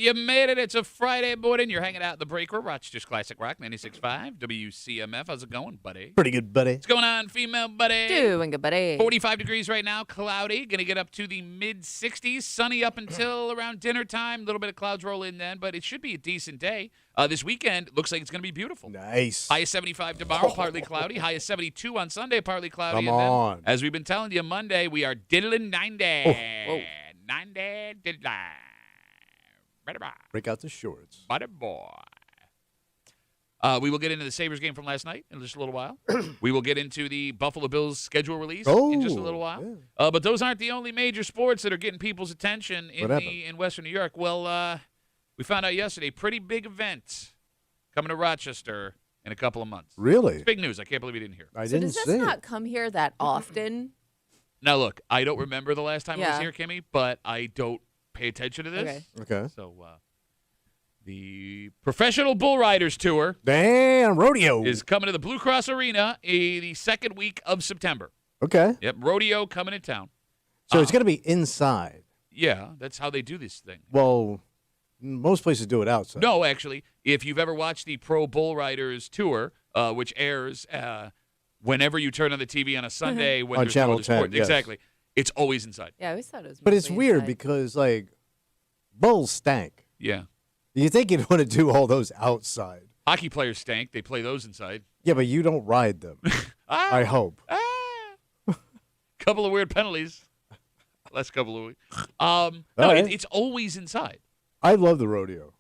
you made it. It's a Friday morning. You're hanging out in the break room. Rochester's Classic Rock 96.5 WCMF. How's it going, buddy? Pretty good, buddy. What's going on, female buddy? Doing good, buddy. 45 degrees right now, cloudy. Going to get up to the mid-60s. Sunny up until around dinner time. A little bit of clouds roll in then, but it should be a decent day. This weekend looks like it's going to be beautiful. Nice. High of 75 tomorrow, partly cloudy. High of 72 on Sunday, partly cloudy. Come and then, on. as we've been telling you, Monday, we are diddling 90. Whoa. 90 diddling. Break out the shorts. Buddy boy. We will get into the Sabres game from last night in just a little while. We will get into the Buffalo Bills schedule release in just a little while. Yeah. But those aren't the only major sports that are getting people's attention in Western New York. Well, we found out yesterday, pretty big event coming to Rochester in a couple of months. Really? It's big news. I can't believe you didn't hear. I So didn't does this see it. not come here that often? Now, look, I don't remember the last time I was Yeah. here, Kimmy, but I don't pay attention to this. Okay. Okay. So the Professional Bull Riders Tour Damn, rodeo. is coming to the Blue Cross Arena the second week of September. Okay. Yep, rodeo coming in town. So it's going to be inside. Yeah, that's how they do this thing. Well, most places do it outside. No, actually, if you've ever watched the Pro Bull Riders Tour, which airs whenever you turn on the TV on a Sunday when On there's Channel no other sport, 10, yes. Exactly. It's always inside. Yeah, I always thought it was. But it's mostly weird inside. because, like, bulls stank. Yeah. You think you'd want to do all those outside. Hockey players stank. They play those inside. Yeah, but you don't ride them. I hope. Couple of weird penalties. Last couple of weeks. No, right. it's always inside. I love the rodeo.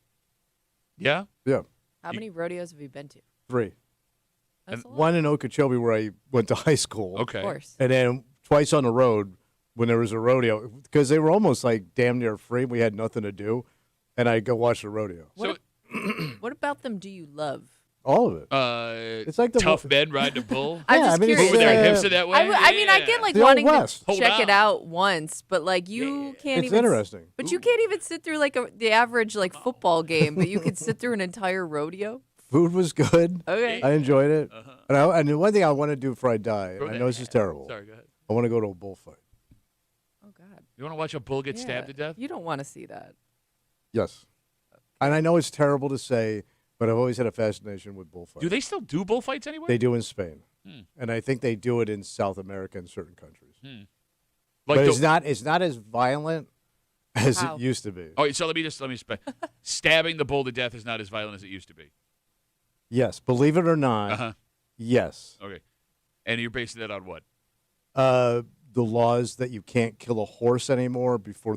Yeah? Yeah. How many rodeos have you been to? 3. That's a lot. One in Okeechobee where I went to high school. Okay. Of course. And then twice on the road when there was a rodeo because they were almost like damn near free. We had nothing to do. And I'd go watch the rodeo. What, what about them do you love? All of it. It's like the tough men riding a bull. I'm Yeah, just I mean, it's, curious. Moving their like, hips in that way. I mean, I get like The Old wanting to West. Hold check it on. out once, but like you can't It's even. interesting. But you can't even sit through like the average like football game, but you could sit through an entire rodeo. Food was good. Okay. I enjoyed it. And the one thing I want to do before I die, Go and I ahead. know this is terrible. Sorry, go ahead. I want to go to a bullfight. Oh God. You want to watch a bull get Yeah. stabbed to death? You don't want to see that. Yes. And I know it's terrible to say, but I've always had a fascination with bullfights. Do they still do bullfights anywhere? They do in Spain. Hmm. And I think they do it in South America in certain countries. Like but the- it's not as violent as How? it used to be. Oh, so let me stabbing the bull to death is not as violent as it used to be. Yes, believe it or not, Uh-huh. yes. Okay. And you're basing that on what? The laws that you can't kill a horse anymore before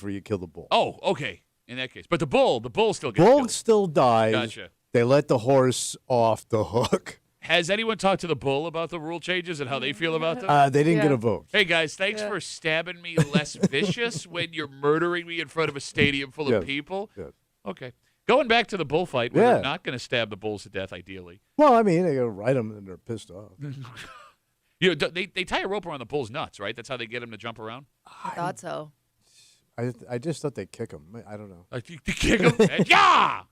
you kill the bull. Oh, okay. In that case. But the bull still gets Bull killed. still dies. Gotcha. They let the horse off the hook. Has anyone talked to the bull about the rule changes and how they feel about them? They didn't get Yeah. a vote. Hey, guys, thanks for stabbing me less vicious when you're murdering me in front of a stadium full of Yes. people. Yes. Okay. Going back to the bullfight, where Yeah. they're not going to stab the bulls to death, ideally. Well, I mean, they gotta ride them and they're pissed off. You know, they tie a rope around the bull's nuts, right? That's how they get them to jump around? I thought so. I just thought they kick them. I don't know. Like, you kick them. Yeah!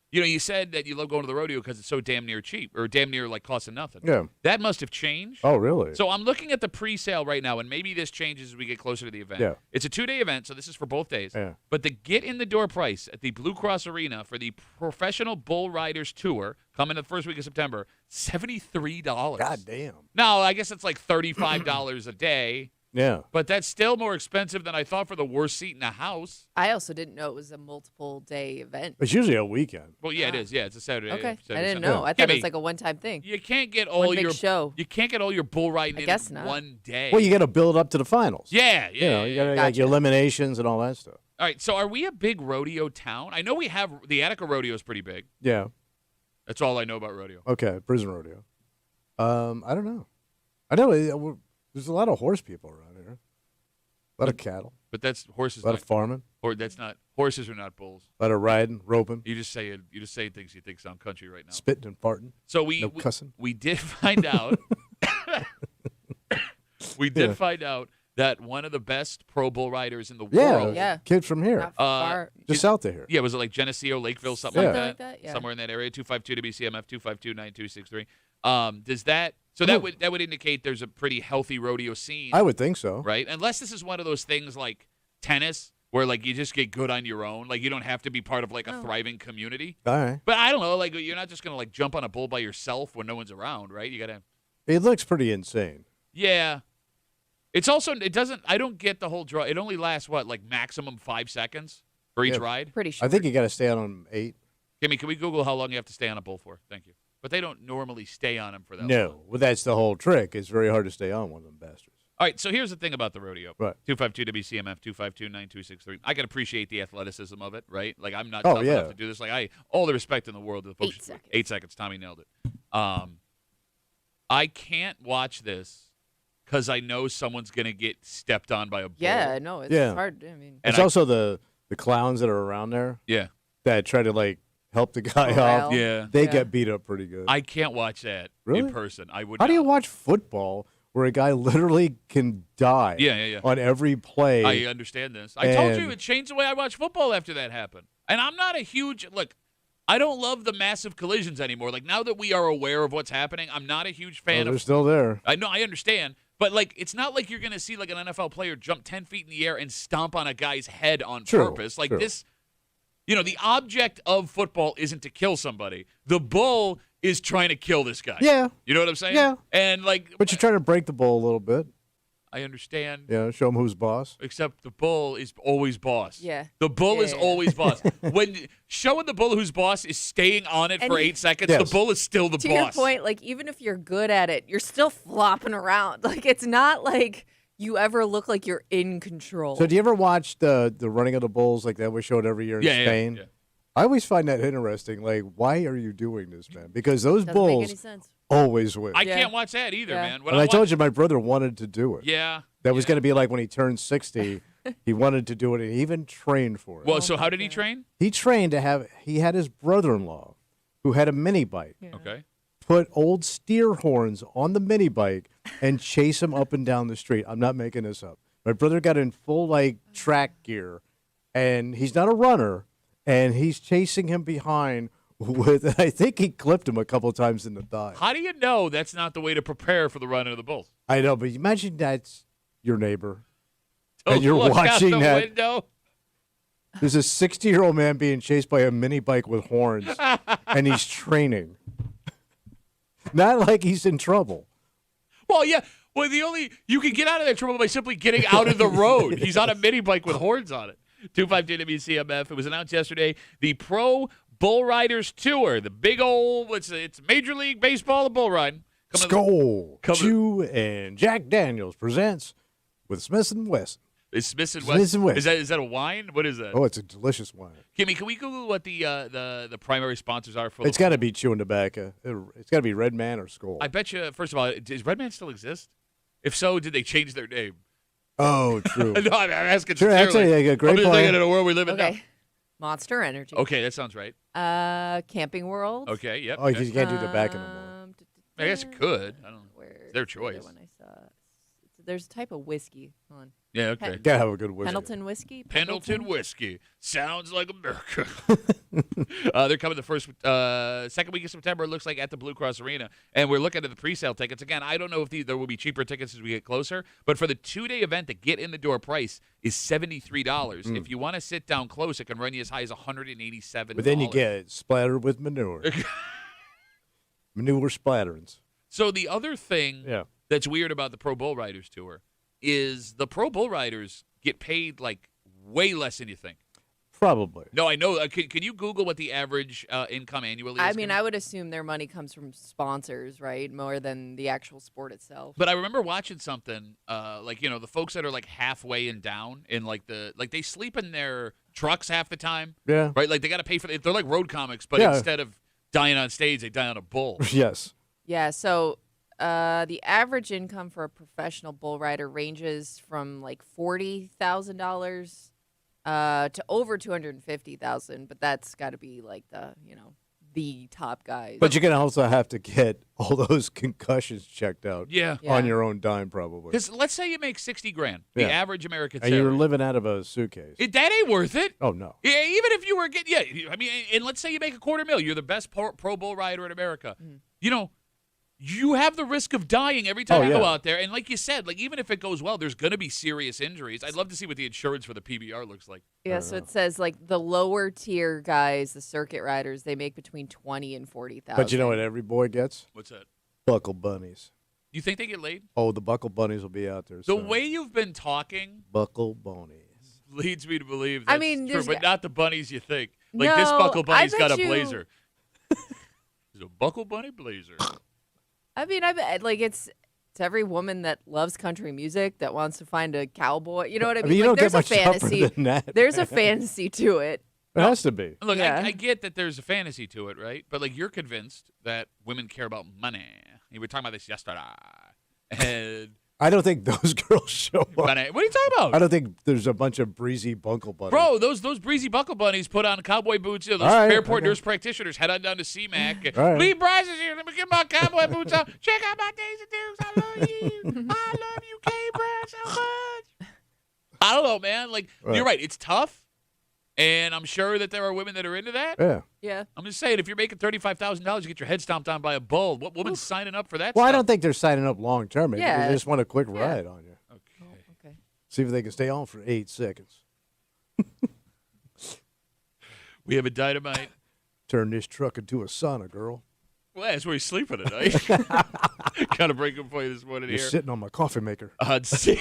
You know, you said that you love going to the rodeo because it's so damn near cheap or damn near like costing nothing. Yeah. That must have changed. Oh, really? So I'm looking at the pre-sale right now, and maybe this changes as we get closer to the event. Yeah. It's a 2-day event, so this is for both days. Yeah. But the get-in-the-door price at the Blue Cross Arena for the Professional Bull Riders Tour coming the first week of September, $73. God damn. Now, I guess it's like $35 a day, Yeah. but that's still more expensive than I thought for the worst seat in the house. I also didn't know it was a multiple day event. It's usually a weekend. Well, yeah, it is. Yeah, it's a Saturday. Okay. Saturday, I didn't Sunday. know. I thought it Kimmy, was like a one-time thing. you can't get One all big your show. You can't get all your bull riding I in guess not. one day. Well, you got to build up to the finals. yeah, yeah. You know, you got to like Gotcha. your eliminations and all that stuff. All right, so are we a big rodeo town? I know we have the Attica Rodeo is pretty big. Yeah. That's all I know about rodeo. Okay. Prison rodeo. I don't know. I know there's a lot of horse people around here. A lot of cattle. But that's horses. A lot Not, of farming. or that's not horses are not bulls. A lot of riding, roping, You just say things you think sound country right now. spitting and farting. So we No cussing. we did find out. We did Yeah. find out that one of the best pro bull riders in the Yeah. world. Yeah. Kid from here. Not far. Just south of here. Yeah, was it like Geneseo, Lakeville, something Yeah. like that? Something like that, yeah. Somewhere in that area. 252 WCMF 252-9263. Does that so that would indicate there's a pretty healthy rodeo scene, I would think so. right? Unless this is one of those things like tennis where like you just get good on your own. Like you don't have to be part of like a thriving community. All right. But I don't know. Like you're not just gonna like jump on a bull by yourself when no one's around, right? You gotta. It looks pretty insane. Yeah. It's also it doesn't. I don't get the whole draw. It only lasts what like maximum 5 seconds for each ride. Pretty sure. I think you got to stay on them 8. Kimmy, can we Google how long you have to stay on a bull for? Thank you. But they don't normally stay on them for that long. No, well, that's the whole trick. It's very hard to stay on one of them bastards. All right, so here's the thing about the rodeo. Right. 252 WCMF 252-9263. I can appreciate the athleticism of it, right? Like I'm not Oh, tough yeah. enough to do this. Like all the respect in the world to the folks. 8 seconds. 8 seconds. Tommy nailed it. I can't watch this because I know someone's gonna get stepped on by a bull. Yeah, no, it's Yeah. hard. I mean, It's also the clowns that are around there Yeah. that try to like help the guy Morale. off. Yeah. They Yeah. get beat up pretty good. I can't watch that Really? in person. I would. How do you not. watch football where a guy literally can die Yeah. on every play? I understand this. I told you And- it changed the way I watch football after that happened. And I'm not a huge look. I don't love the massive collisions anymore. Like now that we are aware of what's happening, I'm not a huge fan they're of. still there. I know, I understand, but like it's not like you're gonna see like an NFL player jump 10 feet in the air and stomp on a guy's head on True, purpose. Like true. this, the object of football isn't to kill somebody. The bull is trying to kill this guy. Yeah. You know what I'm saying? Yeah. And like, But you're trying to break the bull a little bit. I understand. Show him who's boss. Except the bull is always boss. Yeah. The bull is Yeah. always boss. When showing the bull who's boss is staying on it And for he- 8 seconds, Yes. the bull is still the to boss. your point, like even if you're good at it, you're still flopping around. Like it's not like you ever look like you're in control. So do you ever watch the running of the bulls like that was showed every year in Yeah, Spain? yeah. I always find that interesting. Like, why are you doing this, man? Because those Doesn't make any bulls sense. always win. I Yeah. can't watch that either, Yeah. man. When and I watch- told you my brother wanted to do it. Yeah. That was yeah. going to be like when he turned 60. He wanted to do it, and he even trained for it. Well, so how did he train? He trained to have. He had his brother-in-law, who had a mini bike, Okay. put old steer horns on the mini bike and chase him up and down the street. I'm not making this up. My brother got in full like track gear, and he's not a runner, and he's chasing him behind with. I think he clipped him a couple times in the thigh. How do you know that's not the way to prepare for the run of the bulls? I know, but imagine that's your neighbor. Don't And you're look out watching the that. window. There's a 60-year-old man being chased by a mini bike with horns, and he's training. Not like he's in trouble. Well, yeah. Well, you can get out of that trouble by simply getting out of the road. He's on a mini bike with horns on it. 252 WCMF. It was announced yesterday. The Pro Bull Riders Tour, the big old it's Major League Baseball, the bull riding. Skull, coming- Chew, and Jack Daniels presents with Smith & Wesson. Is Smith and Smith and Wesson? Wesson. Is that a wine? What is that? Oh, it's a delicious wine. Kimmy, can we Google what the primary sponsors are for? It's got to be chewing tobacco. It's got to be Red Man or Skull. I bet you. First of all, does Red Man still exist? If so, did they change their name? Oh, true. No, I'm asking. Sure, sincerely. actually, a great I'm just point. thinking in a world we live in Okay. Monster Energy. now. Okay, that sounds right. Camping World. Okay, yep. Oh, okay. you can't do tobacco no more. I guess it could. I don't know. Where's their the other choice. one I saw? There's a type of whiskey. Hold on. Yeah, okay. Gotta have a good whiskey. Pendleton whiskey. Pendleton whiskey sounds like America. They're coming the second week of September. It looks like at the Blue Cross Arena, and we're looking at the pre-sale tickets again. I don't know if there will be cheaper tickets as we get closer, but for the 2-day event, the get-in-the-door price is $73. If you want to sit down close, it can run you as high as $187. But then you get splattered with manure. Manure splatterings. So the other thing Yeah. that's weird about the Pro Bull Riders Tour is the Pro Bull Riders get paid like way less than you think. Probably. No, I know. Can you Google what the average income annually is? I mean, Kimmy? I would assume their money comes from sponsors, right? More than the actual sport itself. But I remember watching something the folks that are like halfway and down in they sleep in their trucks half the time, Yeah. right? Like they got to pay for it. They're like road comics, but Yeah. instead of dying on stage, they die on a bull. Yes. Yeah, so the average income for a professional bull rider ranges from like $40,000 to over $250,000, but that's got to be like the top guys. But you're going to also have to get all those concussions checked out Yeah. Yeah. on your own dime, probably. Because let's say you make $60,000, the Yeah. average American And you're salary. living out of a suitcase. That ain't worth it. Oh, no. Yeah, even if you were and let's say you make $250,000, you're the best pro bull rider in America. You know, you have the risk of dying every time Oh, you go yeah. out there. And like you said, like even if it goes well, there's going to be serious injuries. I'd love to see what the insurance for the PBR looks like. Yeah, so it says like the lower tier guys, the circuit riders, they make between 20 and 40,000. But you know what every boy gets? What's that? Buckle bunnies. You think they get laid? Oh, the buckle bunnies will be out there. The soon. way you've been talking Buckle bunnies. leads me to believe that's I mean, true, there's- but not the bunnies you think. Like this No, buckle I bunny's got a bet you- blazer. There's a buckle bunny blazer. I mean, I bet like it's every woman that loves country music that wants to find a cowboy. You know what I mean? you Like, don't get there's a much tougher fantasy. than that. There's a fantasy to it. It has to be. Look, Yeah. I get that there's a fantasy to it, right? But like you're convinced that women care about money. We were talking about this yesterday. And I don't think those girls show up. money. What are you talking I about? don't think there's a bunch of breezy buckle bunnies. Bro, those breezy buckle bunnies put on cowboy boots. You know, those All right, airport okay. nurse practitioners head on down to CMAC. All right. Lee Bryce is here. Let me get my cowboy boots on. Check out my Daisy Dukes. I love you. I love you, K. Brown, so much. I don't know, man. Like you're right. It's tough, and I'm sure that there are women that are into that. Yeah. Yeah. I'm just saying, if you're making $35,000, you get your head stomped on by a bull. What woman's signing up for that? Well, I stuff? don't think they're signing up long term. Maybe Yeah. they just want a quick Yeah. ride on you. Okay. Okay. See if they can stay on for 8 seconds. We have a dynamite. Turn this truck into a sauna, girl. Well, that's where he's sleeping tonight. Kind of breaking for you this morning You're here. sitting on my coffee maker. On C-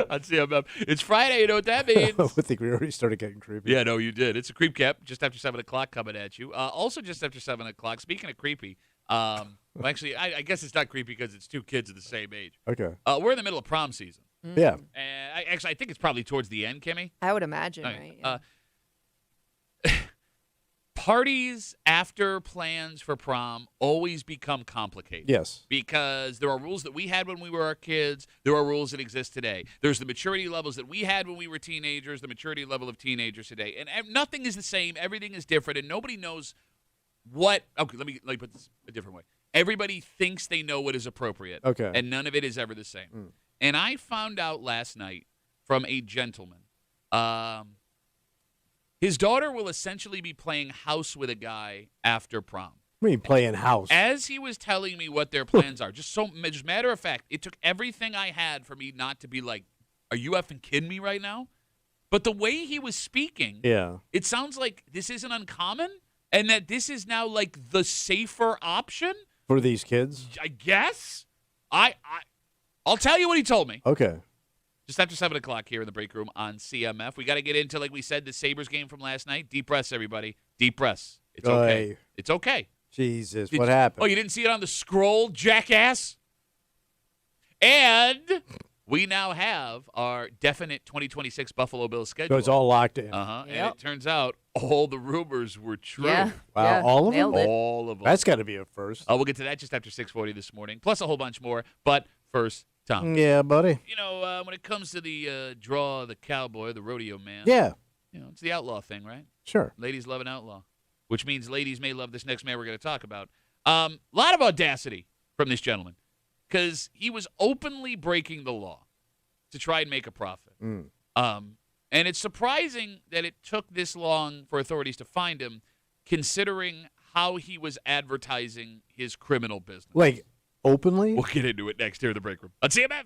on CMF. It's Friday. You know what that means? I think we already started getting creepy. Yeah, no, you did. It's a creep cap just after 7 o'clock coming at you. Also, just after 7 o'clock. Speaking of creepy, well, actually, I guess it's not creepy because it's two kids of the same age. Okay. We're in the middle of prom season, Yeah. and I think it's probably towards the end, Kimmy. I would imagine, All right? right. Parties after plans for prom always become complicated. Yes. Because there are rules that we had when we were kids. There are rules that exist today. There's the maturity levels that we had when we were teenagers, the maturity level of teenagers today. And nothing is the same. Everything is different, and nobody knows what. Okay, let me put this a different way. Everybody thinks they know what is appropriate. Okay. And none of it is ever the same. And I found out last night from a gentleman. His daughter will essentially be playing house with a guy after prom. I mean, playing house. As he was telling me what their plans are, just matter of fact, it took everything I had for me not to be like, are you effing kidding me right now? But the way he was speaking, Yeah. it sounds like this isn't uncommon and that this is now like the safer option, For these kids? I guess. I'll tell you what he told me. Okay. Just after 7 o'clock here in the break room on CMF. We got to get into, like we said, the Sabres game from last night. Deep breaths, everybody. Deep breaths. It's okay. Aye. It's okay. Jesus. Did what you- happened? Oh, you didn't see it on the scroll, jackass? And we now have our definite 2026 Buffalo Bills schedule. So it's all locked in. Uh-huh. And Yep. it turns out all the rumors were true. Yeah. Wow, yeah, all of them? nailed it. All of them. That's got to be a first. We'll get to that just after 6:40 this morning, plus a whole bunch more. But first, Tom. Yeah, buddy. You know, when it comes to the draw, the cowboy, the rodeo man, Yeah. you know, it's the outlaw thing, right? Sure. Ladies love an outlaw, which means ladies may love this next man we're going to talk about. A lot of audacity from this gentleman because he was openly breaking the law to try and make a profit. Mm. And it's surprising that it took this long for authorities to find him, considering how he was advertising his criminal business. Like, openly? We'll get into it next here in the break room. On CMF.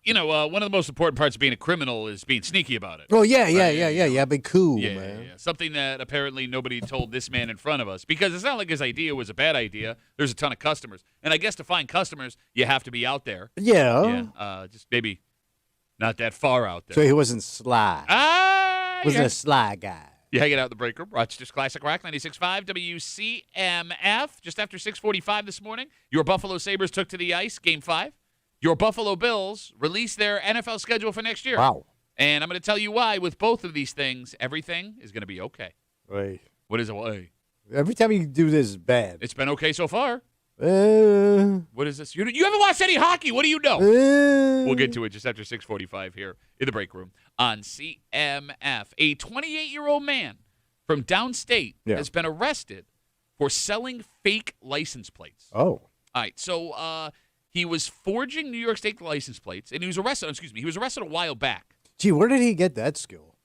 one of the most important parts of being a criminal is being sneaky about it. Oh, yeah. Be cool, Yeah, man. yeah. Something that apparently nobody told this man in front of us, because it's not like his idea was a bad idea. There's a ton of customers. And I guess to find customers, you have to be out there. Yeah. Yeah, just maybe not that far out there. So he wasn't sly. Wasn't a sly guy. You hanging out in the break room. Rochester's Classic Rock 96.5 WCMF. Just after 6:45 this morning, your Buffalo Sabres took to the ice, Game 5. Your Buffalo Bills released their NFL schedule for next year. Wow. And I'm going to tell you why. With both of these things, everything is going to be okay. Wait. What is it? Why? Every time you do this is bad. It's been okay so far. Uh, What is this? You haven't watched any hockey. What do you know? We'll get to it just after 6:45 here in the break room on CMF. A 28-year-old man from downstate has been arrested for selling fake license plates. Oh. All right, so he was forging New York State license plates, and he was arrested. He was arrested a while back. Gee, where did he get that skill?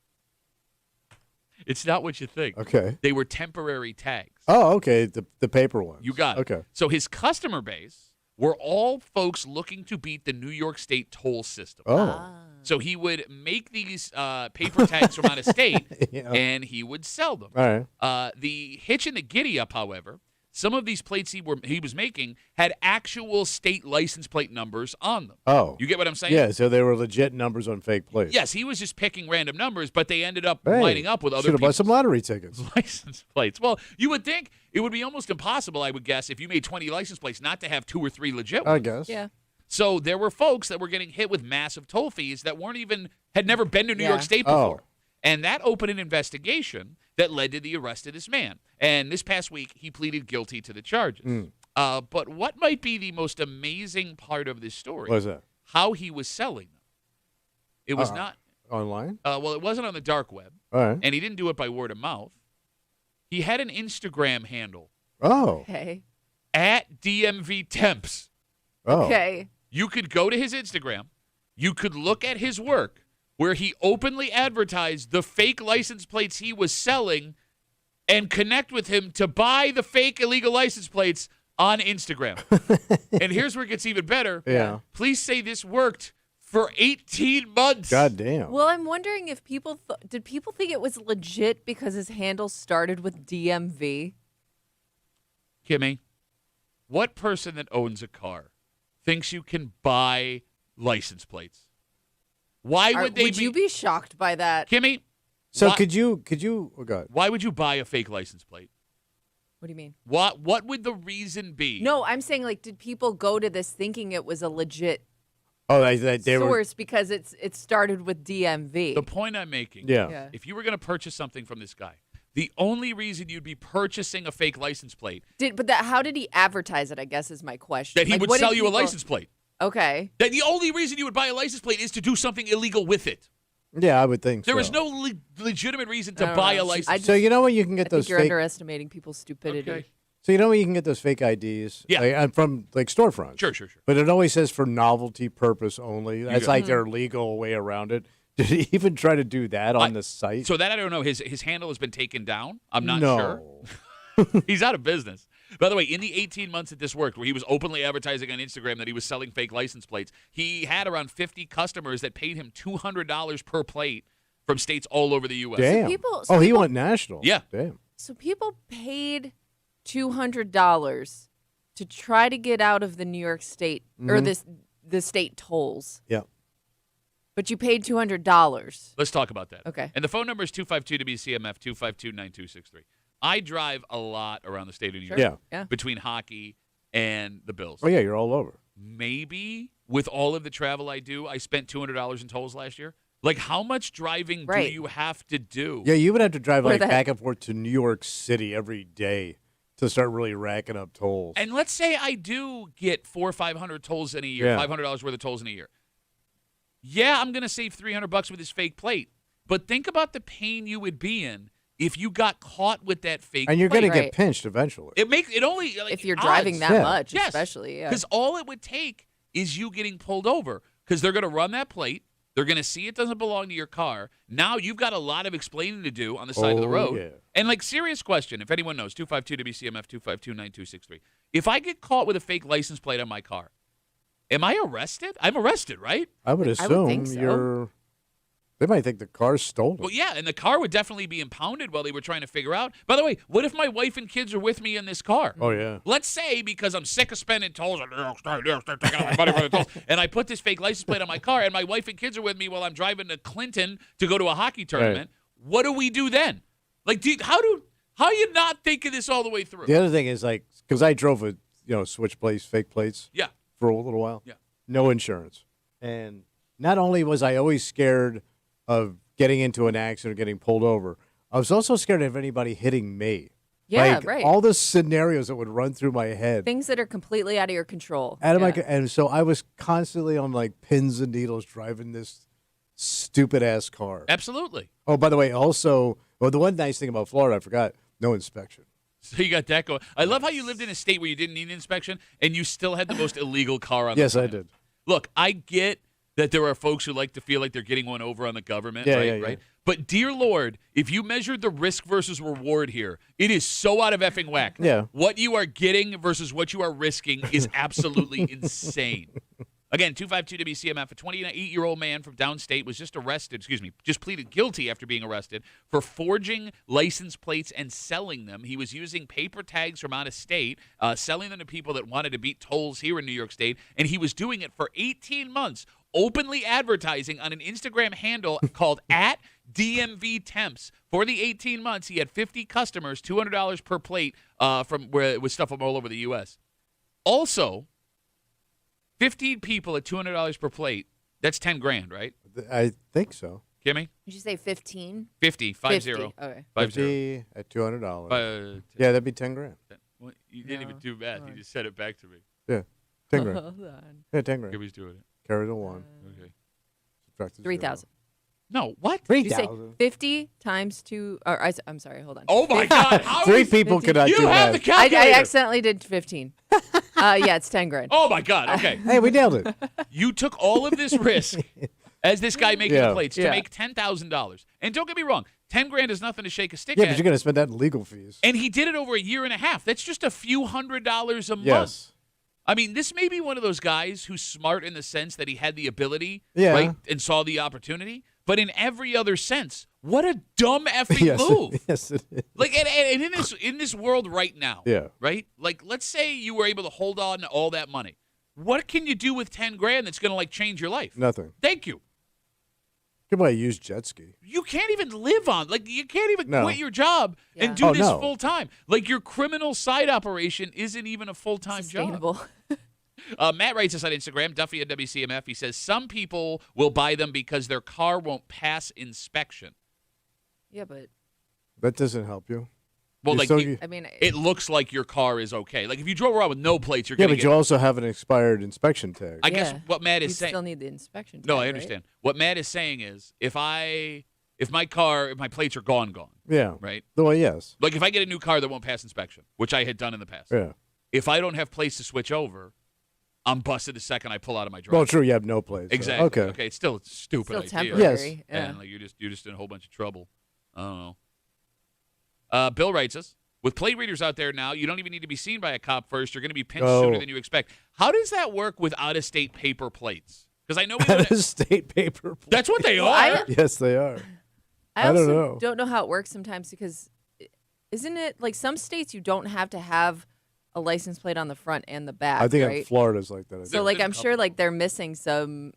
It's not what you think. Okay. They were temporary tags. Oh, okay. The paper ones. You got it. Okay. So his customer base were all folks looking to beat the New York State toll system. Oh. So he would make these paper tags from out of state, Yeah. and he would sell them. All right. The hitch and the giddy up, however, some of these plates he was making had actual state license plate numbers on them. Oh. You get what I'm saying? Yeah, so they were legit numbers on fake plates. Yes, he was just picking random numbers, but they ended up Hey, lining up with other should have bought people's some lottery tickets. license plates. Well, you would think it would be almost impossible, I would guess, if you made 20 license plates not to have 2 or 3 legit ones. I guess. Yeah. So there were folks that were getting hit with massive toll fees that had never been to New York State before. Oh. And that opened an investigation that led to the arrest of this man. And this past week, he pleaded guilty to the charges. But what might be the most amazing part of this story? What is that? How he was selling them. It was not. Online? Well, it wasn't on the dark web. All right. And he didn't do it by word of mouth. He had an Instagram handle Oh. Okay. at DMV Temps. Oh. Okay. You could go to his Instagram. You could look at his work where he openly advertised the fake license plates he was selling and connect with him to buy the fake illegal license plates on Instagram. And here's where it gets even better. Yeah. Please say this worked for 18 months. God damn. Well, I'm wondering if did people think it was legit because his handle started with DMV? Kimmy, what person that owns a car thinks you can buy license plates? Why would they Would you be shocked by that? Kimmy, So why, could you oh god. why would you buy a fake license plate? What do you mean? What would the reason be? No, I'm saying did people go to this thinking it was a legit Oh, they were source because it started with DMV? The point I'm making, Yeah. if you were going to purchase something from this guy, the only reason you'd be purchasing a fake license plate How did he advertise it? I guess is my question. that he would what did sell you a people- license plate. Okay. That the only reason you would buy a license plate is to do something illegal with it. Yeah, I would think There so. is no legitimate reason I to don't buy know. a license I plate. So you know when you can I get those think you're fake underestimating people's stupidity. Okay. So you know when you can get those fake IDs? Yeah. Like, from like storefronts. Sure. But it always says for novelty purpose only. That's got like their legal way around it. Did he even try to do that on the site? So that I don't know. His handle has been taken down. I'm not no. sure. He's out of business. By the way, in the 18 months that this worked, where he was openly advertising on Instagram that he was selling fake license plates, he had around 50 customers that paid him $200 per plate from states all over the U.S. Damn. so he people- went national. Yeah. Damn. So people paid $200 to try to get out of the New York State or the state tolls, Yeah. but you paid $200. Let's talk about that. Okay. And the phone number is 252-WCMF, 252-9263. I drive a lot around the state of New York Yeah. Yeah. between hockey and the Bills. Oh yeah, you're all over. Maybe with all of the travel I do, I spent $200 in tolls last year. Like, how much driving Right. do you have to do? Yeah, you would have to drive Where like the back and forth to New York City every day to start really racking up tolls. And let's say I do get 400 or 500 tolls in a year, Yeah. $500 worth of tolls in a year. Yeah, I'm going to save $300 with this fake plate. But think about the pain you would be in if you got caught with that fake And you're plate. going to Right. get pinched eventually. It makes it only like, If you're driving odds. that Yeah. much, Yes. especially. Yeah. Because all it would take is you getting pulled over because they're going to run that plate. They're going to see it doesn't belong to your car. Now you've got a lot of explaining to do on the side of the Oh, road. yeah. And like, serious question, if anyone knows, 252-WCMF, 252-9263. If I get caught with a fake license plate on my car, Am I arrested? I'm arrested, right? I would assume think so. you're. They might think the car's stolen. Well, yeah, and the car would definitely be impounded while they were trying to figure out. By the way, what if my wife and kids are with me in this car? Oh yeah. Let's say because I'm sick of spending tolls, start taking out my money for the tolls, and I put this fake license plate on my car, and my wife and kids are with me while I'm driving to Clinton to go to a hockey tournament. What do we do then? Like, how are you not thinking this all the way through? The other thing is like because I drove a switch plates, fake plates. Yeah. For a little while. Yeah. No insurance, and not only was I always scared of getting into an accident or getting pulled over, I was also scared of anybody hitting me. Yeah, like, right. All the scenarios that would run through my head. Things that are completely out of your control. And so I was constantly on like pins and needles driving this stupid ass car. Absolutely. Oh, by the way, also, the one nice thing about Florida, I forgot, no inspection. So you got that going. I love how you lived in a state where you didn't need an inspection, and you still had the most illegal car on the Yes, I planet. did. Look, I get that there are folks who like to feel like they're getting one over on the government, Yeah, right? yeah, yeah. Right. But dear Lord, if you measured the risk versus reward here, it is so out of effing whack. Yeah. What you are getting versus what you are risking is absolutely insane. Again, 252 WCMF, a 28-year-old man from downstate was just pleaded guilty after being arrested for forging license plates and selling them. He was using paper tags from out of state, selling them to people that wanted to beat tolls here in New York State, and he was doing it for 18 months, openly advertising on an Instagram handle called @DMV For the 18 months, he had 50 customers, $200 per plate with stuff from all over the U.S. Also, 15 people at $200 per plate, that's 10 grand, right? I think so. Kimmy? Did you say 15? 50, 50. Okay. 50 at $200. Yeah, that'd be 10 grand. Well, you didn't even do math. You just said it back to me. Yeah, 10 grand. Hold on. Yeah, 10 grand. Kimmy's doing it. Carry the one. Okay. Subtract the 3,000. No, what? Did you say 3,000. 50 times 2? Or I'm sorry, hold on. Oh, my God. How Three is- people could not You do have the that. calculator. I accidentally did 15. Yeah, it's 10 grand. Oh, my God. Okay. Hey, we nailed it. You took all of this risk as this guy making the Yeah. plates to Yeah. make $10,000. And don't get me wrong, 10 grand is nothing to shake a stick Yeah, at. but you're going to spend that in legal fees. And he did it over a year and a half. That's just a few $100s a month. Yes. I mean, this may be one of those guys who's smart in the sense that he had the ability, Yeah. right, and saw the opportunity. But in every other sense, what a dumb effing Yes. move! Yes, it is. Like, and in this world right now, Yeah. right? Like, let's say you were able to hold on to all that money. What can you do with 10 grand that's going to like change your life? Nothing. Thank you. You can buy a used jet ski. You can't even live on. Like, you can't even No. quit your job and do Oh, this no. full time. Like, your criminal side operation isn't even a full time job. Sustainable. Matt writes us on Instagram, Duffy at WCMF. He says, some people will buy them because their car won't pass inspection. Yeah, but That doesn't help you. Well, You like, still- I mean, it looks like your car is okay. Like, if you drove around with no plates, you're Yeah, going but to you also have an expired inspection tag. I guess Yeah. what Matt you is saying. still need the inspection. No, tag, I right? understand. What Matt is saying is, if my plates are gone, Yeah. right? Well, yes. Like, if I get a new car that won't pass inspection, which I had done in the past, Yeah. if I don't have plates to switch over, I'm busted the second I pull out of my driveway. Well, true. You have no place. so- Exactly. Okay. It's still a stupid Still idea. temporary. Yes. Yeah. And like you're just in a whole bunch of trouble. I don't know. Bill writes us, with plate readers out there now, you don't even need to be seen by a cop first. You're going to be pinched Oh. sooner than you expect. How does that work with out-of-state paper plates? Because I know we That is state paper. that's what they Well, are. Yes, they are. I I don't also know. don't know how it works sometimes because isn't it like some states you don't have to have a license plate on the front and the back, I think right? Florida's like that. I So think. like There's a I'm sure couple. like they're missing some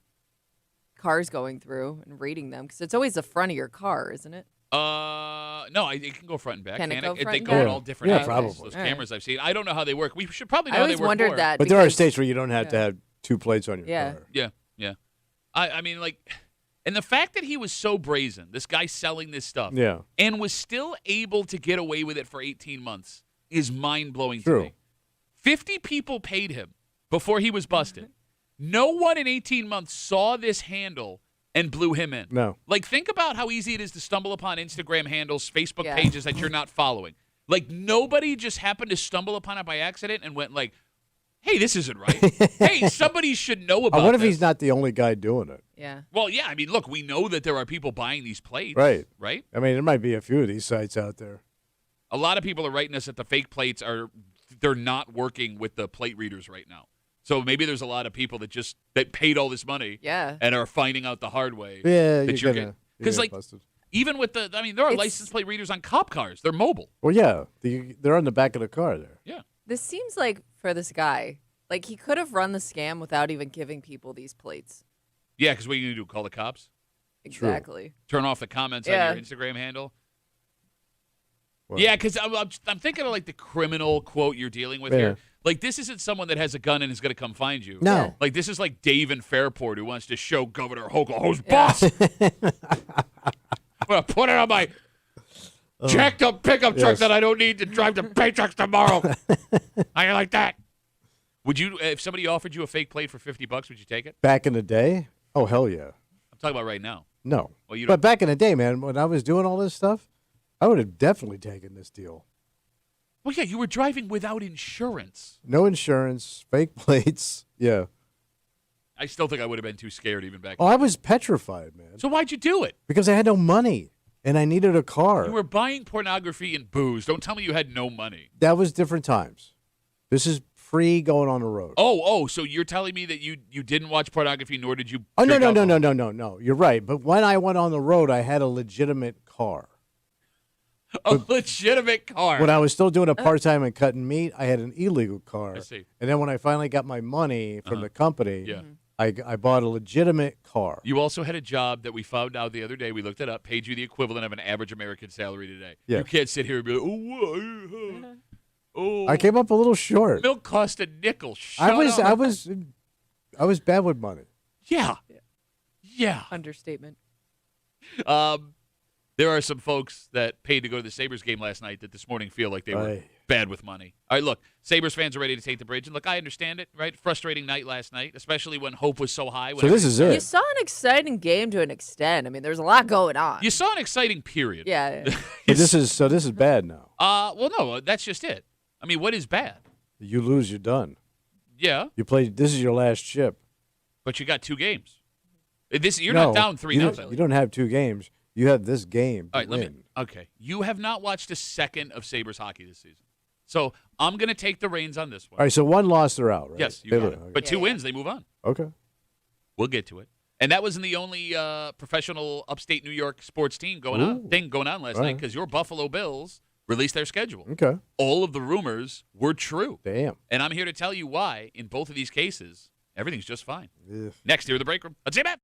cars going through and reading them because it's always the front of your car, isn't it? No, it can go front and back. Can it go front They and go in back? all different Yeah, angles. probably. Those All right. cameras I've seen. I don't know how they work. We should probably know I how they always work wondered more. that. But there are because- states where you don't have to have two plates on your Yeah. car. Yeah. I mean, like, and the fact that he was so brazen, this guy selling this stuff, Yeah. and was still able to get away with it for 18 months is mind-blowing to True. me. 50 people paid him before he was busted. No one in 18 months saw this handle and blew him in. No. Like, think about how easy it is to stumble upon Instagram handles, Facebook Yeah. pages that you're not following. Like, nobody just happened to stumble upon it by accident and went like, hey, this isn't right. Hey, somebody should know about I wonder if this. he's not the only guy doing it. Yeah. Well, yeah, I mean, look, we know that there are people buying these plates. Right. Right? I mean, there might be a few of these sites out there. A lot of people are writing us that the fake plates they're not working with the plate readers right now. So maybe there's a lot of people that paid all this money Yeah. and are finding out the hard way. Yeah, that you're gonna because get like busted. even with there are It's- license plate readers on cop cars. They're mobile. Well, yeah, they're on the back of the car there. Yeah. This seems like for this guy, like he could have run the scam without even giving people these plates. Yeah, because what are you gonna do? Call the cops? Exactly. Turn off the comments Yeah. on your Instagram handle? What? Yeah, because I'm thinking of like the criminal quote you're dealing with Yeah. here. Like this isn't someone that has a gun and is going to come find you. No. Yeah. Like this is like Dave in Fairport who wants to show Governor Hochul who's Yeah. boss. I'm going to put it on my jacked up pickup truck Yes. that I don't need to drive to Paychecks tomorrow. How you like that? Would you, if somebody offered you a fake plate for $50, would you take it? Back in the day, oh hell yeah, I'm talking about right now. no. Well, you But don't. back in the day, man, when I was doing all this stuff, I would have definitely taken this deal. Well, yeah, you were driving without insurance. No insurance, fake plates. Yeah. I still think I would have been too scared even back. Oh, I was petrified, man, So why'd you do it? because I had no money and I needed a car. You were buying pornography and booze. Don't tell me you had no money. That was different times. This is free going on the road. Oh, so you're telling me that you didn't watch pornography, nor did you? Oh, no, drink no, no, alcohol? no. You're right. But when I went on the road, I had a legitimate car. A legitimate car. When I was still doing a part-time and cutting meat, I had an illegal car. I see. And then when I finally got my money from the company, Yeah. I bought a legitimate car. You also had a job that we found out the other day. We looked it up. Paid you the equivalent of an average American salary today. Yeah. You can't sit here and be like, oh, I came up a little short. milk cost a nickel. Shut I was up. I was bad with money. Yeah. Understatement. There are some folks that paid to go to the Sabres game last night that this morning feel like they were Aye. bad with money. All right, look, Sabres fans are ready to take the bridge. And look, I understand it, right? Frustrating night last night, especially when hope was so high. When So this is You it. saw an exciting game to an extent. I mean, there's a lot going on. You saw an exciting period. Yeah. So this is bad now. Well, no, that's just it. I mean, what is bad? You lose, you're done. Yeah, You played. This is your last chip. but you got 2 games. You're not down 3-0. You don't have 2 games. You have this game to All right, win. Okay, you have not watched a second of Sabres hockey this season, so I'm going to take the reins on this one. All right, so 1 loss, they're out, right? Yes, you They got lose. it. But 2 wins, they move on. Okay. We'll get to it. And that wasn't the only professional upstate New York sports team going on last night Right. because your Buffalo Bills released their schedule. Okay. All of the rumors were true. Damn. And I'm here to tell you why, in both of these cases, everything's just fine. Ugh. Next, here in the break room. Let's see that.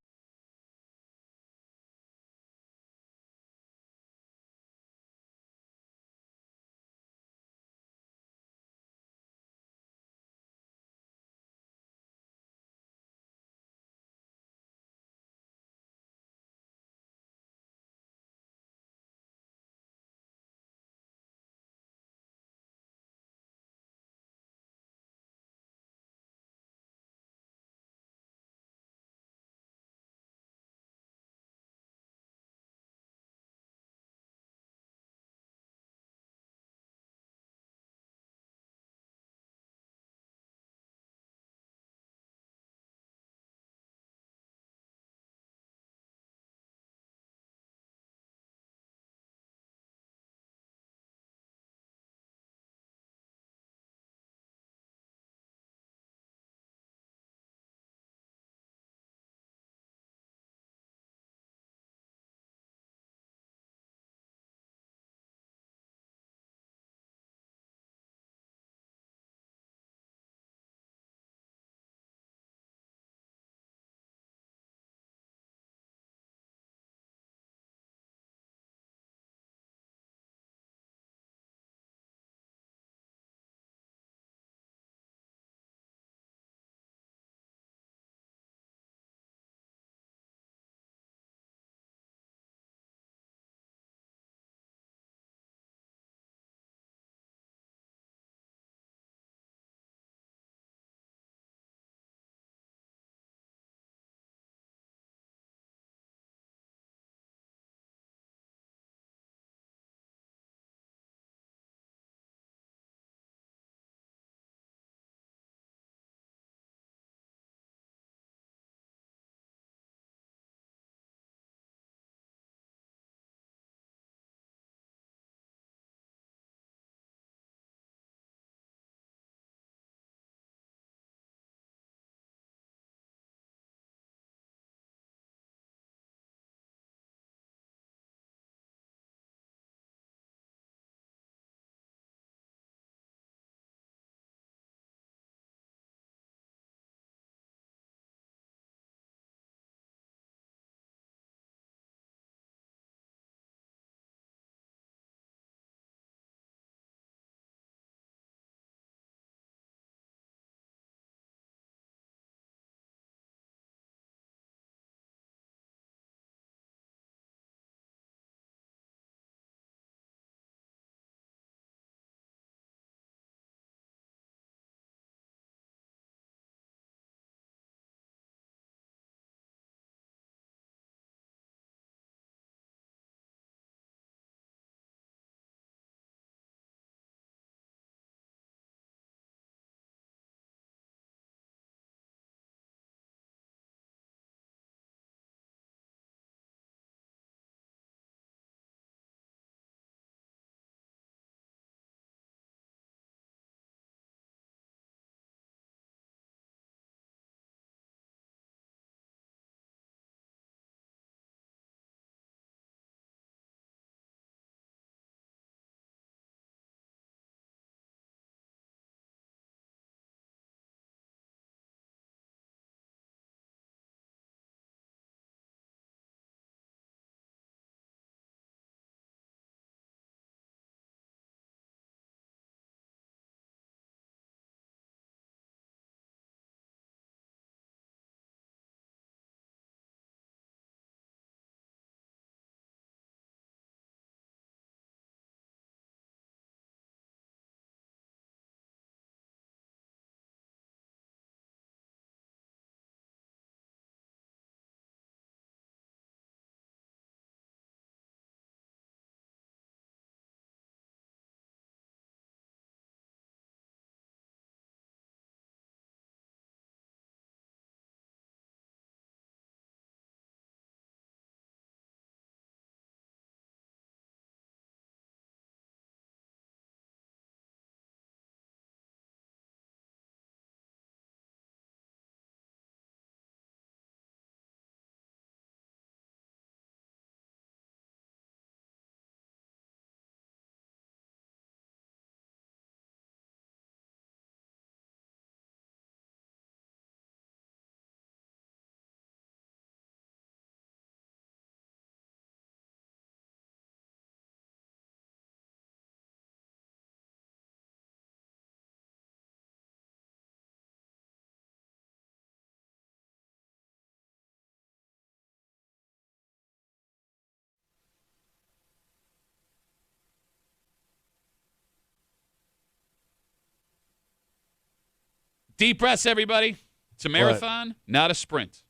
Deep breaths, everybody. It's a marathon, not a sprint.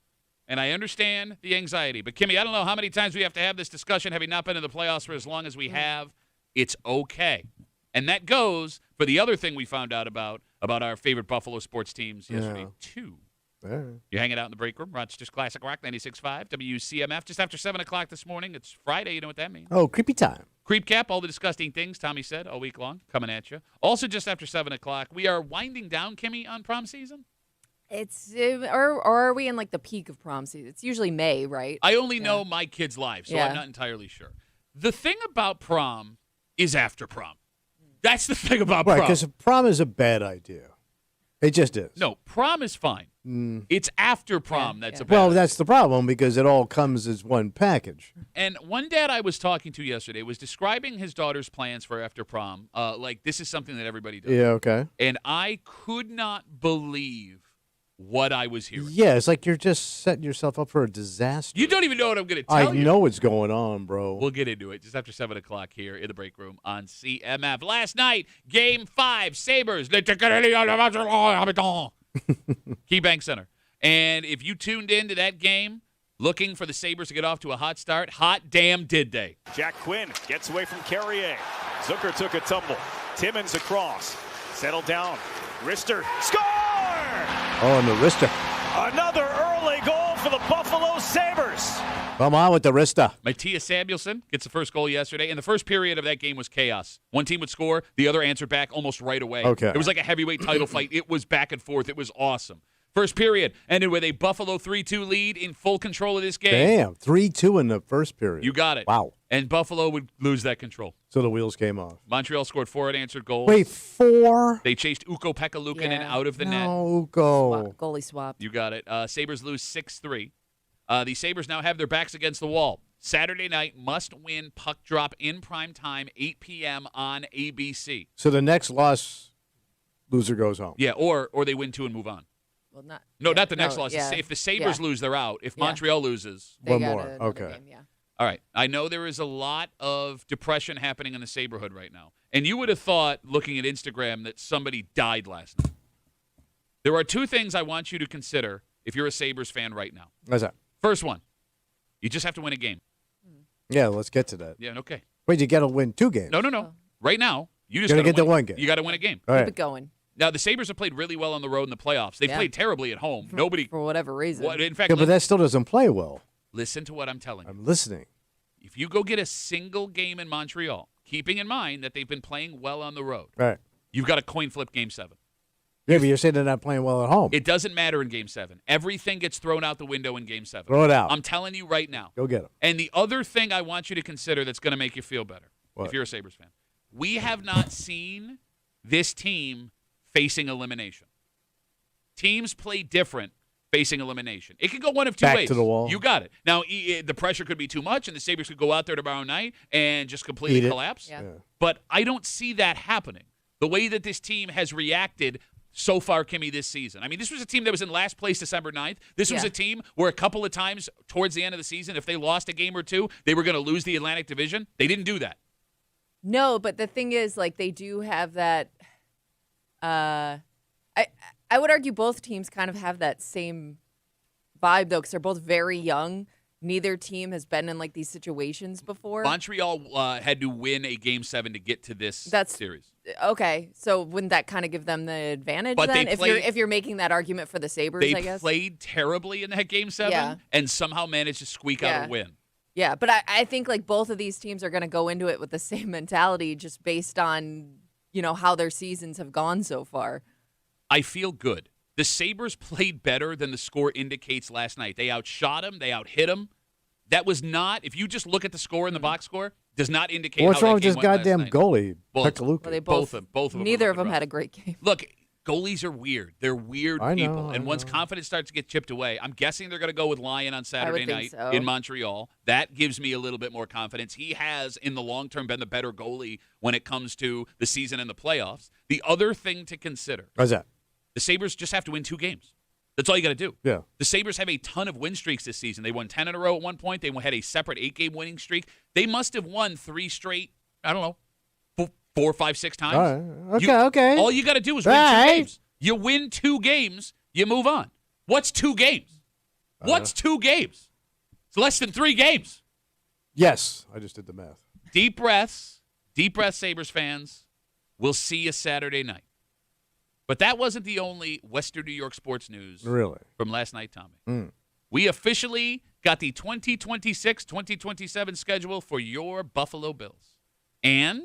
And I understand the anxiety. But, Kimmy, I don't know how many times we have to have this discussion, having not been in the playoffs for as long as we have. It's okay. And that goes for the other thing we found out about our favorite Buffalo sports teams yesterday, too. Yeah. You're hanging out in the break room. Rochester's Classic Rock 96.5, WCMF. Just after 7 o'clock this morning. It's Friday. You know what that means. Oh, creepy time. Creep Cap, all the disgusting things, Tommy said, all week long, coming at you. Also, just after 7 o'clock, we are winding down, Kimmy, on prom season. It's or are we in like the peak of prom season? It's usually May, right? I only know my kids' lives, so I'm not entirely sure. The thing about prom is after prom. That's the thing about prom. Right, because prom is a bad idea. It just is. No, prom is fine. It's after prom that's a bad idea. That's the problem because it all comes as one package. And one dad I was talking to yesterday was describing his daughter's plans for after prom. Like, this is something that everybody does. Yeah, okay. And I could not believe what I was hearing. Yeah, it's like you're just setting yourself up for a disaster. You don't even know what I'm going to tell you. I know what's going on, bro. We'll get into it just after 7 o'clock here in the break room on CMF. Last night, Game 5, Sabres. KeyBank Center. And if you tuned into that game looking for the Sabres to get off to a hot start, hot damn did they. Jack Quinn gets away from Carrier. Zucker took a tumble. Timmons across. Settled down. Rister. Score! Oh, and the wrister. Another early goal for the Buffalo Sabres. Come on with the wrister. Matthias Samuelsson gets the first goal yesterday, and the first period of that game was chaos. One team would score, the other answered back almost right away. Okay. It was like a heavyweight title fight. It was back and forth. It was awesome. First period ended with a Buffalo 3-2 lead in full control of this game. Damn, 3-2 in the first period. You got it. Wow. And Buffalo would lose that control. So the wheels came off. Montreal scored 4 unanswered goals. Wait, 4? They chased Ukko Pekka Luukkonen out of the net. No, go. Goalie swap. You got it. Sabres lose 6-3. The Sabres now have their backs against the wall. Saturday night, must-win puck drop in prime time, 8 p.m. on ABC. So the next loss, loser goes home. Yeah, or they win 2 and move on. Well, not. No, yeah, not the next no, loss. yeah. If the Sabres lose, they're out. If Montreal loses, They One got more. another Okay. game, yeah. all right. I know there is a lot of depression happening in the Saberhood right now. And you would have thought, looking at Instagram, that somebody died last night. There are 2 things I want you to consider if you're a Sabres fan right now. What's that? First one, you just have to win a game. Yeah, let's get to that. Yeah, okay. Wait, you got to win 2 games. No. Oh. Right now, you just Gotta gotta get the win. one game. You got to win a game. All Keep right. it going. Now, the Sabres have played really well on the road in the playoffs. They've played terribly at home. Nobody. For whatever reason. In fact, Yeah, but that still doesn't play well. listen to what I'm telling you. I'm listening. If you go get a single game in Montreal, keeping in mind that they've been playing well on the road, Right. you've got a coin flip Game 7. Yeah, but you're saying they're not playing well at home. It doesn't matter in Game 7. Everything gets thrown out the window in Game 7. Throw it out. I'm telling you right now. Go get them. And the other thing I want you to consider that's going to make you feel better, What? if you're a Sabres fan, we have not seen this team facing elimination. Teams play different facing elimination. It can go one of 2 Back ways. to the wall. You got it. Now, the pressure could be too much, and the Sabres could go out there tomorrow night and just completely Eat it. collapse. Yeah. But I don't see that happening. The way that this team has reacted so far, Kimmy, this season. I mean, this was a team that was in last place December 9th. This was a team where a couple of times towards the end of the season, if they lost a game or 2, they were going to lose the Atlantic Division. They didn't do that. No, but the thing is, like, they do have that. I would argue both teams kind of have that same vibe, though, because they're both very young. Neither team has been in like these situations before. Montreal had to win a Game 7 to get to this series. Okay, so wouldn't that kind of give them the advantage But then? they played- if you're making that argument for the Sabres, I They guess. played terribly in that Game 7 Yeah. and somehow managed to squeak out a win. Yeah, but I think like both of these teams are going to go into it with the same mentality, just based on how their seasons have gone so far. I feel good. The Sabres played better than the score indicates last night. They outshot them. They outhit them. That was not, if you just look at the score in the box score, does not indicate What's how wrong that with game this went last goddamn night. goalie, Well, Pekka Well, they both of them. Neither were of them rough. had a great game. Look, goalies are weird. They're weird I know, people. I And once know. confidence starts to get chipped away, I'm guessing they're going to go with Lyon on Saturday think night so. in Montreal. That gives me a little bit more confidence. He has, in the long term, been the better goalie when it comes to the season and the playoffs. The other thing to consider, What's that? the Sabres just have to win 2 games. That's all you got to do. Yeah. The Sabres have a ton of win streaks this season. They won 10 in a row at one point. They had a separate 8-game winning streak. They must have won 3 straight, I don't know, 4, 5, 6 times. All right. Okay. All you got to do is win Right. 2 games. You win 2 games, you move on. What's 2 games? What's 2 games? It's less than 3 games. Yes, I just did the math. Deep breaths, Sabres fans. We'll see you Saturday night. But that wasn't the only Western New York sports news from last night, Tommy. We officially got the 2026-2027 schedule for your Buffalo Bills. And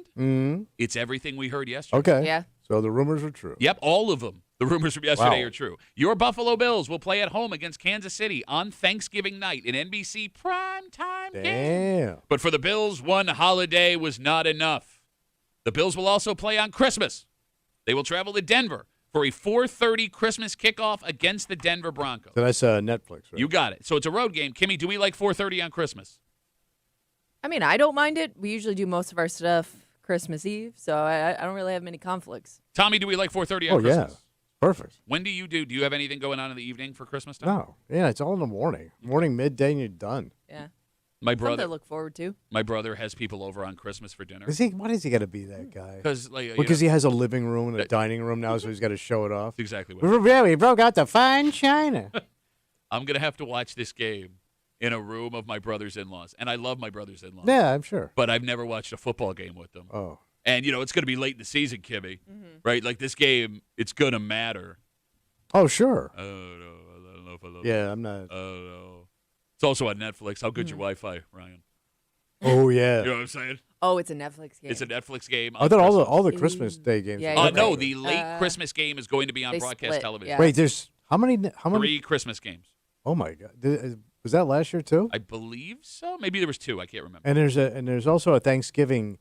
it's everything we heard yesterday. Okay. Yeah. So the rumors are true. Yep, all of them. The rumors from yesterday Wow. are true. Your Buffalo Bills will play at home against Kansas City on Thanksgiving night, an NBC primetime game. Damn. But for the Bills, one holiday was not enough. The Bills will also play on Christmas. They will travel to Denver for a 4:30 Christmas kickoff against the Denver Broncos. So that's Netflix, right? You got it. So it's a road game. Kimmy, do we like 4:30 on Christmas? I mean, I don't mind it. We usually do most of our stuff Christmas Eve, so I don't really have many conflicts. Tommy, do we like 4:30 on Oh, Christmas? yeah. Perfect. When do you do? Do you have anything going on in the evening for Christmas time? No. Yeah, it's all in the morning. Morning, midday, and you're done. Yeah. My Something brother, to look forward to. my brother has people over on Christmas for dinner. Why does he got to be that guy? Because Because he has a living room and a dining room now, so he's got to show it off. That's exactly what. Yeah, we broke out the fine china. I'm gonna have to watch this game in a room of my brother's in-laws, and I love my brother's in-laws. Yeah, I'm sure. But I've never watched a football game with them. Oh. And it's gonna be late in the season, Kimmy. Right? Like this game, it's gonna matter. Oh, sure. I don't know if I love it. Yeah, I'm not. I don't know. It's also on Netflix. How good's your Wi-Fi, Ryan? Oh, yeah. You know what I'm saying? Oh, it's a Netflix game. It's a Netflix game. I thought on all the Christmas. Christmas Day games. Yeah, were yeah. No, Netflix. the late Christmas game is going to be on they broadcast split, television. yeah. Wait, there's how many? 3 Christmas games. Oh my God, was that last year too? I believe so. Maybe there was 2. I can't remember. And there's also a Thanksgiving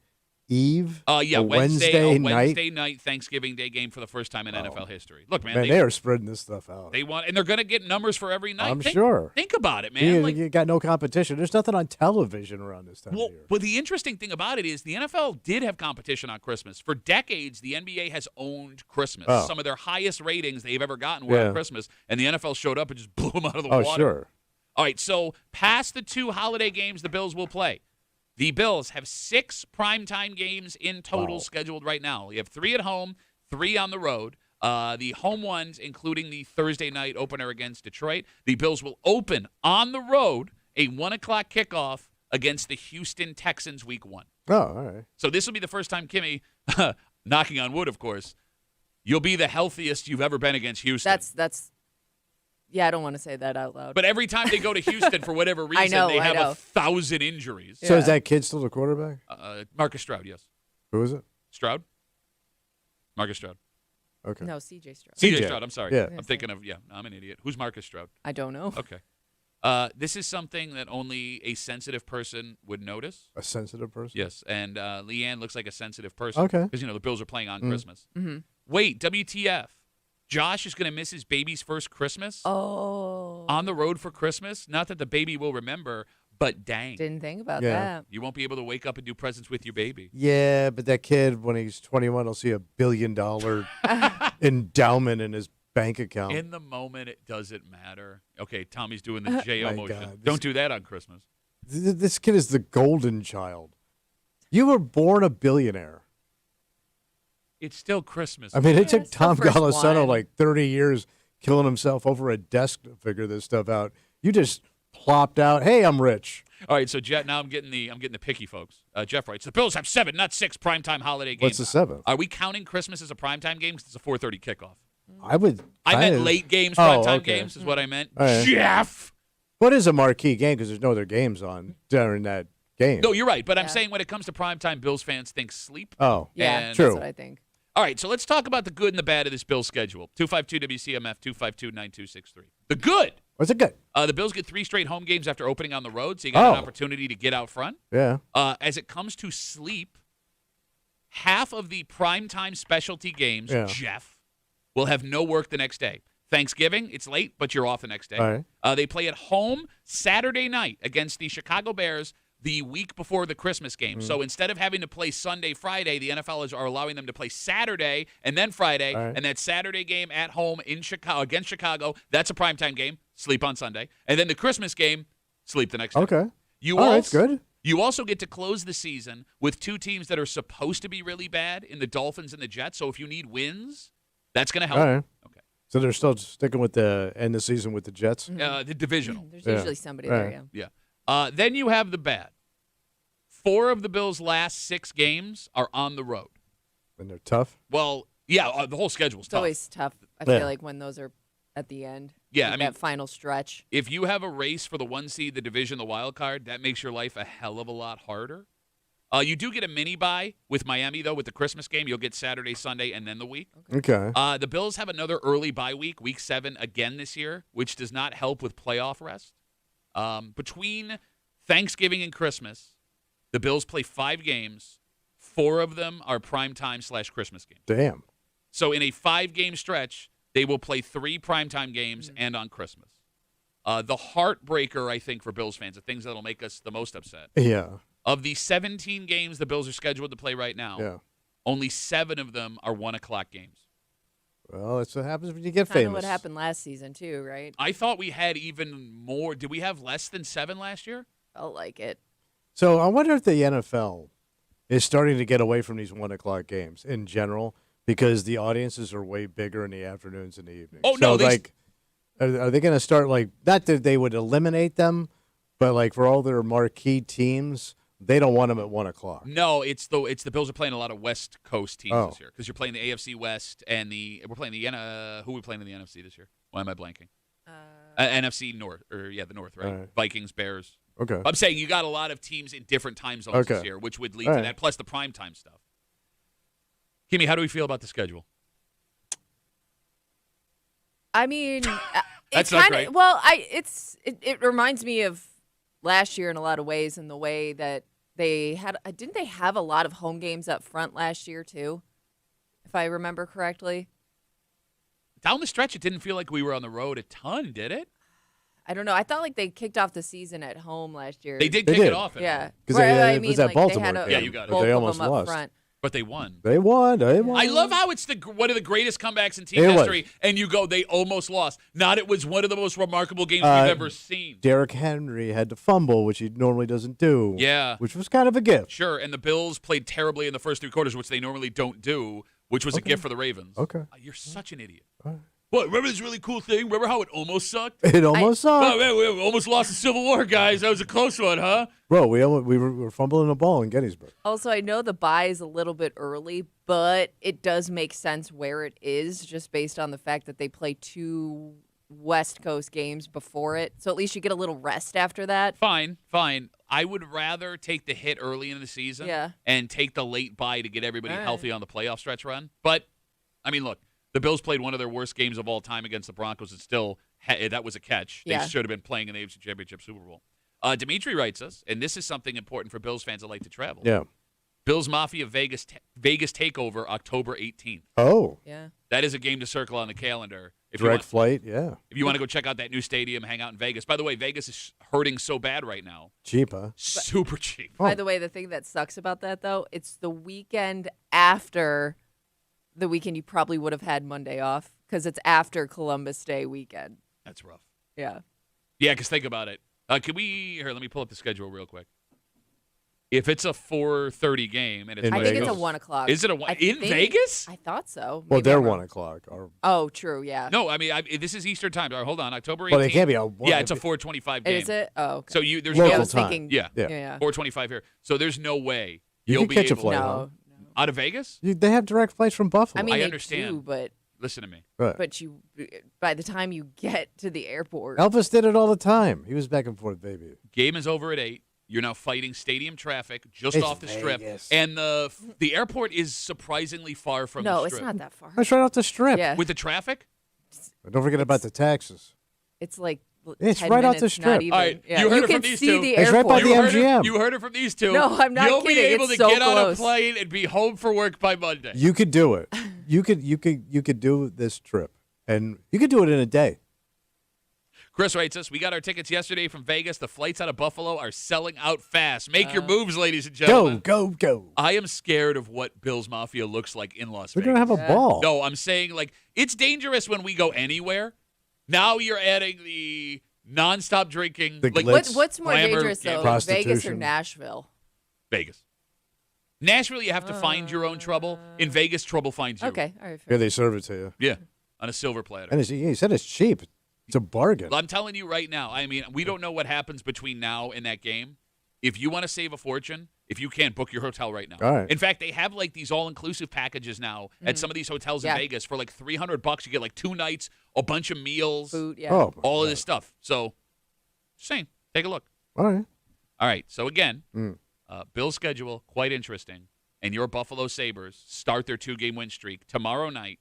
Eve. Yeah, a Wednesday night. night Thanksgiving Day game for the first time in NFL history. Look, man, Man, they are spreading this stuff out. they want, and they're going to get numbers for every night. I'm sure. Think about it, man. You, Like, you got no competition. There's nothing on television around this time of year. well, the interesting thing about it is the NFL did have competition on Christmas. For decades, the NBA has owned Christmas. Oh. Some of their highest ratings they've ever gotten were Yeah. on Christmas, and the NFL showed up and just blew them out of the Oh, water. sure. All right, so past the 2 holiday games the Bills will play, the Bills have 6 primetime games in total scheduled right now. You have 3 at home, 3 on the road. The home ones, including the Thursday night opener against Detroit. The Bills will open on the road a 1 o'clock kickoff against the Houston Texans week 1. Oh, all right. So this will be the first time, Kimmy, knocking on wood, of course, you'll be the healthiest you've ever been against Houston. That's. Yeah, I don't want to say that out loud. But every time they go to Houston, for whatever reason, they have 1,000 injuries. So is that kid still the quarterback? Marcus Stroud, yes. Who is it? Stroud? Marcus Stroud. Okay. No, CJ Stroud. CJ Stroud, I'm sorry. Yeah. I'm thinking of, I'm an idiot. Who's Marcus Stroud? I don't know. Okay. This is something that only a sensitive person would notice. A sensitive person? Yes, and Leanne looks like a sensitive person. Okay. Because, the Bills are playing on Christmas. Mm-hmm. Wait, WTF. Josh is going to miss his baby's first Christmas on the road for Christmas. Not that the baby will remember, but dang. Didn't think about Yeah. that. You won't be able to wake up and do presents with your baby. Yeah, but that kid, when he's 21, will see $1 billion endowment in his bank account. In the moment, it doesn't matter. Okay, Tommy's doing the J.O. My motion. God, Don't do that on Christmas. This kid is the golden child. You were born a billionaire. It's still Christmas. I mean, it took it's the Tom first Golisano one. like 30 years killing himself over a desk to figure this stuff out. You just plopped out, hey, I'm rich. All right, so Jeff, now I'm getting the picky folks. Jeff writes, the Bills have 7, not 6 primetime holiday games. What's the 7th? Are we counting Christmas as a primetime game? Because it's a 4:30 kickoff. I would. I meant late games, primetime games is what I meant. All right. Jeff! What is a marquee game? Because there's no other games on during that game. No, you're right, but I'm Yeah. saying when it comes to primetime, Bills fans think sleep. Oh, Yeah, And- that's True. what I think. All right, so let's talk about the good and the bad of this Bills schedule. 252-WCMF, 252-9263. The good. was it good? The Bills get 3 straight home games after opening on the road, so you got an Oh. opportunity to get out front. Yeah. As it comes to sleep, half of the primetime specialty games, Yeah. Jeff, will have no work the next day. Thanksgiving, it's late, but you're off the next day. All right. They play at home Saturday night against the Chicago Bears the week before the Christmas game. So instead of having to play Sunday, Friday, the NFL are allowing them to play Saturday and then Friday. All right. And that Saturday game at home in Chicago against Chicago, that's a primetime game. Sleep on Sunday. And then the Christmas game, sleep the next day. Okay. You All right, also, that's good. You also get to close the season with 2 teams that are supposed to be really bad in the Dolphins and the Jets. So if you need wins, that's going to help. All right. So they're still sticking with the end of the season with the Jets? The divisional. There's Yeah. usually somebody Right. there, yeah. Yeah. Then you have the bad. 4 of the Bills' last 6 games are on the road. And they're tough? Well, yeah, the whole schedule's It's tough. always tough, I Yeah. feel like, when those are at the end. Yeah, like I mean- that final stretch. If you have a race for the 1 seed, the division, the wild card, that makes your life a hell of a lot harder. You do get a mini bye with Miami, though, with the Christmas game. You'll get Saturday, Sunday, and then the week. Okay. The Bills have another early bye week 7 again this year, which does not help with playoff rest. Between Thanksgiving and Christmas, the Bills play 5 games. 4 of them are primetime/Christmas games. Damn. So in a 5-game stretch, they will play 3 primetime games and on Christmas. The heartbreaker, I think, for Bills fans, the things that'll make us the most upset. Yeah. Of the 17 games the Bills are scheduled to play right now, Yeah. only 7 of them are 1 o'clock games. Well, that's what happens when you get Kind of famous. what happened last season, too, right? I thought we had even more. Did we have less than 7 last year? Felt like it. So I wonder if the NFL is starting to get away from these 1 o'clock games in general because the audiences are way bigger in the afternoons and the evenings. Oh, so, no, they- like, are they going to start, like, not that they would eliminate them, but, like, for all their marquee teams, they don't want them at 1 o'clock. No, it's the Bills are playing a lot of West Coast teams Oh. this year because you're playing the AFC West and we're playing the who are we playing in the NFC this year? Why am I blanking? NFC North the North, right? All right. Vikings, Bears. Okay. I'm saying you got a lot of teams in different time zones this Okay. year, which would lead All to right. that, plus the primetime stuff. Kimmy, how do we feel about the schedule? I mean, That's it's not kind great. of well. It reminds me of last year in a lot of ways, in the way that they had. Didn't they have a lot of home games up front last year too, if I remember correctly? Down the stretch, it didn't feel like we were on the road a ton, did it? I don't know. I thought like they kicked off the season at home last year. They did They kick did. it off. At Yeah, home, 'Cause Right, they- I it mean, was that like, Baltimore they had game. Yeah, you got it. both But they of almost them up lost. front. but they won. They won. I love how it's one of the greatest comebacks in team It was. history, and you go, they almost lost. Not it was one of the most remarkable games Uh, we've ever seen. Derrick Henry had to fumble, which he normally doesn't do. Yeah. Which was kind of a gift. Sure, and the Bills played terribly in the first 3 quarters, which they normally don't do, which was a gift for the Ravens. Okay. You're such an idiot. All right. What, remember this really cool thing? Remember how it almost sucked? It almost Oh, sucked. man, we almost lost the Civil War, guys. That was a close one, huh? Bro, we were fumbling the ball in Gettysburg. Also, I know the bye is a little bit early, but it does make sense where it is, just based on the fact that they play 2 West Coast games before it. So at least you get a little rest after that. Fine. I would rather take the hit early in the season and take the late bye to get everybody All right. healthy on the playoff stretch run. But, I mean, look, the Bills played one of their worst games of all time against the Broncos, and still, that was a catch. Yeah. They should have been playing in the AFC Championship Super Bowl. Dimitri writes us, and this is something important for Bills fans that like to travel. Yeah. Bills Mafia Vegas Takeover, October 18th. Oh. Yeah. That is a game to circle on the calendar. If Direct flight. Yeah. If you want to go check out that new stadium, hang out in Vegas. By the way, Vegas is hurting so bad right now. Cheap, huh? Super cheap. By the way, the thing that sucks about that, though, it's the weekend after the weekend you probably would have had Monday off, because it's after Columbus Day weekend. That's rough. Yeah. Yeah, because think about it. Let me pull up the schedule real quick. If it's a 4:30 game and it's In I Monday think it's a Vegas. 1 o'clock. Is it a one I in think- Vegas? I thought so. Well, Maybe they're I'm wrong. 1 o'clock. Or, Oh, true. Yeah. No, I mean this is Eastern time. All right, hold on, October 18th. well, it can't be a one. Yeah, it's a 4:25 game. Is it? Oh, okay. So there's Local yeah, I no was time. thinking. Yeah. Yeah. 4:25 here. So there's no way You you'll can be catch a able flight, huh? No. out of Vegas. They have direct flights from Buffalo. I mean, I they understand. do, but Listen to me. Right. you, by the time you get to the airport, Elvis did it all the time. He was back and forth, baby. Game is over at 8. You're now fighting stadium traffic just It's off the strip, Vegas. and the airport is surprisingly far from the no, strip. it's not that far. That's right off the strip. Yeah, With the traffic? Don't forget about the taxes. it's like It's 10 right off the minutes, strip. not even. All right, yeah. you heard it can from these see two. the It's right airport. by the MGM. You heard it from these two. No, I'm not You'll kidding. be able It's to so get on a close. plane and be home for work by Monday. You could do it. You could do this trip, and you could do it in a day. Chris writes us, we got our tickets yesterday from Vegas. The flights out of Buffalo are selling out fast. Make your moves, ladies and gentlemen. Go. I am scared of what Bills Mafia looks like in Las We're Vegas. gonna have a ball. No, I'm saying, like, it's dangerous when we go anywhere. Now you're adding the nonstop drinking. The like, glitz. What's more glamour, dangerous though, gambling. Vegas or Prostitution. Nashville? Vegas. Nashville, you have to find your own trouble. In Vegas, trouble finds you. Okay, all right. Here Fair. they serve it to you. Yeah. on a silver platter. And he said it's cheap. It's a bargain. I'm telling you right now. I mean, we don't know what happens between now and that game. If you want to save a fortune, if you can't, book your hotel right now. All right. In fact, they have like these all-inclusive packages now at some of these hotels in Vegas for like $300. You get like 2 nights, a bunch of meals, Food, Oh, all of this stuff. So, just saying, take a look. all right. All right. So again, Bill's schedule quite interesting, and your Buffalo Sabres start their 2-game win streak tomorrow night,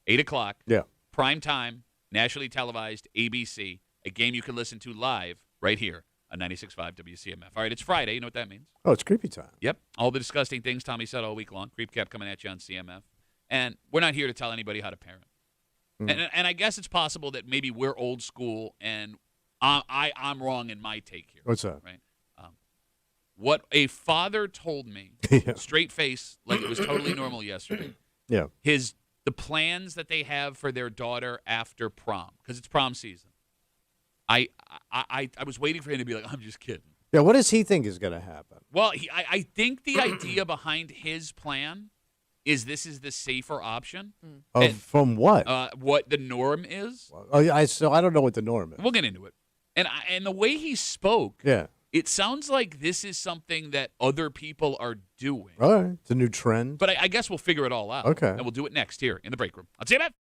8:00. Yeah. Prime time, nationally televised, ABC. A game you can listen to live right here on 96.5 WCMF. All right, it's Friday. You know what that means? Oh, it's creepy time. Yep. All the disgusting things Tommy said all week long. Creep Cap coming at you on CMF. And we're not here to tell anybody how to parent. And I guess it's possible that maybe we're old school and I'm wrong in my take here. What's that? Right? What a father told me, Yeah. straight face, like it was totally normal yesterday, Yeah. the plans that they have for their daughter after prom, because it's prom season. I was waiting for him to be like, I'm just kidding. Yeah. What does he think is going to happen? Well, I think the idea behind his plan is this is the safer option. From what? What the norm is. So I don't know what the norm is. We'll get into it. And the way he spoke, Yeah. it sounds like this is something that other people are doing. All right. It's a new trend. But I guess we'll figure it all out. Okay. And we'll do it next here in the break room. I'll see you, man.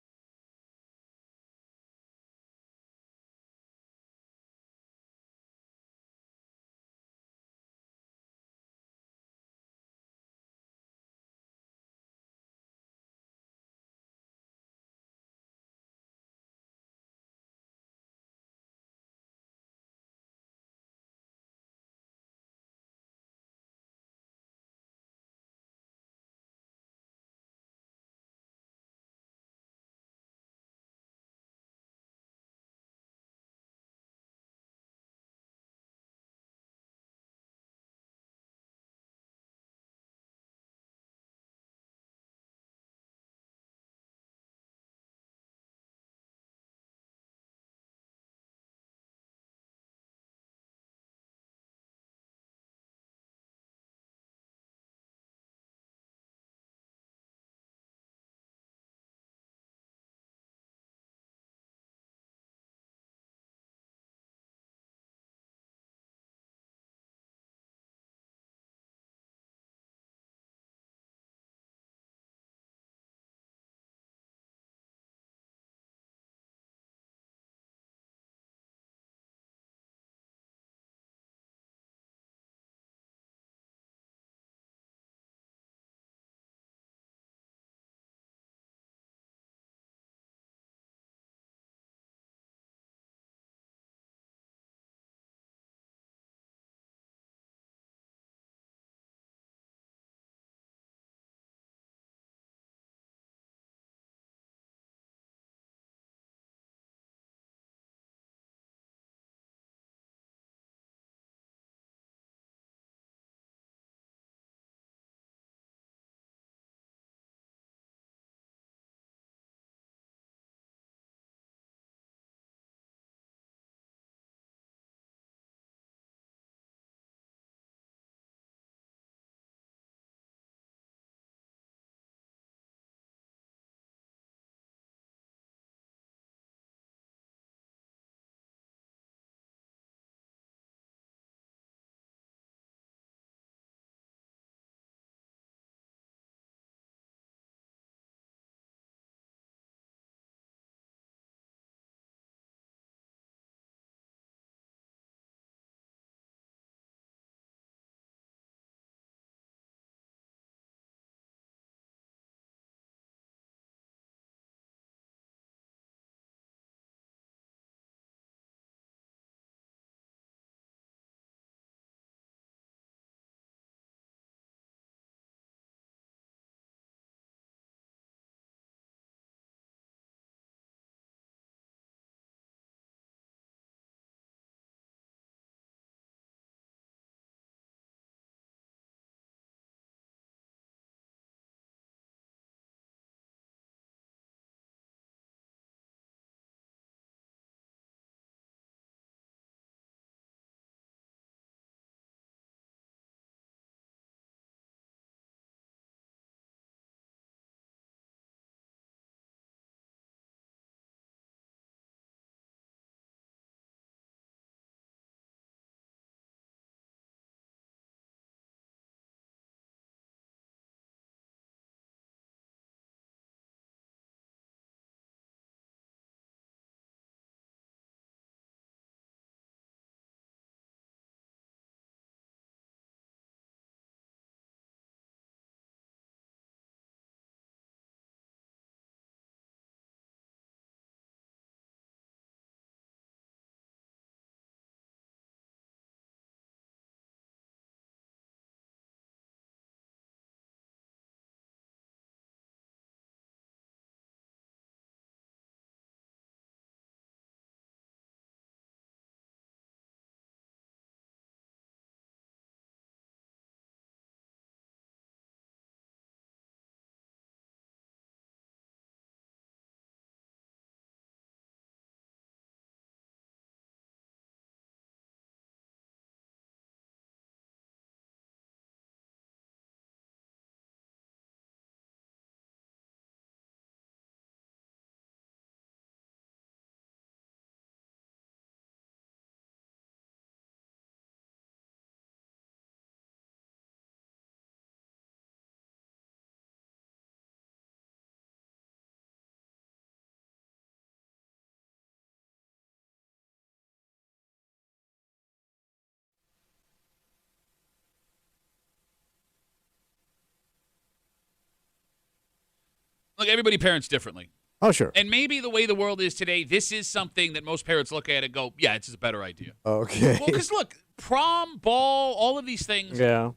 Look, everybody parents differently. Oh, sure. And maybe the way the world is today, this is something that most parents look at and go, yeah, it's a better idea. Okay. Well, because look, prom, ball, all of these things, Yeah.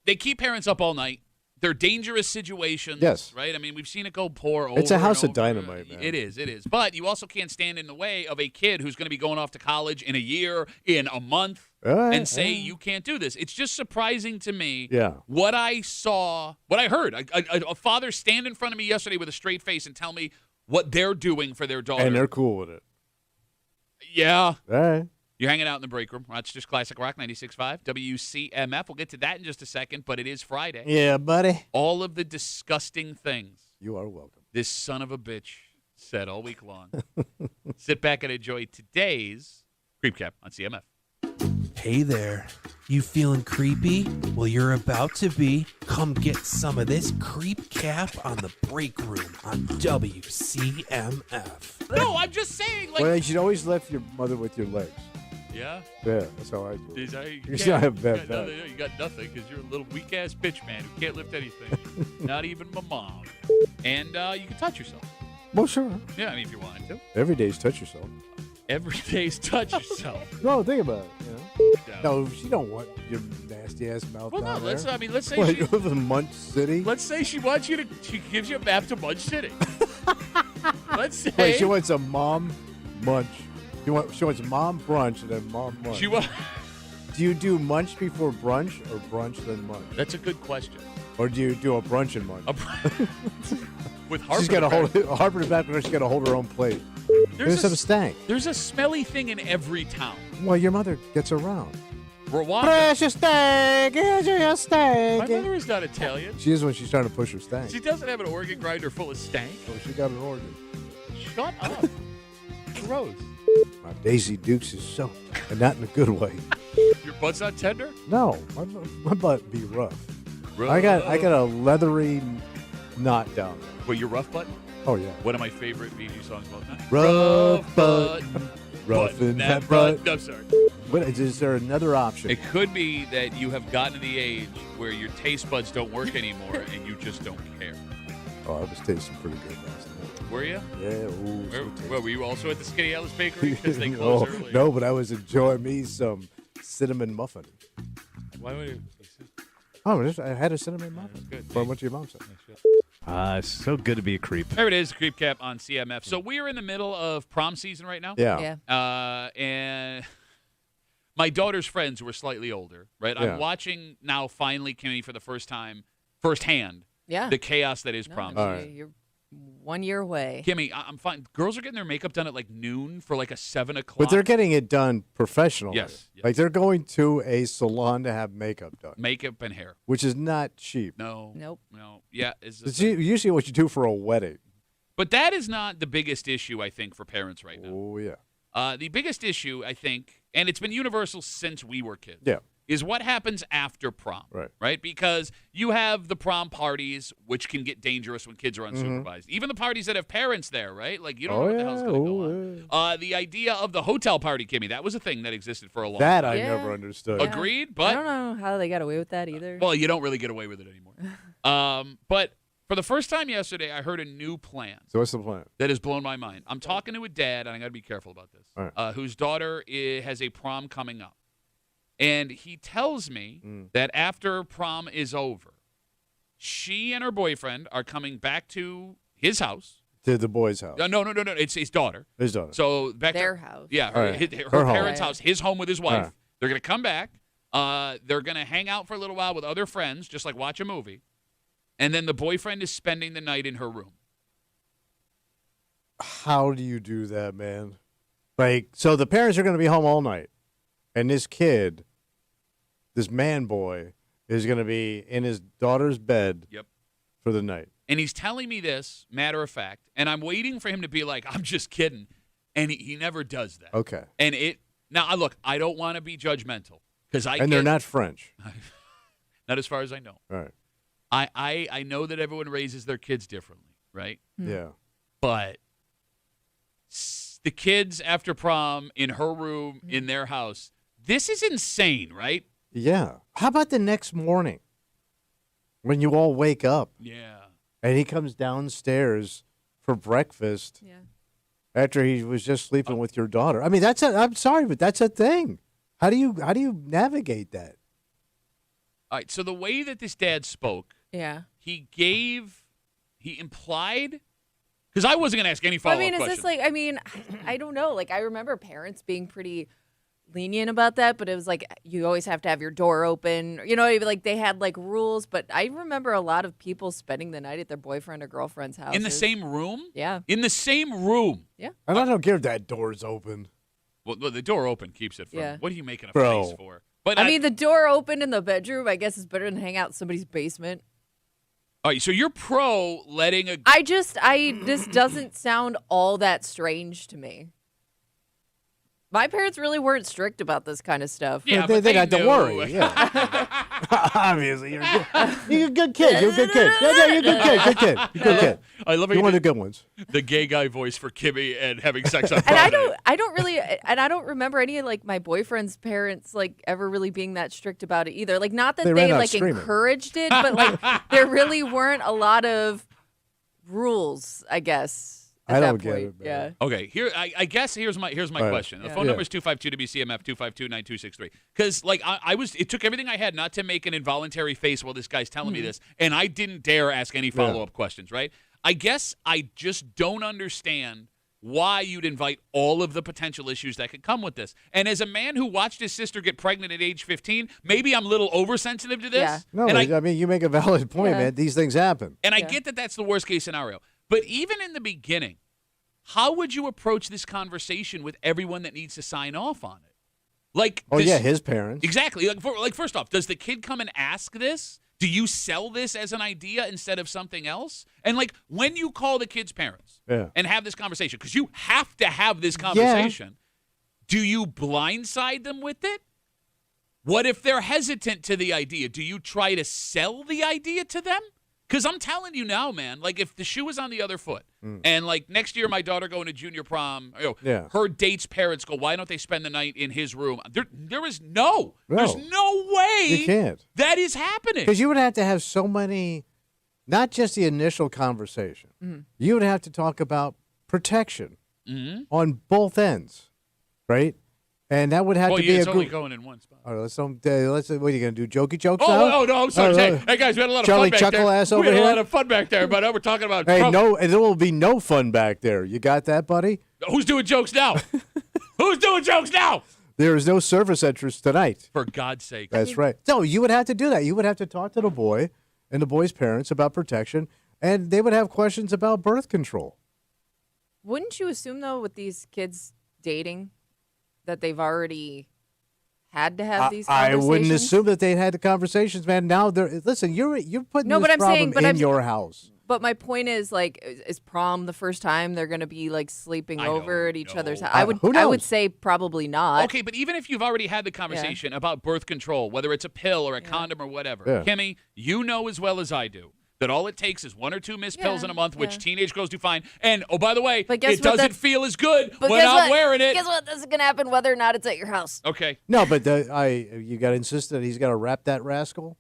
they keep parents up all night. They're dangerous situations. Yes. Right? I mean, we've seen it go poor over It's a house and of over. dynamite, man. It is. But you also can't stand in the way of a kid who's going to be going off to college in a year, in a month, and say you can't do this. It's just surprising to me what I saw, what I heard. A father stand in front of me yesterday with a straight face and tell me what they're doing for their daughter. And they're cool with it. Yeah. All right. You're hanging out in the break room. That's just Classic Rock 96.5 WCMF. We'll get to that in just a second, but it is Friday. Yeah, buddy. All of the disgusting things You are welcome. this son of a bitch said all week long. Sit back and enjoy today's Creep Cap on CMF. Hey there. You feeling creepy? Well, you're about to be. Come get some of this creep cap on the break room on WCMF. No, I'm just saying. Like, Well, you should always lift your mother with your legs. yeah. Yeah, that's how I do it. Is that- You should have that back. You got nothing because you're a little weak ass bitch, man, who can't lift anything. Not even my mom. And you can touch yourself. Well, sure. Yeah, I mean, if you wanted to. Every day's touch yourself. Every day's touch yourself. No, think about it. You know? Yeah. No, she don't want your nasty ass mouth Well, down no, let's there. say What, she, you live in Munch City? let's say she wants you to. She gives you a map to Munch City. Let's say Wait, she wants a mom munch. She wants mom brunch and then mom munch. she wa- Do you do munch before brunch or brunch then munch? That's a good question. Or do you do a brunch and munch? With Harper, She's got to hold Harper in the back, and she's got to hold her own plate. There's some stank. There's a smelly thing in every town. Well, your mother gets around. Rwanda. Precious stank, here's your stank. My mother is not Italian. She is when she's trying to push her stank. She doesn't have an organ grinder full of stank. Oh, she got an organ. Shut up. Gross. My Daisy Dukes is soaked, and not in a good way. Your butt's not tender? No, my butt be rough. I got a leathery knot down there. Wait, your rough butt? Oh yeah. One of my favorite BG songs of all time. Rough butt, rough in that butt. No, sorry. But is there another option? It could be that you have gotten to the age where your taste buds don't work anymore and you just don't care. Oh, I was tasting pretty good last night. Were you? Yeah. Ooh, so tasty. Were you also at the Skinny Alice Bakery? Because they closed Oh, early. no, but I was enjoying me some cinnamon muffin. Why would you? Oh, I had a cinnamon muffin. good. For what your mom said. It's so good to be a creep. There it is, Creep Cap on CMF. So we are in the middle of prom season right now. Yeah. And my daughter's friends who are slightly older, right? Yeah. I'm watching now finally, Kimmy, for the first time, firsthand, Yeah. the chaos that is No, prom. All right. You're 1 year away. Kimmy, I'm fine. Girls are getting their makeup done at like noon for like a 7 o'clock. But they're getting it done professionally. Yes. Like they're going to a salon to have makeup done, makeup and hair. which is not cheap. No. Nope. No. Yeah. It's It's usually what you do for a wedding. But that is not the biggest issue, I think, for parents right now. Oh, yeah. The biggest issue, I think, and it's been universal since we were kids, Yeah. is what happens after prom. Right. Because you have the prom parties, which can get dangerous when kids are unsupervised. Even the parties that have parents there, right? Like, you don't know what the hell's going to go on. The idea of the hotel party, Kimmy, that was a thing that existed for a long That time. I Yeah. never understood. Yeah. Agreed? I But, don't know how they got away with that either. well, you don't really get away with it anymore. But for the first time yesterday, I heard a new plan So what's the plan? that has blown my mind. I'm talking to a dad, and I got to be careful about this, All right. whose daughter has a prom coming up. And he tells me that after prom is over, she and her boyfriend are coming back to his house. To the boy's house. No. It's his daughter. His daughter. So back Their to house. Yeah, All right. her Her home. parents' house, his home with his wife. All right. They're going to come back. They're going to hang out for a little while with other friends, just like watch a movie. And then the boyfriend is spending the night in her room. How do you do that, man? Like, so the parents are going to be home all night, and this kid, this man boy, is going to be in his daughter's bed Yep. for the night. And he's telling me this, matter of fact, and I'm waiting for him to be like, I'm just kidding. And he never does that. Okay. And look, I don't want to be judgmental because They're not French. not as far as I know. All right. I know that everyone raises their kids differently, right? Yeah. But the kids after prom in her room in their house, this is insane, right? Yeah. How about the next morning when you all wake up? Yeah. and he comes downstairs for breakfast Yeah. after he was just sleeping with your daughter. I mean, I'm sorry, but that's a thing. How do you navigate that? All right, so the way that this dad spoke, Yeah. he implied, because I wasn't going to ask any Well, follow-up I mean, is questions. this like? I mean, I don't know. Like, I remember parents being pretty lenient about that, but it was like you always have to have your door open. You know, like they had like rules. But I remember a lot of people spending the night at their boyfriend or girlfriend's house In the same room? Yeah. In the same room. Yeah. And I don't care if that door's open. Well, the door open keeps it from. Yeah. What are you making a Bro. face for? But I mean, the door open in the bedroom, I guess, is better than hang out in somebody's basement. all right, so you're pro letting a. This doesn't sound all that strange to me. My parents really weren't strict about this kind of stuff. Yeah, they but they got to knew. worry. Yeah. Obviously, you're a good kid. You're a good kid. Yeah, you're a good kid. Good kid. You're a good kid. I love You're one of the the, good ones. the gay guy voice for Kimmy and having sex on And I Friday. don't remember any of like my boyfriend's parents like ever really being that strict about it either. Like not that They they ran out like screaming. encouraged it, but like there really weren't a lot of rules, I guess. At I that don't get point. it, man. Yeah. Okay, here I guess here's my right. question. The Yeah. phone Yeah. number is 252-WCMF 252-9263. Because like I was, it took everything I had not to make an involuntary face while this guy's telling me this, and I didn't dare ask any follow-up questions. Right? I guess I just don't understand why you'd invite all of the potential issues that could come with this. And as a man who watched his sister get pregnant at age 15, maybe I'm a little oversensitive to this. Yeah. No, and I mean, you make a valid point, Yeah. man. These things happen. And I Yeah. get that that's the worst case scenario. But even in the beginning, how would you approach this conversation with everyone that needs to sign off on it? Like, Oh, does- yeah, his parents. Exactly. Like, first off, does the kid come and ask this? Do you sell this as an idea instead of something else? And like, when you call the kid's parents Yeah. and have this conversation, because you have to have this conversation, do you blindside them with it? What if they're hesitant to the idea? Do you try to sell the idea to them? Because I'm telling you now, man, like if the shoe was on the other foot, and like next year my daughter going to junior prom, Yeah. her date's parents go, why don't they spend the night in his room? There is there's No. no way You can't. that is happening. Because you would have to have so many, not just the initial conversation. Mm-hmm. You would have to talk about protection Mhm. on both ends, right? And that would have Well, to be it's a only good. going in one spot. All right, let's what are you gonna do? Jokey jokes now? Oh, no, I'm sorry. Oh, Hey, guys, we had a lot of Charlie fun back Chuckle there. ass We over had a here? lot of fun back there, but we're talking about Hey, Prom. no, there will be no fun back there. You got that, buddy? Who's doing jokes now? Who's doing jokes now? There is no service entrance tonight. For God's sake. That's right. No, you would have to do that. You would have to talk to the boy and the boy's parents about protection, and they would have questions about birth control. Wouldn't you assume though, with these kids dating, that they've already had to have these I conversations? wouldn't assume that they had the conversations, man. Now they're listen. You're putting No, this but I'm problem saying- but in I'm- your house. But my point is, like, is prom the first time they're going to be like sleeping I over don't at each other's know. house? Who I would knows? say probably not. Okay, but even if you've already had the conversation about birth control, whether it's a pill or a condom or whatever, Yeah. Kimmy, you know as well as I do that all it takes is one or two missed pills Yeah, in a month, which yeah. teenage girls do fine. And, oh, by the way, But guess it what, doesn't that's- feel as good But when guess I'm what? wearing it. Guess what? This is going to happen whether or not it's at your house. Okay. No, but you got to insist that he's got to wrap that rascal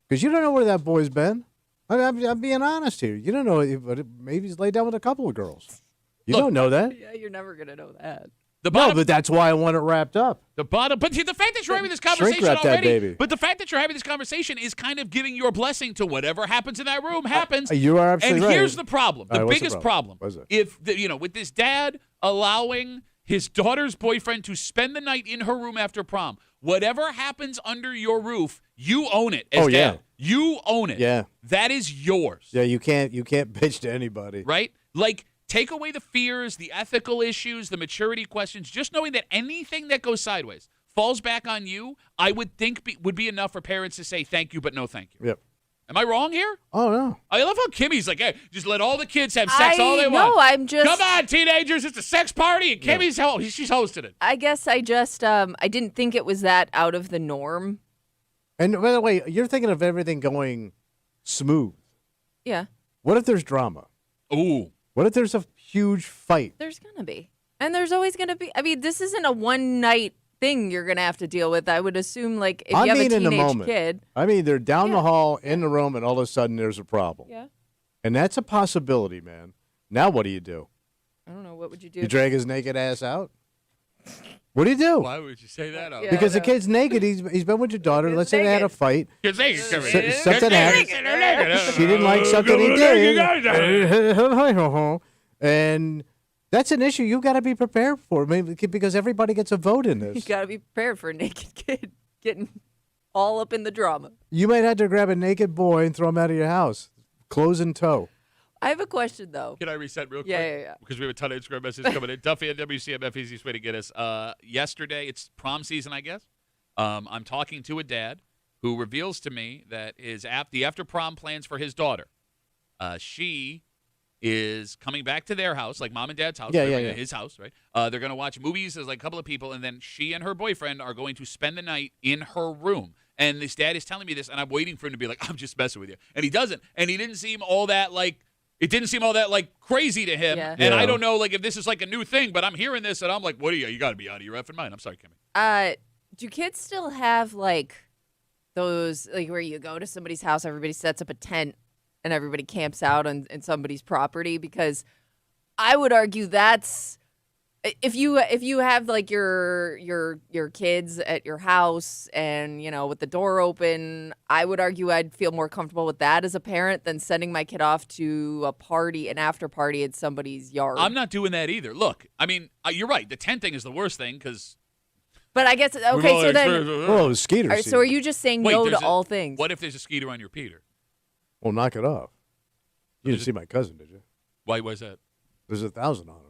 because you don't know where that boy's been. I'm being honest here. You don't know, but maybe he's laid down with a couple of girls. You Look, don't know that. Yeah, you're never going to know that. The No, bottom, but that's why I want it wrapped up. but the fact that you're having this Shrink conversation wrap that already, baby. but the fact that you're having this conversation is kind of giving your blessing to whatever happens in that room happens. You are absolutely And right. here's the problem. All The right, what's the biggest problem? problem. What is it? If with this dad allowing his daughter's boyfriend to spend the night in her room after prom, whatever happens under your roof, you own it as Oh, yeah. dad. You own it. Yeah. That is yours. Yeah, you can't bitch to anybody. Right? Like, take away the fears, the ethical issues, the maturity questions, just knowing that anything that goes sideways falls back on you, I would think would be enough for parents to say thank you, but no thank you. Yep. Am I wrong here? Oh no. I love how Kimmy's like, hey, just let all the kids have sex all they want. No, I'm just. Come on, teenagers, it's a sex party, and Kimmy's she's hosting it. I guess I just I didn't think it was that out of the norm. And by the way, you're thinking of everything going smooth. Yeah, What if there's drama? Ooh. What if there's a huge fight? there's gonna be, and there's always gonna be. I mean, this isn't a one night thing you're gonna have to deal with. I would assume, like, if you have a in the teenage moment. kid. I mean, they're down the Yeah. hall in the room, and all of a sudden there's a problem. Yeah. And that's a possibility, man. Now what do you do? I don't know. What would you do? You drag his naked ass out? What do you do? Why would you say that? Yeah. Because the no. kid's naked. He's been with your daughter. He's Let's say they had a naked. fight. Something happened. She didn't like something he did. And that's an issue you got to be prepared for. Maybe because everybody gets a vote in You this. got to be prepared for a naked kid getting all up in the drama. You might have to grab a naked boy and throw him out of your house, clothes in tow. I have a question, though. Can I reset real quick? Yeah. Because we have a ton of Instagram messages coming in. Duffy at WCMF, easiest way to get us. Yesterday, it's prom season, I guess. I'm talking to a dad who reveals to me that the after prom plans for his daughter. She is coming back to their house, like mom and dad's house. Yeah. His house, right? They're going to watch movies as like a couple of people, and then she and her boyfriend are going to spend the night in her room. And this dad is telling me this, and I'm waiting for him to be like, I'm just messing with you. And he doesn't. And he didn't seem all that like, it didn't seem all that like crazy to him. Yeah. And I Yeah. don't know like if this is like a new thing, but I'm hearing this and I'm like, what are you? You got to be out of your effing mind. I'm sorry, Kimmy. Do kids still have like those like where you go to somebody's house, everybody sets up a tent, and everybody camps out on somebody's property? Because I would argue that's if you have like your kids at your house and with the door open, I would argue I'd feel more comfortable with that as a parent than sending my kid off to a party, an after party at somebody's yard. I'm not doing that either. Look, I mean, you're right. The tent thing is the worst thing because. But I guess okay. So then, Oh, skeeter. all right, so are you just saying no to all things? What if there's a skeeter on your Peter? Well, knock it off. You didn't see my cousin, did you? Why was that? There's 1,000 on him.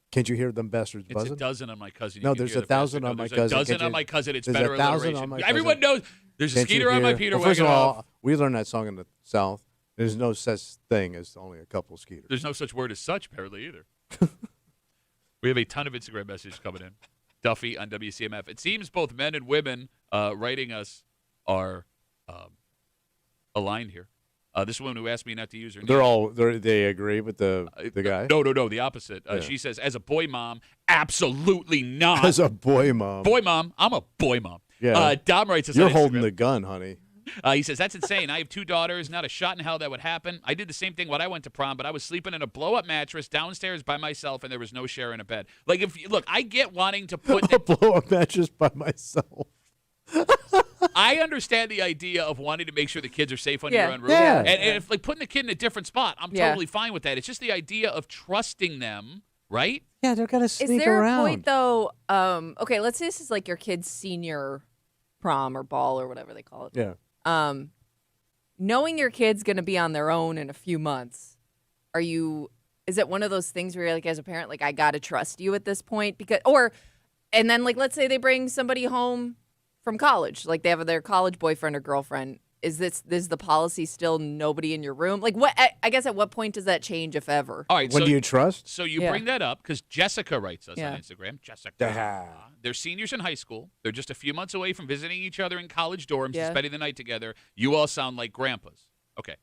Can't you hear them bastards buzzing? It's a dozen on my cousin. No, You can there's hear the 1,000 bastard. on my There's cousin. a dozen Can't you- on my cousin. It's there's better 1,000 alliteration. on my Everyone cousin. knows there's a Can't you skeeter on my hear- Peter. Well, first of wagon all, off. we learned that song in the South. There's no such thing as only a couple skeeters. There's no such word as such, apparently, either. We have a ton of Instagram messages coming in. Duffy on WCMF. It seems both men and women writing us are aligned here. This woman who asked me not to use her name. They agree with the guy. No, the opposite. Yeah. She says, as a boy mom, absolutely not. As a boy mom. Boy mom, I'm a boy mom. Yeah. Dom writes us You're on holding Instagram. the gun, honey. He says, that's insane. I have 2 daughters. Not a shot in hell that would happen. I did the same thing when I went to prom, but I was sleeping in a blow-up mattress downstairs by myself, and there was no sharing a bed. Like, look, I get wanting to put A blow-up mattress by myself. I understand the idea of wanting to make sure the kids are safe on Yeah. your own roof. Yeah. And if, like, putting the kid in a different spot, I'm Yeah. totally fine with that. It's just the idea of trusting them, right? Yeah, they're gonna Is sneak there around. a point though? Okay, let's say this is like your kid's senior prom or ball or whatever they call it. Yeah. Knowing your kid's going to be on their own in a few months, is it one of those things where you're like, as a parent, like, I got to trust you at this point? And then, like, let's say they bring somebody home from college, like they have their college boyfriend or girlfriend. Is the policy still nobody in your room? Like, what? I guess at what point does that change, if ever? All right. When so, do you trust? so you Yeah. bring that up because Jessica writes us Yeah. on Instagram. Jessica. Yeah. They're seniors in high school. They're just a few months away from visiting each other in college dorms Yeah. and spending the night together. You all sound like grandpas. Okay.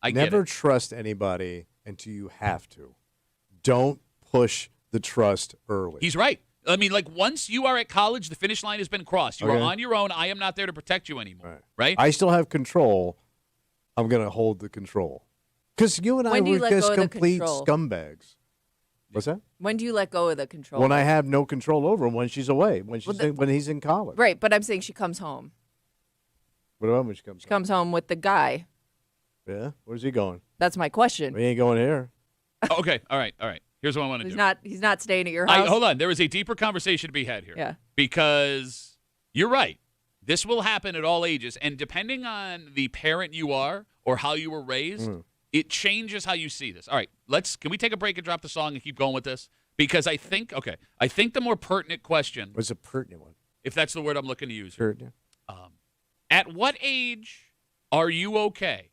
I get Never it. trust anybody until you have to. Don't push the trust early. He's right. I mean, like, once you are at college, the finish line has been crossed. You are Okay. on your own. I am not there to protect you anymore. Right? I still have control. I'm going to hold the control. Because you and I When do you were let just go of the complete control? scumbags. What's that? When do you let go of the control? When I have no control over him when she's away, when he's in college. Right, but I'm saying she comes home. What about when she comes? She comes home with the guy. Yeah? Where's he going? That's my question. We ain't going here. Okay. All right. Here's what I want to do. He's not staying at your house. Hold on. There is a deeper conversation to be had here. Yeah. Because you're right. This will happen at all ages. And depending on the parent you are or how you were raised, it changes how you see this. All right. Can we take a break and drop the song and keep going with this? Because I think the more pertinent question, What's a pertinent one? if that's the word I'm looking to use, here, Pertinent. at what age are you okay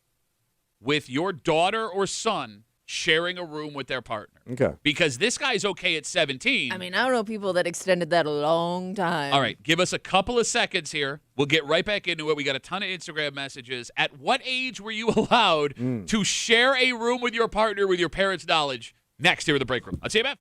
with your daughter or son sharing a room with their partner? Okay. Because this guy's okay at 17. I mean, I don't know people that extended that a long time. All right, give us a couple of seconds here. We'll get right back into it. We got a ton of Instagram messages. At what age were you allowed to share a room with your partner with your parents' knowledge? Next here at the break room. On CMF.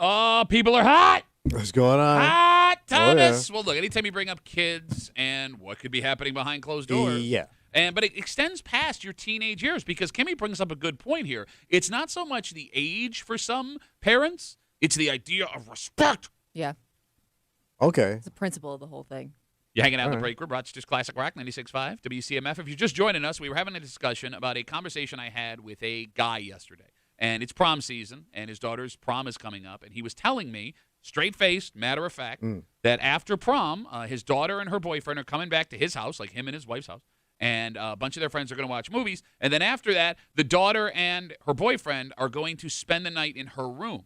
Oh, people are hot. What's going on? Hot, Thomas. yeah. Well, look, anytime you bring up kids and what could be happening behind closed doors. Yeah. But it extends past your teenage years because Kimmy brings up a good point here. It's not so much the age for some parents, it's the idea of respect. Yeah. Okay. It's the principle of the whole thing. You're hanging out in the All right. break room, Rochester's Classic Rock 96.5, WCMF. If you're just joining us, we were having a discussion about a conversation I had with a guy yesterday. And it's prom season, and his daughter's prom is coming up. And he was telling me, straight-faced, matter of fact, that after prom, his daughter and her boyfriend are coming back to his house, like him and his wife's house. And a bunch of their friends are going to watch movies. And then after that, the daughter and her boyfriend are going to spend the night in her room.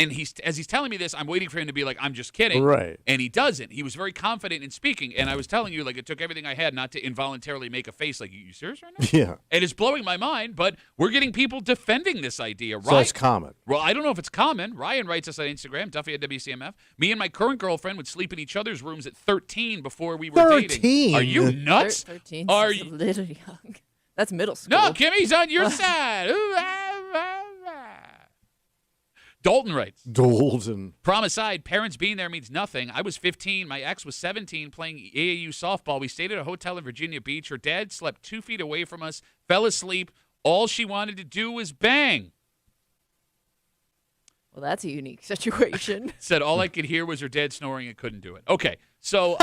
And as he's telling me this, I'm waiting for him to be like, I'm just kidding. Right. And he doesn't. He was very confident in speaking. And I was telling you, like, it took everything I had not to involuntarily make a face like, you serious right now? Yeah. And it's blowing my mind, but we're getting people defending this idea. So it's common. Well, I don't know if it's common. Ryan writes us on Instagram, Duffy at WCMF. Me and my current girlfriend would sleep in each other's rooms at 13 before we were 13? dating. Are you nuts? 13 Are is a you? little young. That's middle school. No, Kimmy's on your side. Ooh, Dalton writes, Dalton. prom aside, parents being there means nothing. I was 15. My ex was 17 playing AAU softball. We stayed at a hotel in Virginia Beach. Her dad slept 2 feet away from us, fell asleep. All she wanted to do was bang. Well, that's a unique situation. Said all I could hear was her dad snoring and couldn't do it. Okay, so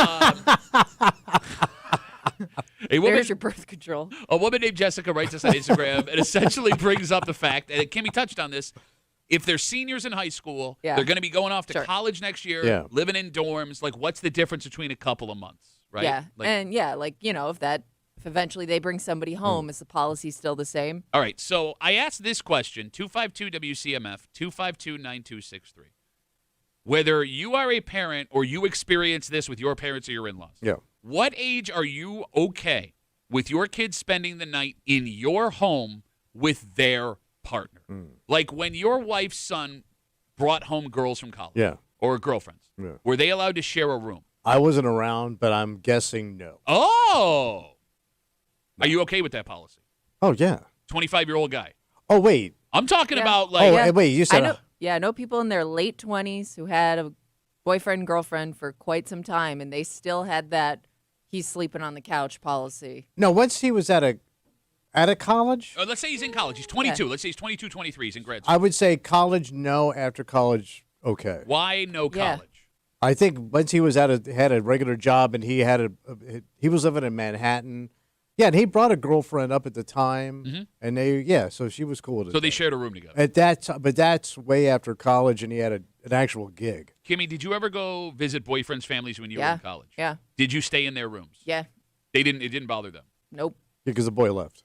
There's your birth control. a woman named Jessica writes us on Instagram and essentially brings up the fact, and Kimmy touched on this, if they're seniors in high school, Yeah. they're going to be going off to Sure. college next year, Yeah. living in dorms. Like, what's the difference between a couple of months, right? Yeah. Like, And if eventually they bring somebody home, is the policy still the same? all right, so I asked this question, 252-WCMF, 252-9263. Whether you are a parent or you experience this with your parents or your in-laws, Yeah. what age are you okay with your kids spending the night in your home with their partner? Like when your wife's son brought home girls from college Yeah. or girlfriends, Yeah. were they allowed to share a room? I wasn't around, but I'm guessing no. Oh! Are you okay with that policy? Oh, yeah. 25-year-old guy. Oh, wait. I'm talking Yeah. about like Oh, wait. You said I know people in their late 20s who had a boyfriend, girlfriend for quite some time, and they still had that he's sleeping on the couch policy. no. Once he was at a college, let's say he's in college. He's 22. Yeah. Let's say he's 22, 23. He's in grad school. I would say college no. After college, okay. Why no Yeah. college? I think once he was had a regular job and he he was living in Manhattan. Yeah, and he brought a girlfriend up at the time, and so she was cool with it. So they shared a room together. But that's way after college, and he had an actual gig. Kimmy, did you ever go visit boyfriends' families when you were in college? Yeah. Did you stay in their rooms? Yeah. It didn't bother them. Nope. Because the boy left.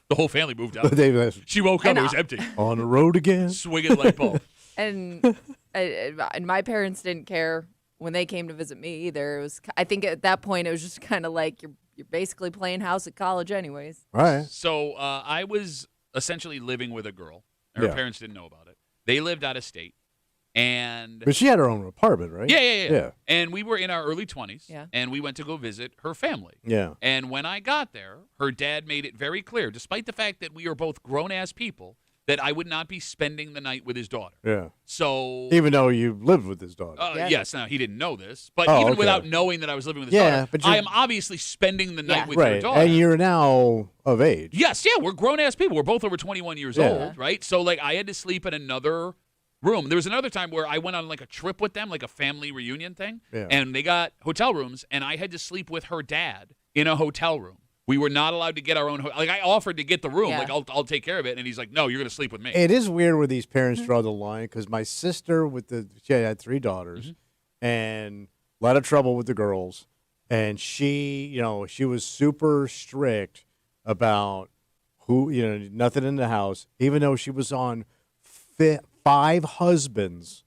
The whole family moved out. They left. She woke up, And it was empty. On the road again. Swinging light bulb. And and my parents didn't care when they came to visit me either. It was, I think at that point it was just kind of like you're basically playing house at college anyways. All right. So I was essentially living with a girl. Her Yeah. parents didn't know about it. They lived out of state. And But she had her own apartment, right? yeah. And we were in our early 20s. Yeah. And we went to go visit her family. Yeah. And when I got there, her dad made it very clear, despite the fact that we are both grown-ass people, that I would not be spending the night with his daughter. Yeah. So, Even though you lived with his daughter. Yeah. yes, now he didn't know this, but Oh, even okay. without knowing that I was living with his Yeah, daughter, but I you're- am obviously spending the night Yeah. with your Right. daughter. And you're now of age. Yes, yeah, we're grown-ass people. We're both over 21 years Yeah. old, right? So, like, I had to sleep in another room. There was another time where I went on, like, a trip with them, like a family reunion thing, Yeah. and they got hotel rooms, and I had to sleep with her dad in a hotel room. We were not allowed to get our own. Like, I offered to get the room. Yeah. Like, I'll take care of it. And he's like, no, you're going to sleep with me. It is weird where these parents draw the line because my sister she had 3 daughters Mm-hmm. and a lot of trouble with the girls. And she was super strict about nothing in the house, even though she was on 5 husbands.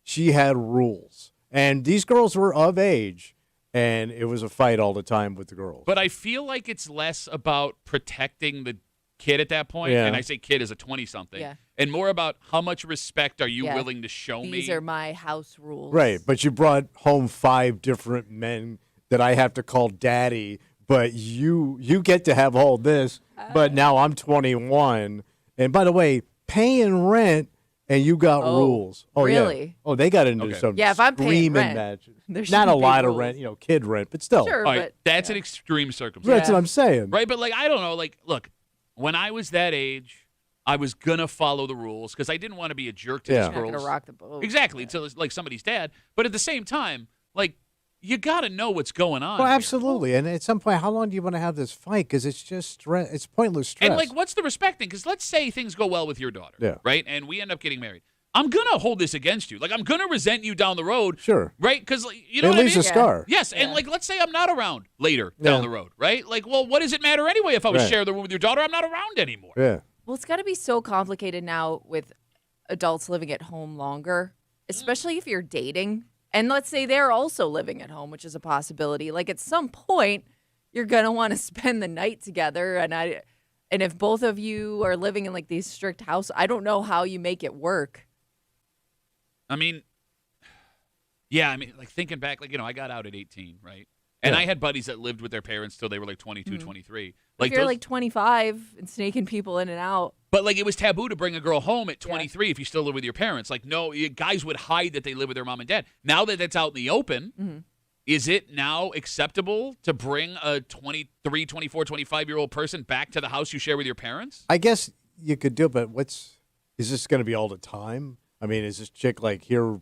She had rules. And these girls were of age. And it was a fight all the time with the girls. But I feel like it's less about protecting the kid at that point, Yeah. and I say kid as a 20-something, Yeah. and more about how much respect are you Yeah. willing to show me? These are my house rules. Right, but you brought home 5 different men that I have to call daddy, but you get to have all this, but now I'm 21. And by the way, paying rent and you got Oh, rules. Oh really? Yeah. Oh, they got into Okay. some Yeah, if I'm paying screaming rent, matches. there should Not a be lot of rules. rent, kid rent, but still. Sure, All right, but that's yeah. an extreme circumstance. That's what Yeah. I'm saying. Right, but like I don't know, like look, when I was that age, I was gonna follow the rules because I didn't want to be a jerk to Yeah. these You're not girls. gonna rock the boat. Exactly, until it's like somebody's dad. But at the same time, like you got to know what's going on. Well, here. absolutely. And at some point, how long do you want to have this fight? Because it's just stress. It's pointless stress. And like, what's the respecting? Because let's say things go well with your daughter, Yeah. right? And we end up getting married. I'm gonna hold this against you. Like I'm gonna resent you down the road, Sure. right? Because you know It what I leaves mean. a scar. Yes, and Yeah. like let's say I'm not around later down Yeah. the road, right? Like, well, what does it matter anyway if I was Right. sharing the room with your daughter? I'm not around anymore. Yeah. Well, it's got to be so complicated now with adults living at home longer, especially if you're dating. And let's say they're also living at home, which is a possibility. Like at some point, you're going to want to spend the night together. And if both of you are living in like these strict houses, I don't know how you make it work. I mean, yeah, I mean, like thinking back, like, I got out at 18, right? And Yeah. I had buddies that lived with their parents till they were like 22, 23. If you're those- like 25 and snaking people in and out. But like it was taboo to bring a girl home at 23 if you still live with your parents. Like guys would hide that they live with their mom and dad. Now that that's out in the open, is it now acceptable to bring a 23, 24, 25-year-old person back to the house you share with your parents? I guess you could do it, but is this going to be all the time? I mean, is this chick like here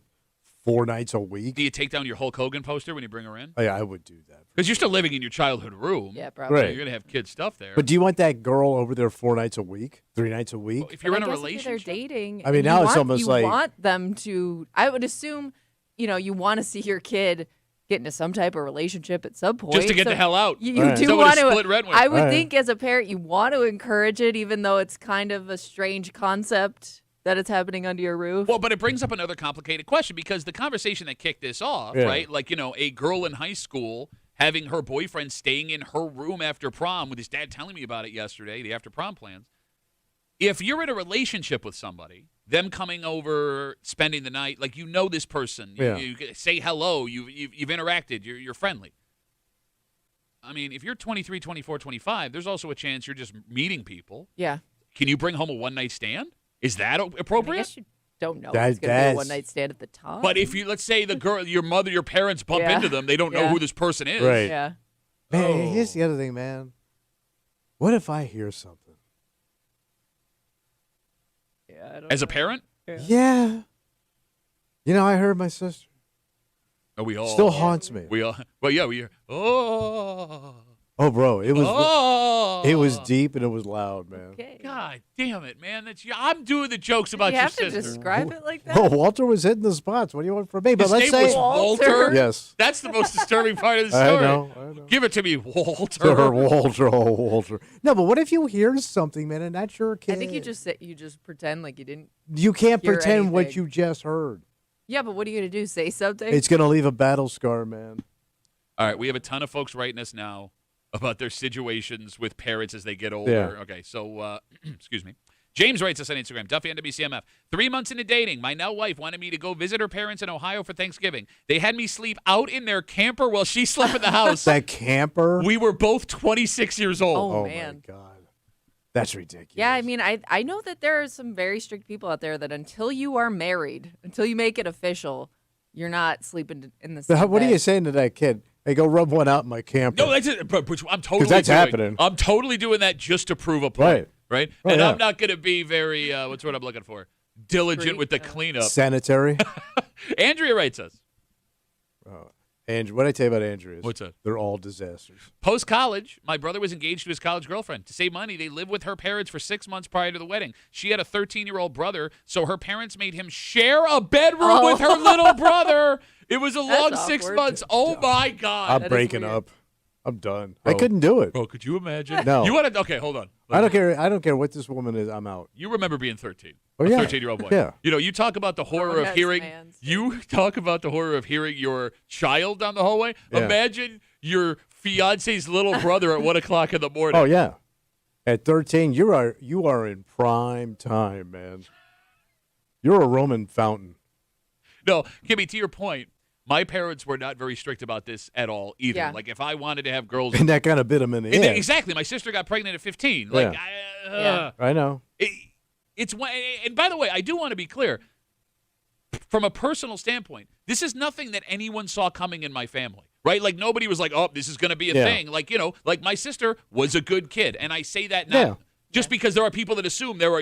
4 nights a week? Do you take down your Hulk Hogan poster when you bring her in? Oh, yeah, I would do that. Because you're still living in your childhood room. Yeah, probably. So Right. you're going to have kid stuff there. But do you want that girl over there 4 nights a week, 3 nights a week? Well, if you're But in I a guess if relationship. they're dating. I mean, and now you it's want- almost you like- want them to. I would assume, you want to see your kid get into some type of relationship at some point. Just to get So the hell out. You Right. do Someone want to to split rent with. I would Right. think as a parent, you want to encourage it, even though it's kind of a strange concept that it's happening under your roof. Well, but it brings up another complicated question because the conversation that kicked this off, Yeah. right? Like, a girl in high school having her boyfriend staying in her room after prom with his dad telling me about it yesterday, the after prom plans. If you're in a relationship with somebody, them coming over, spending the night, like this person, Yeah. you say hello, you've interacted, you're friendly. I mean, if you're 23, 24, 25, there's also a chance you're just meeting people. yeah. Can you bring home a one-night stand? Is that I appropriate? guess you don't know That- if it's going to be a that's- one night stand at the time. But if you, let's say the girl, your mother, your parents bump Yeah. into them, they don't know Yeah. who this person is. Right. yeah. Man, Oh. here's the other thing, man. What if I hear something? Yeah. I don't As a know. parent, Yeah. I heard my sister. oh, we all Still haunts me. We all. Well, yeah, we. Oh. Oh, bro, it was Oh. deep and it was loud, man. Okay. God damn it, man! I'm doing the jokes about you your have to sister. describe it like that. Oh, Walter was hitting the spots. What do you want from me? But His let's name was say Walter. yes. That's the most disturbing part of the I story. know. Give it to me, Walter. Sir, Walter, oh, Walter. No, but what if you hear something, man, and that's your kid? I think you just pretend like you didn't. You can't hear pretend what anything. you just heard. Yeah, but what are you gonna do? Say something? It's gonna leave a battle scar, man. All right, we have a ton of folks writing us now about their situations with parents as they get older. Yeah. Okay, so excuse me. James writes us on Instagram, Duffy on WCMF. 3 months into dating, my now wife wanted me to go visit her parents in Ohio for Thanksgiving. They had me sleep out in their camper while she slept in the house. That camper. We were both 26 years old. Oh, oh man. my god, that's ridiculous. Yeah, I mean, I know that there are some very strict people out there that until you are married, until you make it official, you're not sleeping in the So same what are bed. you saying to that kid? Hey, go rub one out in my camper. No, that's it. But I'm totally that's doing, happening. I'm totally doing that just to prove a point. Right? Oh, And yeah. I'm not going to be very, what's what I'm looking for? Diligent with the cleanup. Sanitary. Andrea writes us. Andrew, what I tell you about Andrew is What's that? they're all disasters. Post college, my brother was engaged to his college girlfriend. To save money, they lived with her parents for 6 months prior to the wedding. She had a 13-year-old brother, so her parents made him share a bedroom with her little brother. It was a long 6 awkward. months. Oh my God. I'm That is breaking weird. up. I'm done. Bro. I couldn't do it. Bro, could you imagine? No. You want to? Okay, hold on. I don't care. I don't care what this woman is. I'm out. You remember being 13? Oh, a yeah. 13-year-old boy. Yeah. You talk about the horror of Grown-ass hearing. man still. You talk about the horror of hearing your child down the hallway. Yeah. Imagine your fiance's little brother at 1 o'clock in the morning. Oh yeah. At 13, you are in prime time, man. You're a Roman fountain. No, Kimmy, to your point, my parents were not very strict about this at all either. Yeah. Like if I wanted to have girls, And that kind of bit him in the And ass. exactly. My sister got pregnant at 15. Like, Yeah. I know. It's and by the way, I do want to be clear. From a personal standpoint, this is nothing that anyone saw coming in my family, right? Like nobody was like, "Oh, this is going to be a thing." Like like my sister was a good kid, and I say that not just because there are people that assume there are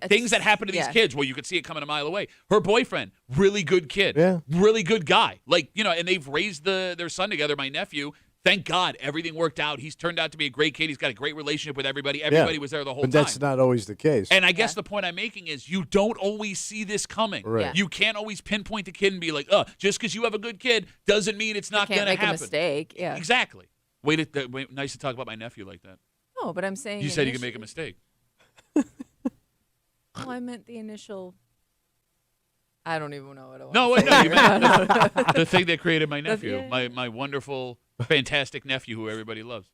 things that happen to these kids. Well, you could see it coming a mile away. Her boyfriend, really good kid, really good guy, like and they've raised their son together. My nephew. Thank God everything worked out. He's turned out to be a great kid. He's got a great relationship with everybody. Everybody was there the whole time. But that's not always the case. And I guess the point I'm making is you don't always see this coming. Right. Yeah. You can't always pinpoint the kid and be like, just because you have a good kid doesn't mean it's not going to happen. Can't make a mistake. Yeah. Exactly. Wait, nice to talk about my nephew like that. No, but I'm saying You said you can make a mistake. Oh, I meant the initial. I don't even know what it was. No, wait, no, you meant the thing that created my nephew, yeah. my wonderful, fantastic nephew who everybody loves.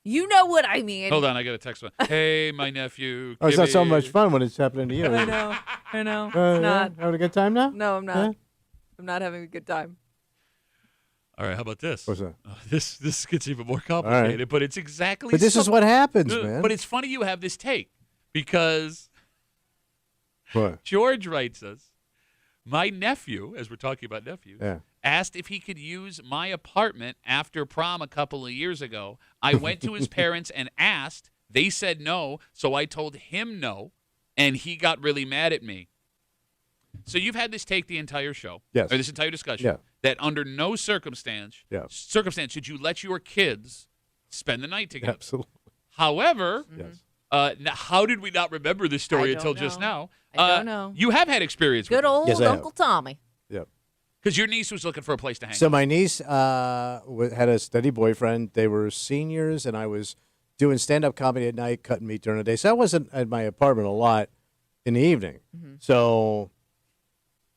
You know what I mean. Hold on, I got a text. Hey, my nephew. It's not so Kimmy. much fun when it's happening to you. I know. It's not. Having a good time now? No, I'm not. Yeah? I'm not having a good time. All right, how about this? What's that? This gets even more complicated, but it's exactly. But this is what happens, man. But it's funny you have this take because What? George writes us, my nephew, as we're talking about nephews, Yeah. asked if he could use my apartment after prom a couple of years ago. I went to his parents and asked. They said no, so I told him no, and he got really mad at me. So you've had this take the entire show, Yes. or this entire discussion, Yeah. that under no circumstance should you let your kids spend the night together. Absolutely. However, Yes. now, how did we not remember this story I until don't just know. now? I don't know. You have had experience Good with old Yes, I have. Uncle Tommy. Yep. because your niece was looking for a place to hang So out. my niece had a steady boyfriend. They were seniors, and I was doing stand-up comedy at night, cutting meat during the day. So I wasn't at my apartment a lot in the evening. So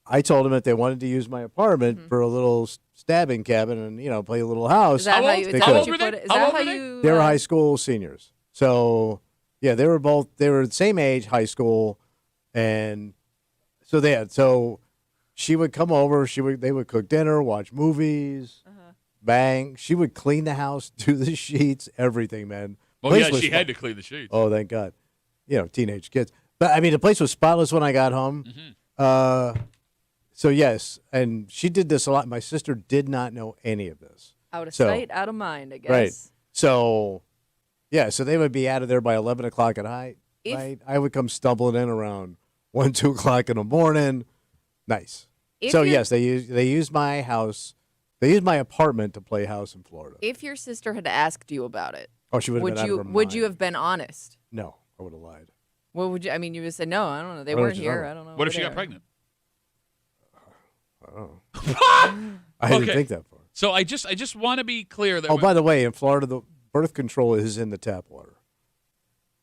I told them that they wanted to use my apartment for a little stabbing cabin and play a little house. Is that how old- you? Is They that could. what How you old were put they? it? Is How that old how were they? you? They were high school seniors. So yeah, they were the same age, high school, and so she would come over. They would cook dinner, watch movies, bang. She would clean the house, do the sheets, everything, man. Well, Place yeah, was she had fun. to clean the sheets. Oh, thank God. Teenage kids. But I mean, the place was spotless when I got home. So yes, and she did this a lot. My sister did not know any of this. Out of So- sight, out of mind. I guess. Right. So, yeah, so they would be out of there by 11 o'clock at night. If- I would come stumbling in around 1, 2 o'clock in the morning. Nice. If So you're- yes, they used my house. They used my apartment to play house in Florida. If your sister had asked you about it, Oh, she would have would been out you of her would you mind. have been honest? No, I would have lied. What would you? I mean, you would say no. I don't know. They I don't know weren't what she's here. talking I about. don't know. What if she they got are. pregnant? I don't know. I didn't Okay. think that far. So I just want to be clear that Oh, by the way, in Florida, the birth control is in the tap water.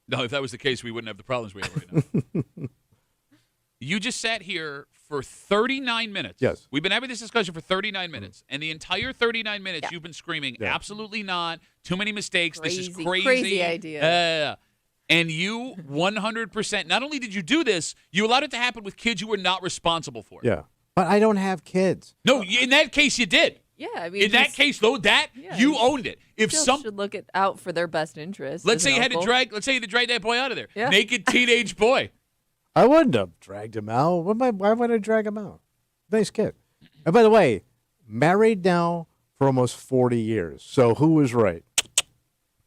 no, if that was the case, we wouldn't have the problems we have right now. You just sat here for 39 minutes. Yes. We've been having this discussion for 39 minutes, and the entire 39 minutes Yeah. you've been screaming, Yeah. absolutely not, too many mistakes, this is crazy. Crazy idea. And you 100%, not only did you do this, you allowed it to happen with kids you were not responsible for. Yeah, but I don't have kids. No, in that case, you did. Yeah, I mean, In that he's- case, though, Yeah, you he owned it. If still some, should look out for their best interest. let's as say an you had to uncle. drag, that boy out of there, Yeah. naked teenage boy. I wouldn't have dragged him out. Why would I drag him out? Nice kid. And by the way, married now for almost 40 years. So who was right?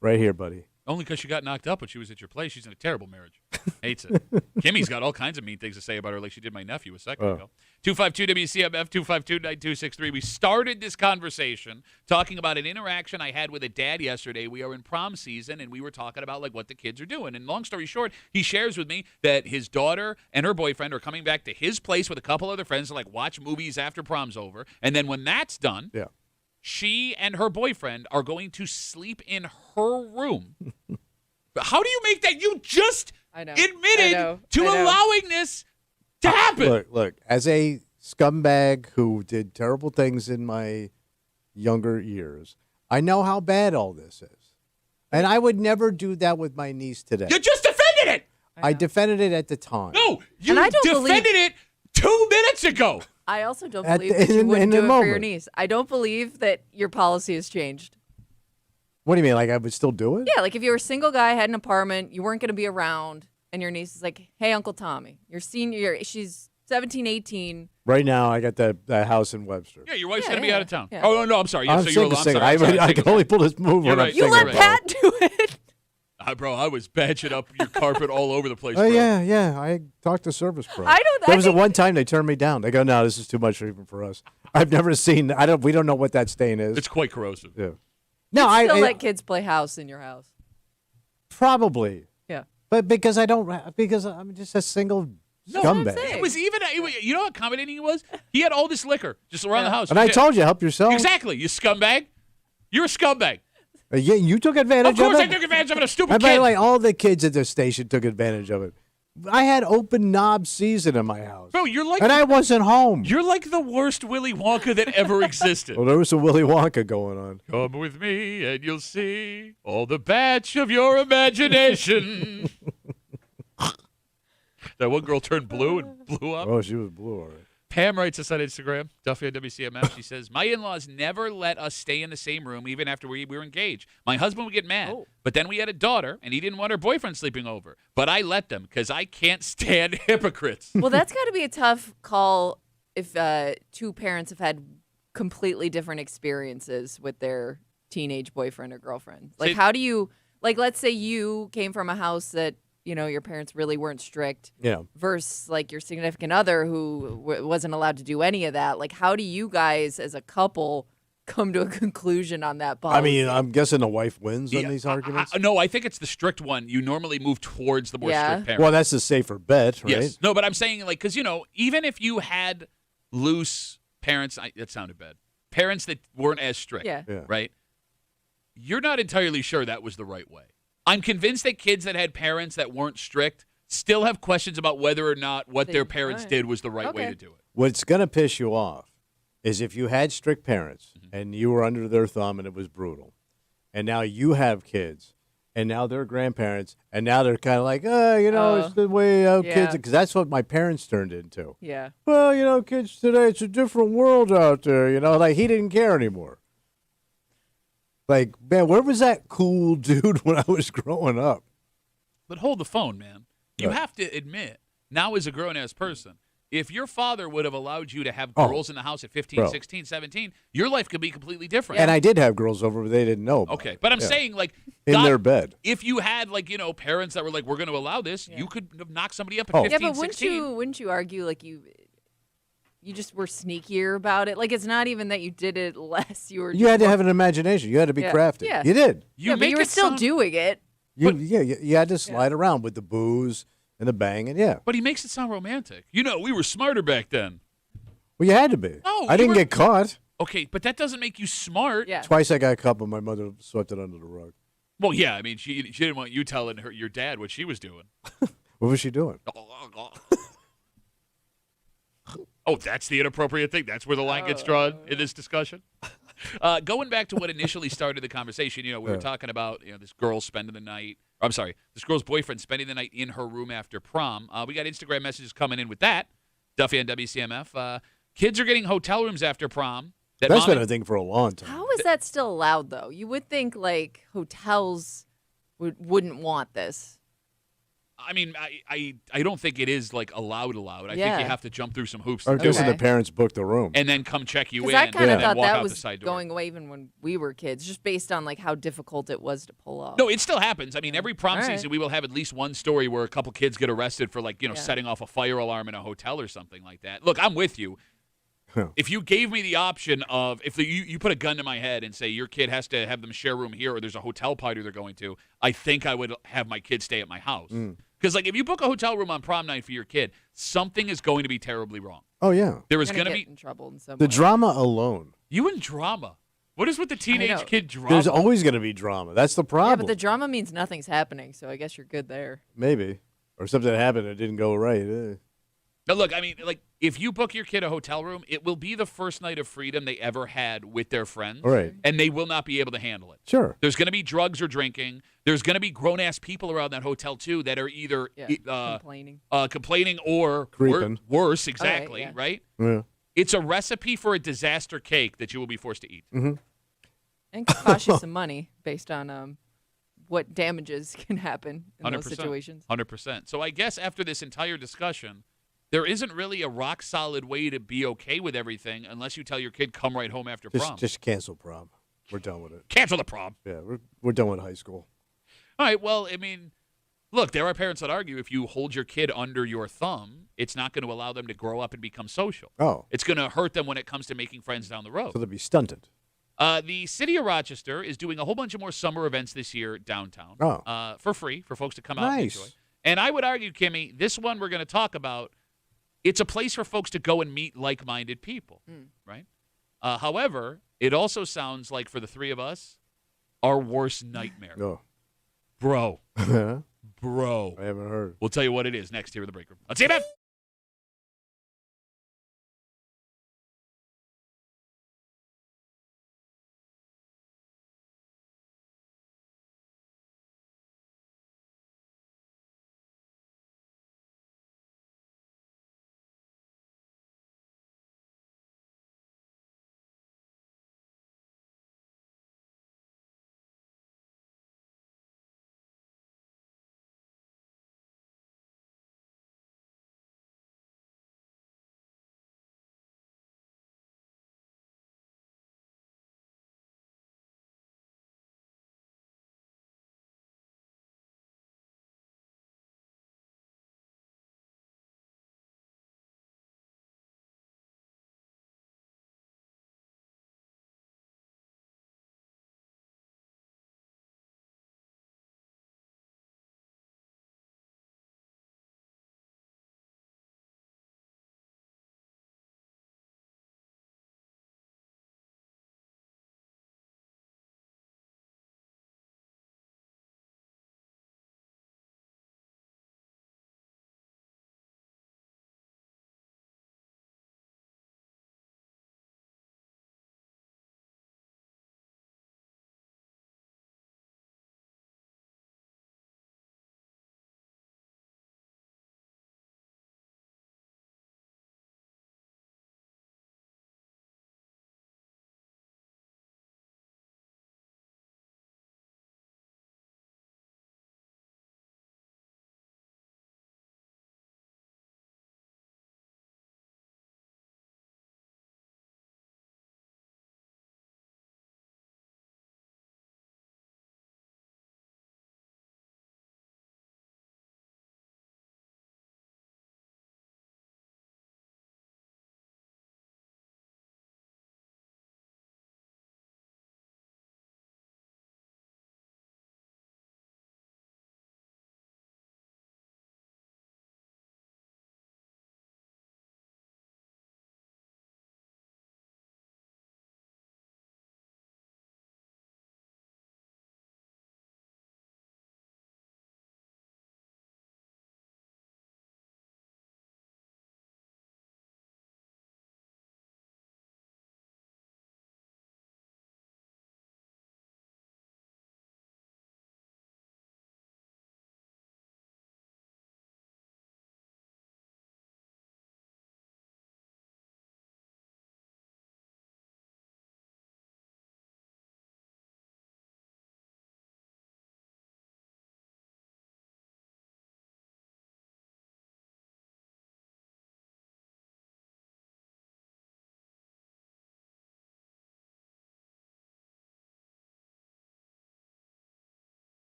Right here, buddy. Only because she got knocked up when she was at your place. She's in a terrible marriage. Hates it. Kimmy's got all kinds of mean things to say about her, like she did my nephew a second ago. 252 WCMF 252-9263. We started this conversation talking about an interaction I had with a dad yesterday. We are in prom season, and we were talking about like what the kids are doing. And long story short, he shares with me that his daughter and her boyfriend are coming back to his place with a couple other friends to like watch movies after prom's over. And then when that's done, Yeah. she and her boyfriend are going to sleep in her room. How do you make that? You just I know. admitted I know. to I know. allowing this to happen. Look. As a scumbag who did terrible things in my younger years, I know how bad all this is. And I would never do that with my niece today. You just defended it. I defended it at the time. No, you And I don't defended it 2 minutes ago. I also don't At believe the- that you in wouldn't the do it for your moment. niece. I don't believe that your policy has changed. What do you mean? Like I would still do it? Yeah, like if you were a single guy, had an apartment, you weren't going to be around, and your niece is like, "Hey, Uncle Tommy, your senior, she's 17, 18. Right now, I got that house in Webster. Yeah, your wife's going to be out of town. Yeah. Oh, no, I'm sorry. Yeah, I'm so sick you're of I'm singing. sorry, I'm sorry, I can only pull this move You're when I'm right. You singing. let Pat do it." Bro, I was batching up your carpet all over the place, Oh bro. yeah. I talked to Service Pro. I don't- There I was the think- one time they turned me down. They go, "No, this is too much even for us." I've never seen. We don't know what that stain is. It's quite corrosive. Yeah. No, Still I let kids play house in your house. probably, Yeah. but because I'm just a single what I'm scumbag. saying. It was even, you know how accommodating he was? He had all this liquor just around the house. And I told you, help yourself. Exactly, you scumbag. You're a scumbag. Yeah, you took advantage Of course of I it. took advantage of it, a And stupid by kid. the way, all the kids at the station took advantage of it. I had open knob season in my house. Bro, you're like and I wasn't home. you're like the worst Willy Wonka that ever existed. Well, there was some Willy Wonka going on. Come with me and you'll see all the batch of your imagination. That one girl turned blue and blew up. Oh, she was blue, all right. Pam writes us on Instagram, Duffy on WCMF. She says, "My in-laws never let us stay in the same room even after we were engaged. My husband would get mad, but then we had a daughter, and he didn't want her boyfriend sleeping over. But I let them because I can't stand hypocrites." Well, that's got to be a tough call if two parents have had completely different experiences with their teenage boyfriend or girlfriend. Like, See- how do you, like, let's say you came from a house that, you know, your parents really weren't strict Yeah. versus, like, your significant other who wasn't allowed to do any of that. Like, how do you guys as a couple come to a conclusion on that policy? I mean, I'm guessing the wife wins on these arguments. No, I think it's the strict one. You normally move towards the more strict parent. Well, that's the safer bet, right? Yes. No, but I'm saying, like, because, you know, even if you had loose parents, that sounded bad, parents that weren't as strict, Yeah. right? You're not entirely sure that was the right way. I'm convinced that kids that had parents that weren't strict still have questions about whether or not what their parents right. did was the right way Okay. to do it. What's going to piss you off is if you had strict parents Mm-hmm. and you were under their thumb and it was brutal, and now you have kids, and now they're grandparents, and now they're kind of like, it's the way kids, because that's what my parents turned into. Yeah. Well, kids today, it's a different world out there. Like he didn't care anymore. Like, man, where was that cool dude when I was growing up? But hold the phone, man. You Right. have to admit, now as a grown-ass person, if your father would have allowed you to have Oh. girls in the house at 15, Bro. 16, 17, your life could be completely different. And I did have girls over, but they didn't know about Okay, it. but I'm Yeah. saying, like, In God, their bed. if you had, like, parents that were like, we're going to allow this, you could have knocked somebody up at Oh. 15, Yeah, but 16. wouldn't you argue like you just were sneakier about it? Like, it's not even that you did it less. You were. You had to have an imagination. You had to be Yeah. crafty. Yeah. You did. You but make you were it still sound- doing it. You had to slide around with the booze and the bang, and yeah. But he makes it sound romantic. We were smarter back then. Well, you had to be. No, I you didn't were- get caught. Okay, but that doesn't make you smart. Yeah. Twice I got caught, but my mother swept it under the rug. Well, yeah, I mean, she didn't want you telling your dad what she was doing. What was she doing? Oh, that's the inappropriate thing. That's where the line gets drawn in this discussion. Going back to what initially started the conversation, we were talking about this girl spending the night. I'm sorry, this girl's boyfriend spending the night in her room after prom. We got Instagram messages coming in with that. Duffy on WCMF. Kids are getting hotel rooms after prom. That's mom been and- a thing for a long time. How is that still allowed, though? You would think like hotels wouldn't want this. I mean, I don't think it is like allowed. I think Yeah. you have to jump through some hoops I'm to do guessing it. the parents booked the room. And then come check you in Because I kind of and then thought walk that out the was side door. going away even when we were kids, just based on like how difficult it was to pull off. No, it still happens. I mean, every prom All right. season we will have at least one story where a couple kids get arrested for Yeah. setting off a fire alarm in a hotel or something like that. Look, I'm with you. Huh. If you gave me the option of you put a gun to my head and say your kid has to have them share a room here or there's a hotel party they're going to, I think I would have my kid stay at my house. Because if you book a hotel room on prom night for your kid, something is going to be terribly wrong. Oh, yeah. There You're is going to get be in trouble in some The way. drama alone. you in drama. What is with the know. teenage kid drama? There's always going to be drama. That's the Yeah, problem. but the drama means nothing's happening, so I guess you're good there. Maybe. Or something happened that didn't go right. Now, look, I mean, if you book your kid a hotel room, it will be the first night of freedom they ever had with their friends. Right. And they will not be able to handle it. Sure. There's going to be drugs or drinking. There's going to be grown-ass people around that hotel, too, that are either Complaining. complaining or Creeping. worse, exactly, yeah. right? Yeah. It's a recipe for a disaster cake that you will be forced to eat. And could cost you some money based on what damages can happen in those 100%. situations. 100%. So I guess after this entire discussion, there isn't really a rock solid way to be okay with everything unless you tell your kid come right home after prom. Just cancel prom. We're done with it. Cancel the prom. Yeah, we're done with high school. All right. Well, I mean, look, there are parents that argue if you hold your kid under your thumb, it's not going to allow them to grow up and become social. Oh, It's going to hurt them when it comes to making friends down the road. so they'll be stunted. The city of Rochester is doing a whole bunch of more summer events this year downtown for free for folks to come out and Nice. enjoy. And I would argue, Kimmy, this one we're going to talk about, it's a place for folks to go and meet like-minded people, right? However, it also sounds like for the three of us, our worst nightmare. No, Bro. I Bro. haven't heard. We'll tell you what it is next here in the break room. Let's see it.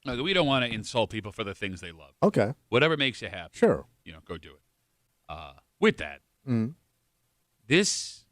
No, we don't want to insult people for the things they love. Okay. Whatever makes you happy. Sure. Go do it. With that, this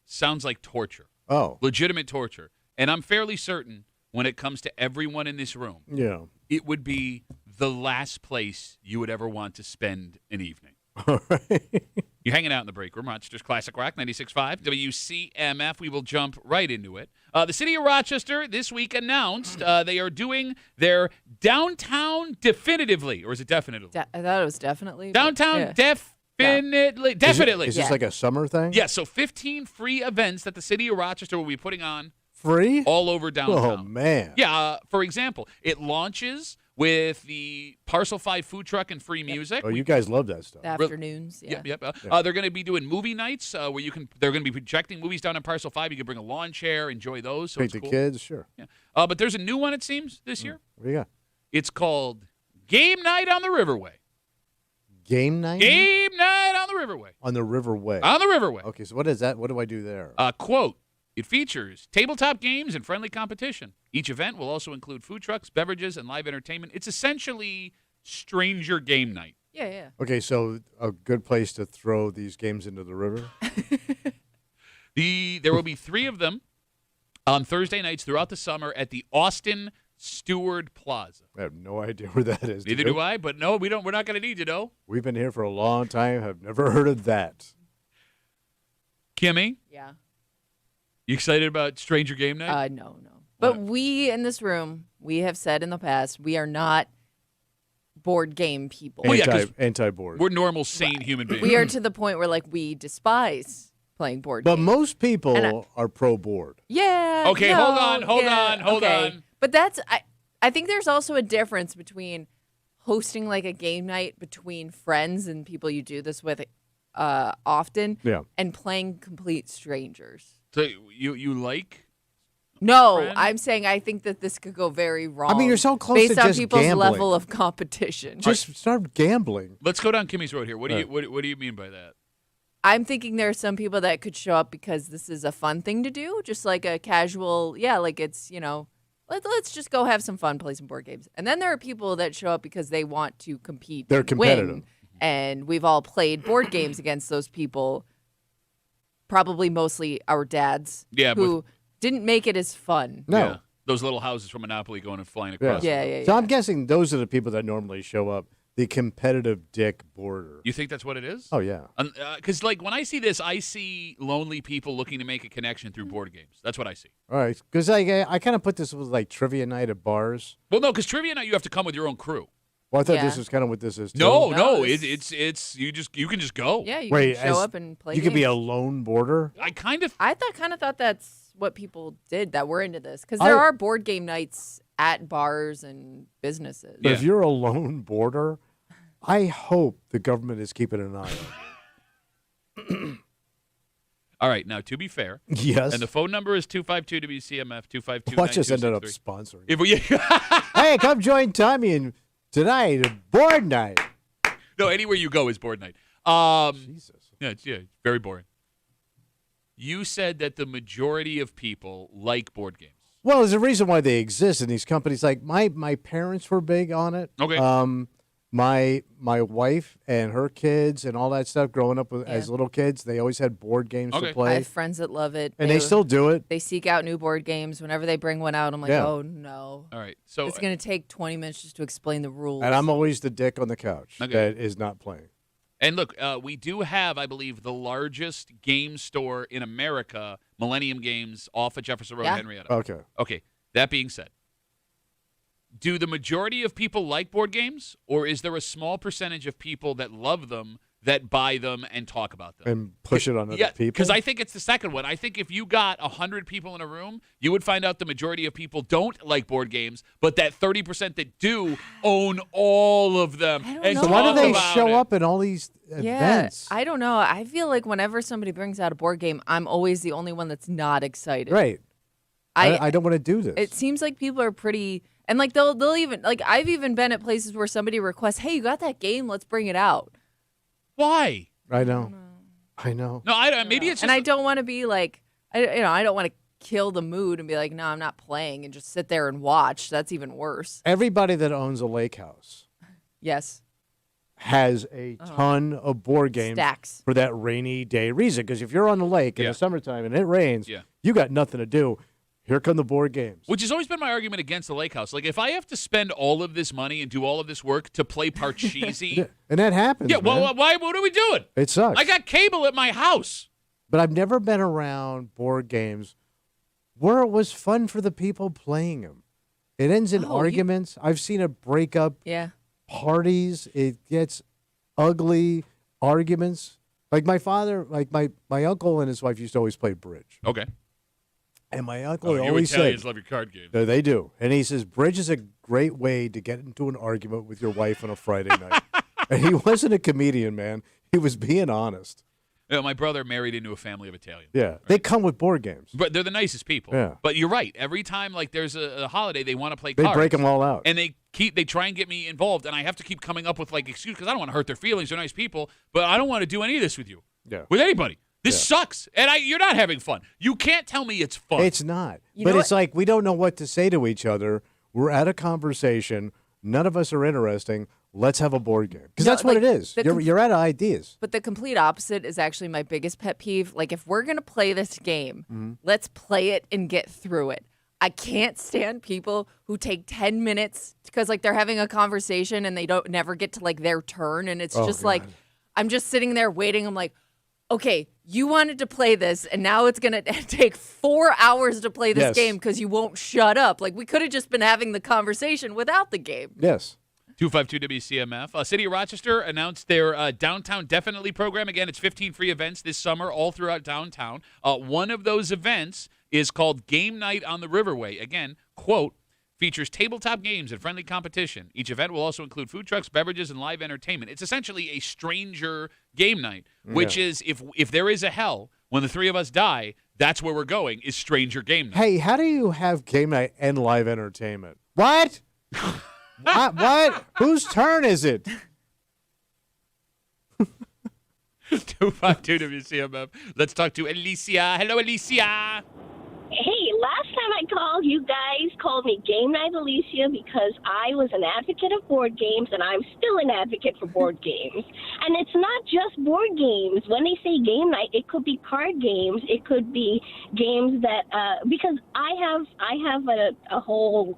sounds like torture. Oh. Legitimate torture. And I'm fairly certain when it comes to everyone in this room, Yeah. it would be the last place you would ever want to spend an evening. All right. You're hanging out in the break room. Rochester's Classic Rock 96.5 WCMF. We will jump right into it. The city of Rochester this week announced they are doing their downtown definitively, or is it definitively? I thought it was definitely. Downtown yeah. definitely. Definitely. Is this like a summer thing? Yeah, so 15 free events that the city of Rochester will be putting on Free? all over downtown. Oh, man. Yeah, for example, it launches with the Parcel 5 food truck and free music. Oh, you guys love that stuff. The afternoons. Yeah. Yep. They're going to be doing movie nights where they're going to be projecting movies down in Parcel 5. You can bring a lawn chair, enjoy those. So Take it's the cool. kids, sure. Yeah. But there's a new one, it seems, this year. What do you got? It's called Game Night on the Riverway. Game night? Game Night on the Riverway. On the Riverway. On the Riverway. Okay, so what is that? What do I do there? Quote, it features tabletop games and friendly competition. Each event will also include food trucks, beverages, and live entertainment. It's essentially Stranger Game Night. Yeah. Okay, so a good place to throw these games into the river? There will be 3 of them on Thursday nights throughout the summer at the Austin Stewart Plaza. I have no idea where that is. Neither do I, but no, we're not going to need to know. We've been here for a long time. Have never heard of that. Kimmy, Yeah. you excited about Stranger Game Night? No. But we in this room, we have said in the past, we are not board game people. Well, yeah, 'cause Anti-board. We're normal, sane human beings. We are to the point where we despise playing board But games. most people And are pro-board. Yeah. Okay, no, hold yeah, on. okay. But I think there's also a difference between hosting a game night between friends and people you do this with often Yeah. and playing complete strangers. So you like? No, Friends? I'm saying I think that this could go very wrong. I mean, you're so close based to on just people's gambling. level of competition. Just start gambling. Let's go down Kimmy's road here. What do you Right. what do you mean by that? I'm thinking there are some people that could show up because this is a fun thing to do, just like a casual, it's, let's just go have some fun, play some board games. And then there are people that show up because they want to compete. They're and competitive. win. And we've all played board games against those people, probably mostly our dads, Yeah, who didn't make it as fun. No. Yeah. Those little houses from Monopoly going and flying across. Yeah. So I'm guessing those are the people that normally show up. The competitive dick boarder. You think that's what it is? Oh, yeah. Because when I see this, I see lonely people looking to make a connection through board games. That's what I see. All right. Because I kind of put this with trivia night at bars. Well, no, because trivia night you have to come with your own crew. Well, I thought Yeah. this is kind of what this is, too. No, No, it's you can just go. Yeah, you Wait, can show as- up and play You could be a games. lone boarder? I kind of I kind of thought that's what people did that were into this because there are board game nights at bars and businesses. But Yeah. if you're a lone boarder, I hope the government is keeping an eye on All right, now to be fair, it. Yes. and the phone number is 252 WCMF 252. Watch us ended up sponsoring. If we, Hey, come join Tommy and tonight board night. no, anywhere you go is board night. Jesus. Yeah, it's very boring. You said that the majority of people like board games. Well, there's a reason why they exist in these companies. Like my parents were big on it. Okay. My wife and her kids and all that stuff growing up as Yeah. little kids, they always had board games Okay. to I play. have friends that love it. And they still do it. They seek out new board games whenever they bring one out. I'm like, Yeah. oh no, All right, so it's gonna take 20 minutes just to explain the rules. And I'm always the dick on the couch Okay. that is not playing. and look, we do have, I believe, the largest game store in America, Millennium Games, off of Jefferson Road, Yeah. Henrietta. Okay. Okay, that being said, do the majority of people like board games, or is there a small percentage of people that love them, that buy them, and talk about them? And push it on other Yeah, people. because I think it's the second one. I think if you got 100 people in a room, you would find out the majority of people don't like board games, but that 30% that do own all of them. I don't and know. So why do talk they about show it. up in all these yeah, events? I don't know. I feel like whenever somebody brings out a board game, I'm always the only one that's not excited. Right. I don't want to do this. It seems like people are pretty, and they'll even I've even been at places where somebody requests, "Hey, you got that game? Let's bring it out." Why? I know. I know. No, maybe it's just And I don't want to be like, I don't want to kill the mood and be like, no, I'm not playing, and just sit there and watch. That's even worse. Everybody that owns a lake house Yes. has a ton of board games Stacks. for that rainy day reason. Because if you're on the lake in Yeah. the summertime and it rains, Yeah. you got nothing to do. Here come the board games. Which has always been my argument against the lake house. Like, if I have to spend all of this money and do all of this work to play Parcheesi, Yeah, and that happens. yeah, well, man. why? What are we doing? It sucks. I got cable at my house. But I've never been around board games where it was fun for the people playing them. It ends in arguments. I've seen it break up Yeah. parties. It gets ugly arguments. Like my father, like my uncle and his wife used to always play bridge. Okay. And my uncle You always Italians said, love your card games. they do. And he says, bridge is a great way to get into an argument with your wife on a Friday night. And he wasn't a comedian, man. He was being honest. You know, my brother married into a family of Italians. Yeah. They come with board games. But they're the nicest people. Yeah. But you're right. Every time like there's a holiday, they want to play They cards. break them all out. And they try and get me involved, and I have to keep coming up with like excuses because I don't want to hurt their feelings. They're nice people, but I don't want to do any of this with you. Yeah. With anybody. This sucks. And you're not having fun. You can't tell me it's fun. It's not. You But know it's like we don't know what to say to each other. We're at a conversation. None of us are interesting. Let's have a board game. Because No, that's what like, it is. the You're out of ideas. But the complete opposite is actually my biggest pet peeve. Like, if we're going to play this game, let's play it and get through it. I can't stand people who take 10 minutes because, like, they're having a conversation and they don't never get to, like, their turn. And it's just like, I'm just sitting there waiting. I'm like, okay, you wanted to play this, and now it's going to take 4 hours to play this Yes. game because you won't shut up. Like, we could have just been having the conversation without the game. Yes. 252 WCMF. City of Rochester announced their Downtown Definitely program. Again, it's 15 free events this summer all throughout downtown. One of those events is called Game Night on the Riverway. Again, quote, features tabletop games and friendly competition. Each event will also include food trucks, beverages, and live entertainment. It's essentially a stranger game night, which is, if there is a hell, when the three of us die, that's where we're going, is stranger game night. Hey, how do you have game night and live entertainment? What? What? Whose turn is it? 252 WCMF. Let's talk to Alicia. Hello, Alicia. Hey, last time I called, you guys called me Game Night Alicia because I was an advocate of board games, and I'm still an advocate for board games. And it's not just board games. When they say game night, it could be card games. It could be games that because I have a whole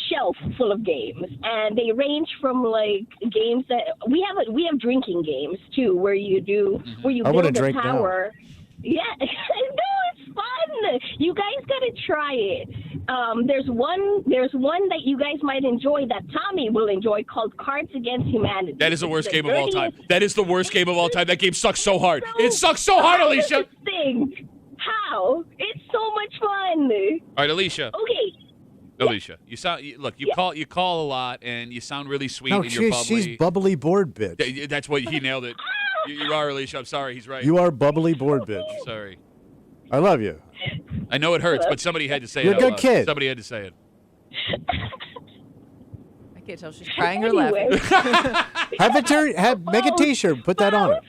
shelf full of games, and they range from like games that we have drinking games too, where you I wanna build a drink now. tower. Yeah, no, it's fun. You guys gotta try it. There's one that you guys might enjoy that Tommy will enjoy called Cards Against Humanity. That is the worst It's game of all time. dirtiest- That is the worst game of all time. That game sucks so hard. It sucks so hard, Alicia. Thing. How? It's so much fun. All right, Alicia. Okay. Alicia, you sound. You call a lot, and you sound really sweet. No, and you're bubbly. she's bubbly board bitch. That's what he nailed it. You are, Alicia. I'm sorry. He's right. You are bubbly board bitch. Sorry. I love you. I know it hurts, but somebody had to say You're it. a good out loud. kid. Somebody had to say it. I can't tell if she's crying or Anyway. laughing. Make a T-shirt. Put that on it.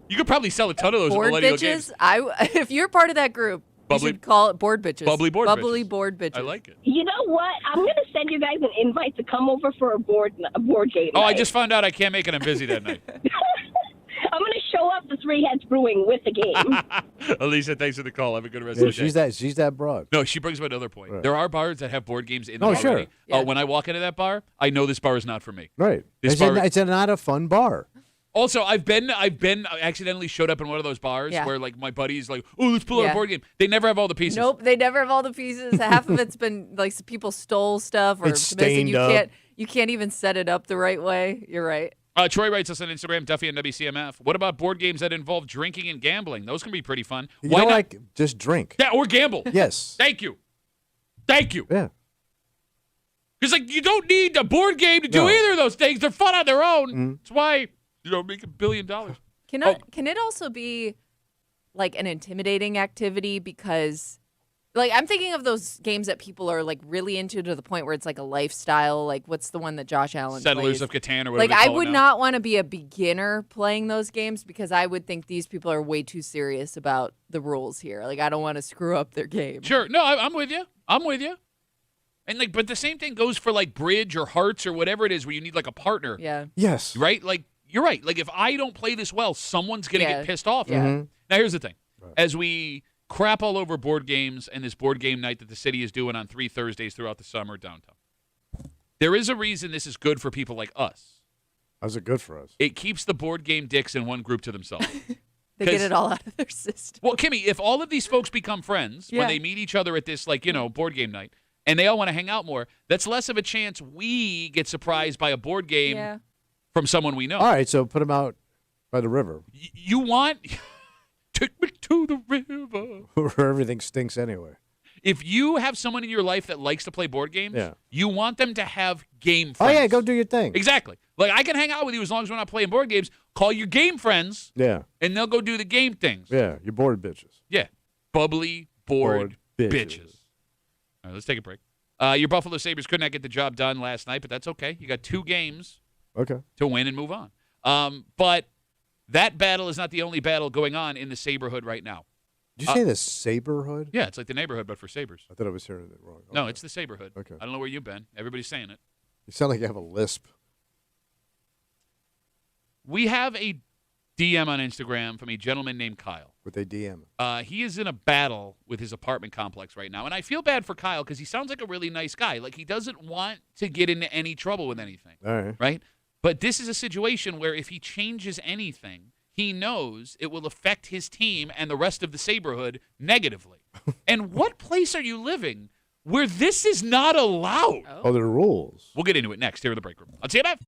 You could probably sell a ton of those Board millennial bitches. games. If you're part of that group, Bubbly- you should call it board bitches. Bubbly board Bubbly bitches. board bitches. I like it. You know what? I'm going to send you guys an invite to come over for a board game. Oh, I night. just found out I can't make it. I'm busy that night. I'm going to show up to Three Heads Brewing with the game. Alicia, thanks for the call. Have a good rest Yeah, of the day. she's that broad. No, she brings up another point. Right. There are bars that have board games in them Oh, sure. already. Yeah. When I walk into that bar, I know this bar is not for me. Right. This It's, bar- it's not a fun bar. Also, I accidentally showed up in one of those bars Yeah. where like my buddy's like, oh, let's pull out a Yeah. board game. They never have all the pieces. Nope, they never have all the pieces. Half of it's been like people stole stuff or It's missing. stained up. You can't even set it up the right way. You're right. Troy writes us on Instagram, Duffy and WCMF. What about board games that involve drinking and gambling? Those can be pretty fun. You Why don't not? like just drink. Yeah, or gamble. Yes. Thank you. Thank you. Yeah. Because like you don't need a board game to do No. either of those things. They're fun on their own. Mm-hmm. That's why make $1 billion. Can it also be like an intimidating activity because Like, I'm thinking of those games that people are, like, really into to the point where it's, like, a lifestyle. Like, what's the one that Josh Allen Settlers plays? of Catan or whatever Like, they I call it would now. not want to be a beginner playing those games because I would think these people are way too serious about the rules here. Like, I don't want to screw up their game. Sure. No, I'm with you. I'm with you. And, like, but the same thing goes for, like, bridge or hearts or whatever it is where you need, like, a partner. Yeah. Yes. Right? Like, you're right. Like, if I don't play this well, someone's going to Yeah. get pissed off. Yeah. Mhm. Now, here's the thing. As we crap all over board games and this board game night that the city is doing on 3 Thursdays throughout the summer downtown, there is a reason this is good for people like us. How's it good for us? It keeps the board game dicks in one group to themselves. They get 'Cause- it all out of their system. Well, Kimmy, if all of these folks become friends when Yeah. they meet each other at this, like, board game night, and they all want to hang out more, that's less of a chance we get surprised by a board game Yeah. from someone we know. All right, so put them out by the river You want... Take me to the river. where everything stinks anyway. If you have someone in your life that likes to play board games, Yeah. you want them to have game Oh, friends. yeah, go do your thing. Exactly. Like, I can hang out with you as long as we're not playing board games. Call your game friends, Yeah, and they'll go do the game things. yeah, you're bored bitches. Yeah. Bubbly, bored Bored bitches. All right, let's take a break. Your Buffalo Sabres could not get the job done last night, but that's okay. You got 2 games Okay. to win and move on. But that battle is not the only battle going on in the Saberhood right now. Did you say the Saberhood? Yeah, it's like the neighborhood, but for Sabres. I thought I was hearing it wrong. No, Okay. it's the Saberhood. Okay. I don't know where you've been. Everybody's saying it. You sound like you have a lisp. We have a DM on Instagram from a gentleman named Kyle. What they DM. He is in a battle with his apartment complex right now, and I feel bad for Kyle because he sounds like a really nice guy. Like, he doesn't want to get into any trouble with anything, All right. right? But this is a situation where if he changes anything, he knows it will affect his team and the rest of the Saberhood negatively. And what place are you living where this is not allowed? Oh, there are rules. We'll get into it next here in the break room. On CMF.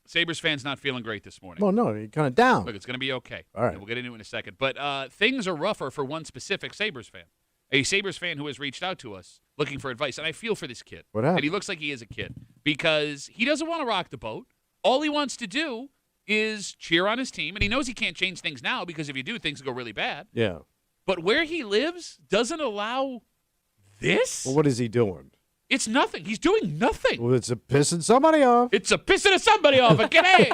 Sabres fans not feeling great this morning. Well, no, you're kind of down. Look, it's going to be okay. All right. And we'll get into it in a second. But things are rougher for one specific Sabres fan. A Sabres fan who has reached out to us looking for advice. And I feel for this kid. What happened? And he looks like he is a kid because he doesn't want to rock the boat. All he wants to do is cheer on his team. And he knows he can't change things now because if you do, things will go really bad. Yeah. But where he lives doesn't allow this? Well, what is he doing? It's nothing. He's doing nothing. Well, it's a pissing somebody off. It's a pissing of somebody off. Okay.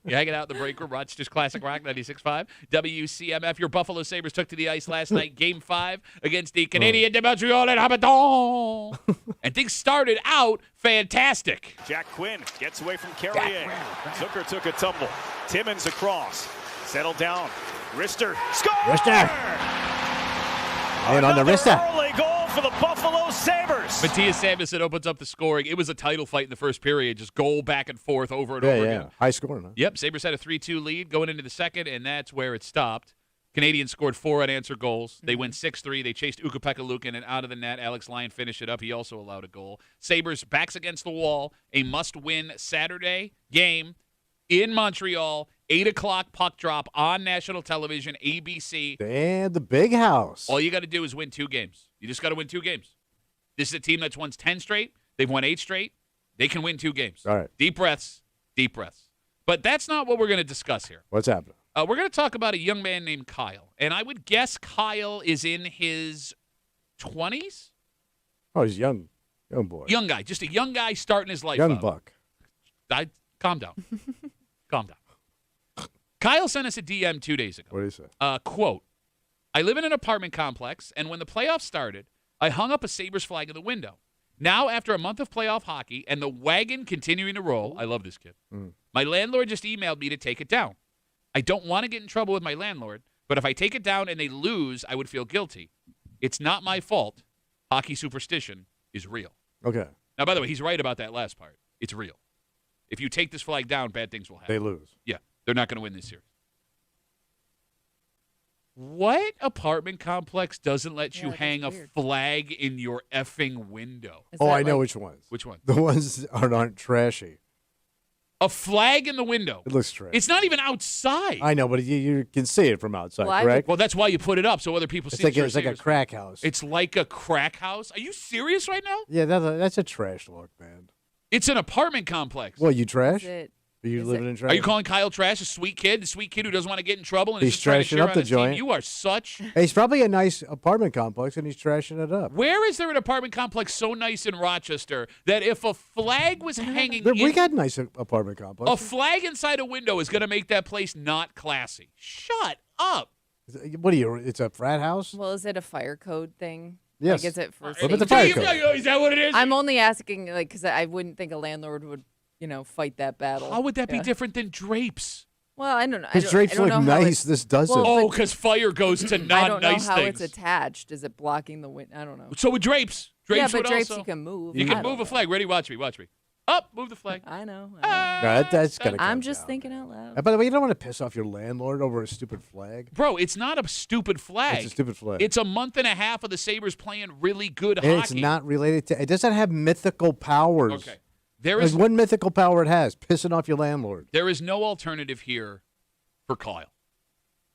You hanging out in the break room, Rochester's Classic Rock 96.5. WCMF. Your Buffalo Sabres took to the ice last night, Game 5 against the Canadiens de Montreal and Habitant. And things started out fantastic. Jack Quinn gets away from Carrier. Zucker took a tumble. Timmons across. Settled down. Rister. Score! Rister. And on the wrister. Early goal for the Buffalo Sabres. Matthias Samuelsson opens up the scoring. It was a title fight in the first period, just goal back and forth over and over again. High scoring, huh? Yep, Sabres had a 3-2 lead going into the second, and that's where it stopped. Canadians scored 4 unanswered goals. They win 6-3. They chased Ukko-Pekka Luukkonen and out of the net. Alex Lyon finished it up. He also allowed a goal. Sabres backs against the wall. A must-win Saturday game in Montreal. 8 o'clock puck drop on national television, ABC. And the big house. All you got to do is win 2 games. You just got to win 2 games. This is a team that's won 10 straight. They've won 8 straight. They can win 2 games. All right. Deep breaths, deep breaths. But that's not what we're going to discuss here. What's happening? We're going to talk about a young man named Kyle. And I would guess Kyle is in his 20s? Oh, he's young. Young boy. Young guy. Just a young guy starting his life Young out. buck. Calm down. Calm down. Kyle sent us a DM 2 days ago. What did he say? Quote, I live in an apartment complex, and when the playoffs started, I hung up a Sabres flag in the window. Now, after a month of playoff hockey and the wagon continuing to roll, I love this kid. My landlord just emailed me to take it down. I don't want to get in trouble with my landlord, but if I take it down and they lose, I would feel guilty. It's not my fault. Hockey superstition is real. Okay. Now, by the way, he's right about that last part. It's real. If you take this flag down, bad things will happen. They lose. Yeah, they're not going to win this series. What apartment complex doesn't let you that's hang a weird. flag in your effing window? Is Oh, that I know like- which ones. Which one? The ones that aren't trashy. A flag in the window. It looks trashy. It's not even outside. I know, but you can see it from outside, Well, I correct? Well, that's why you put it up so other people It's see like, it. it's like a crack house. It's like a crack house. Are you serious right now? Yeah, that's a trash look, man. It's an apartment complex. Well, you trash? Is it- Are you is living it- in trash? Are you calling Kyle trash? A sweet kid? The sweet kid who doesn't want to get in trouble and He's is just trying to trashing cheer up on the his team? joint. You are such... Hey, it's probably a nice apartment complex, and he's trashing it up. Where is there an apartment complex so nice in Rochester that if a flag was hanging We got nice apartment complexes. a flag inside a window is going to make that place not classy? Shut up. What are you? It's a frat house? Well, is it a fire code thing? Yes. Like, is it for What about the safety? fire code? Is that what it is? I'm only asking, like, because I wouldn't think a landlord would, fight that battle. How would that be Yeah. different than drapes? Well, I don't know. His drapes I don't look know how nice. This doesn't. Well, Oh, because fire goes to I don't know non-nice how things. it's attached. Is it blocking the wind? I don't know. So with drapes. Yeah, Drapes but would drapes also. you can move. You I can don't move a know. flag. Ready? Watch me. Watch me. Up. Move the flag. I know. No, that's gonna. I'm come just down, thinking man. out loud. By the way, you don't want to piss off your landlord over a stupid flag. Bro, it's not a stupid flag. It's a stupid flag. It's a month and a half of the Sabres playing really good and hockey. it's not related to. It doesn't have mythical powers. Okay. There There's is one mythical power it has: pissing off your landlord. There is no alternative here for Kyle.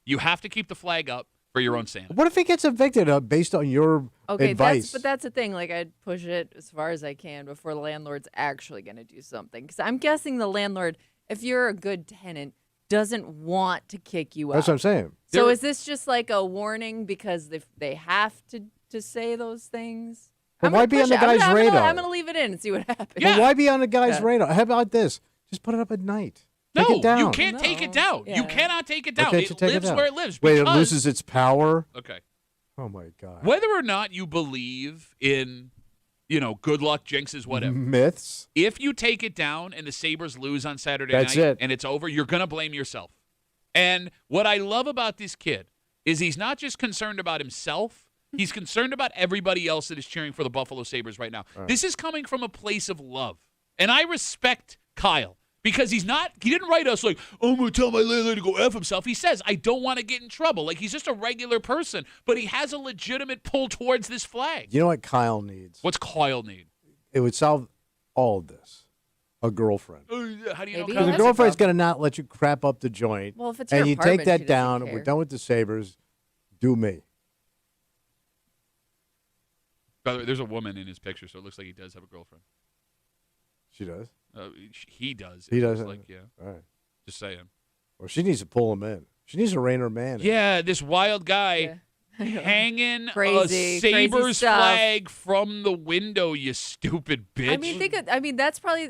You have to keep the flag up for your own sanity. What if he gets evicted based on your Okay, advice? that's the thing. Like, I'd push it as far as I can before the landlord's actually going to do something. Because I'm guessing the landlord, if you're a good tenant, doesn't want to kick you That's out. what I'm saying. So There- is this just like a warning because they have to say those things? But I'm why gonna be on push the it. I'm guy's gonna- radar? I'm going to leave it in and see what happens. Yeah. But why be on a guy's Yeah. radar? How about this? Just put it up at night. Take No, it down. you can't take it down. Yeah. You cannot take it down. Okay, It so take lives down. where it lives. Wait, it because- loses its power. Okay. Oh my God. Whether or not you believe in, good luck, jinxes, whatever. Myths. If you take it down and the Sabres lose on Saturday That's night it. and it's over, you're going to blame yourself. And what I love about this kid is he's not just concerned about himself, he's concerned about everybody else that is cheering for the Buffalo Sabres right now. This is coming from a place of love. And I respect Kyle because he didn't write us like, oh, I'm going to tell my landlord to go F himself. He says, I don't want to get in trouble. Like, he's just a regular person, but he has a legitimate pull towards this flag. You know what Kyle needs? What's Kyle need? It would solve all of this. a girlfriend. How do you know? Maybe. Because the That's a girlfriend's going to not let you crap up the joint. Well, if it's your and you apartment, take she that doesn't down, and we're care. done with the Sabres. Do me. By the way, there's a woman in his picture, so it looks like he does have a girlfriend. She does? He does. He does? Looks like, yeah. All right. Just saying. Well, she needs to pull him in. She needs to rein her man in. Yeah, this wild guy hanging Crazy, a Sabres crazy stuff. flag from the window, you stupid bitch. I mean, that's probably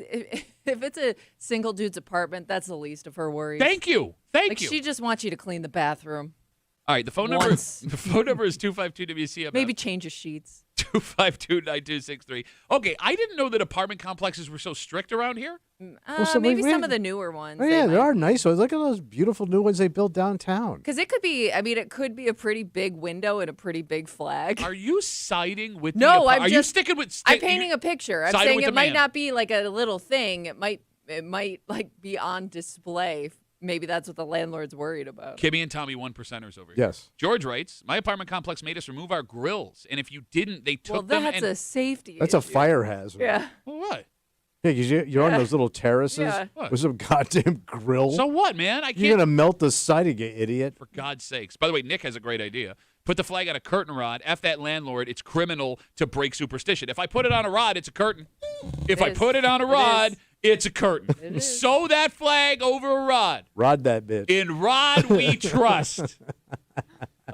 if it's a single dude's apartment, that's the least of her worries. Thank you. Thank you. She just wants you to clean the bathroom. All right, the phone number Once. is 252-WCMF. Maybe change your sheets. 252-9263. Okay, I didn't know that apartment complexes were so strict around here. Maybe some of the newer ones. Oh, yeah, there are nice ones. Look at those beautiful new ones they built downtown. Because it could be. I mean, it could be a pretty big window and a pretty big flag. Are you siding with No, the I'm Are you just- sticking with I'm painting a picture. I'm siding saying with it the might man. not be like a little thing. It might like be on display. Maybe that's what the landlord's worried about. Kimmy and Tommy, 1%ers over here. Yes. George writes, my apartment complex made us remove our grills, and if you didn't, they took Well, them that's and... a safety That's a issue. fire hazard. Yeah. Well, what? Yeah, because you're on those little terraces Yeah. What? with some goddamn grill. So what, man? I You're can't... going to melt the siding, you idiot. For God's sakes. By the way, Nick has a great idea. Put the flag on a curtain rod. F that landlord. It's criminal to break superstition. If I put it on a rod, it's a curtain. If I is. put it on a It rod, is. it's a curtain. Sew that flag over a rod. Rod that bitch. In Rod we trust.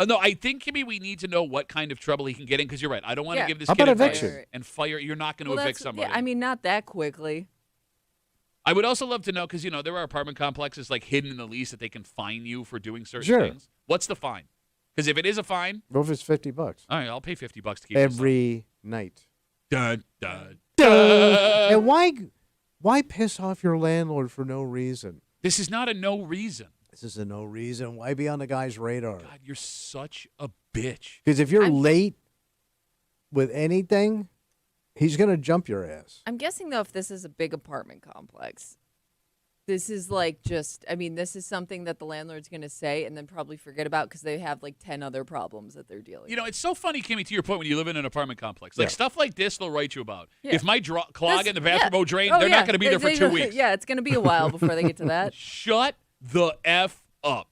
No, I think, Kimmy, we need to know what kind of trouble he can get in, because you're right. I don't want to Yeah. give this How kid about advice eviction? and fire. You're not going to Well, evict that's, somebody. yeah, I mean, not that quickly. I would also love to know, because, there are apartment complexes like hidden in the lease that they can fine you for doing certain Sure. things. What's the fine? Because if it is a fine, What if it's $50? all right, I'll pay $50 to keep this Every night. Dun, dun, And why piss off your landlord for no reason? This is not a no reason. This is a no reason. Why be on the guy's radar? God, you're such a bitch. Because if you're late with anything, he's going to jump your ass. I'm guessing, though, if this is a big apartment complex, this is like this is something that the landlord's going to say and then probably forget about because they have like 10 other problems that they're dealing with. It's so funny, Kimmy, to your point, when you live in an apartment complex. Like, stuff like this, they'll write you about. Yeah. If my clog in the bathroom won't drain, Oh, they're yeah. not going to be there for 2 weeks. Yeah, it's going to be a while before they get to that. Shut the F up.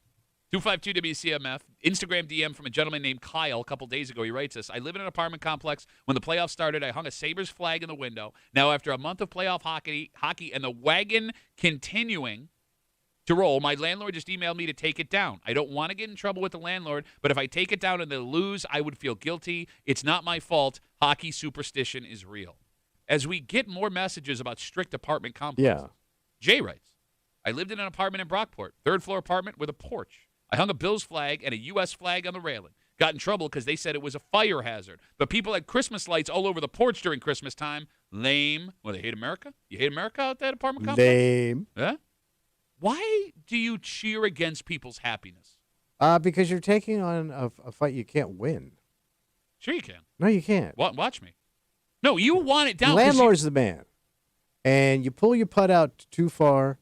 252-WCMF. Instagram DM from a gentleman named Kyle a couple days ago. He writes this. I live in an apartment complex. When the playoffs started, I hung a Sabres flag in the window. Now, after a month of playoff hockey and the wagon continuing to roll, my landlord just emailed me to take it down. I don't want to get in trouble with the landlord, but if I take it down and they lose, I would feel guilty. It's not my fault. Hockey superstition is real. As we get more messages about strict apartment complexes, Jay writes, I lived in an apartment in Brockport, third-floor apartment with a porch. I hung a Bills flag and a U.S. flag on the railing. Got in trouble because they said it was a fire hazard. But people had Christmas lights all over the porch during Christmas time. Lame. Well, they hate America? You hate America out that apartment complex? Lame. Yeah? Why do you cheer against people's happiness? Because you're taking on a fight you can't win. Sure you can. No, you can't. Watch me. No, you want it down. The 'cause landlord's the man. And you pull your putt out too far,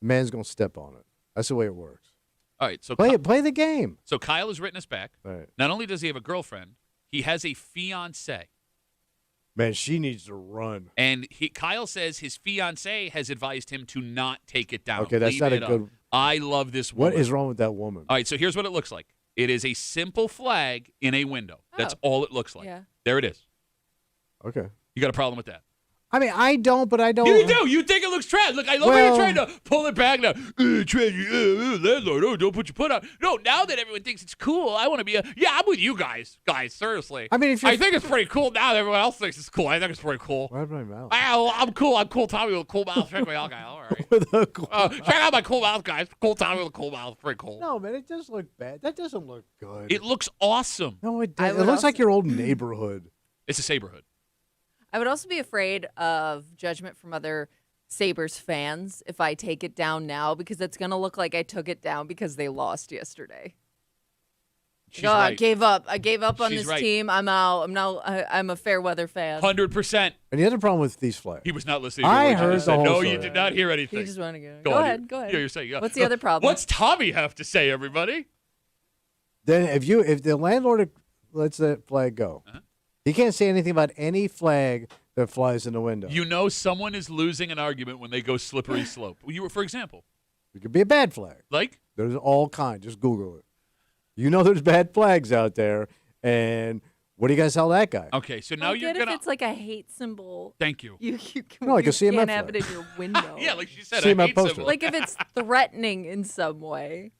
man's going to step on it. That's the way it works. all right, so Play the game. So Kyle has written us back. All right. Not only does he have a girlfriend, he has a fiancée. Man, she needs to run. And Kyle says his fiancée has advised him to not take it down. Okay, that's Leave not it a up. good- I love this woman. What is wrong with that woman? All right, so here's what it looks like. It is a simple flag in a window. That's Oh. all it looks like. Yeah. There it is. Okay. You got a problem with that? I mean, I don't, but I don't. You do. You think it looks trash. Look, I love how you're Well- trying to pull it back now. Landlord, don't put your foot out. No, now that everyone thinks it's cool, I want to be I'm with you guys. Guys, seriously. I mean, if you're- I think it's pretty cool now that everyone else thinks it's cool. I think it's pretty cool. Why did my mouth? I'm cool. I'm cool Tommy with a cool mouth. Check me out, guy. All right. With a cool- Check out my cool mouth, guys. Cool Tommy with a cool mouth. Pretty cool. No, man, it does look bad. That doesn't look good. It looks awesome. No, it I does. It would looks like also- your old neighborhood. It's a saberhood. I would also be afraid of judgment from other Sabres fans if I take it down now because it's going to look like I took it down because they lost yesterday. She's No, I right. gave up. I gave up on She's this right. team. I'm out. I'm a fair weather fan. 100%. And the other problem with these flags. He was not listening to I what you heard just the said. whole No, story. you did not hear anything. You just want to go. Go Go on, ahead. you- Go ahead. Yeah, you're saying, yeah. What's the other problem? What's Tommy have to say, everybody? Then if the landlord lets that flag go, he can't say anything about any flag that flies in the window. You know someone is losing an argument when they go slippery slope. For example. It could be a bad flag. Like? There's all kinds. Just Google it. You know there's bad flags out there, and what do you guys tell that guy? Okay, so now you're good going if it's like a hate symbol. Thank you. You No, like a CMF can't have flag. it in your window. Yeah, like she said, CMF I hate poster. symbol. Like if it's threatening in some way.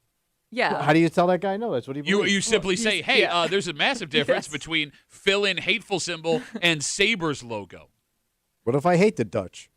Yeah. How do you tell that guy no? That's what he believes. You simply say, hey, yeah. there's a massive difference Yes. between fill-in hateful symbol and Sabres logo. What if I hate the Dutch?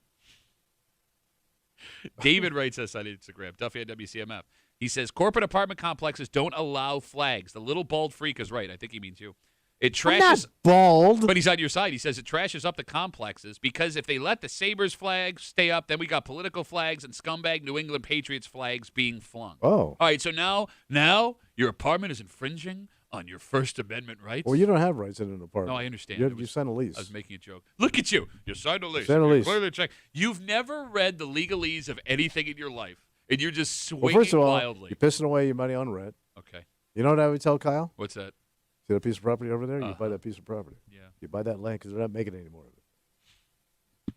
David writes us on Instagram, Duffy at WCMF. He says, corporate apartment complexes don't allow flags. The little bald freak is right. I think he means you. It I'm not trashes, bald. but he's on your side. He says it trashes up the complexes because if they let the Sabres flag stay up, then we got political flags and scumbag New England Patriots flags being flung. Oh. All right, so now your apartment is infringing on your First Amendment rights? Well, you don't have rights in an apartment. No, I understand. You, It was- you signed a lease. I was making a joke. Look at you. You signed a lease. Signed a You're lease. clearly check. You've never read the legalese of anything in your life, and you're just swinging Well, first of all, wildly. you're pissing away your money on rent. Okay. You know what I would tell Kyle? What's that? See that piece of property over there? You buy Uh-huh. that piece of property. Yeah. You buy that land because they're not making any more of it.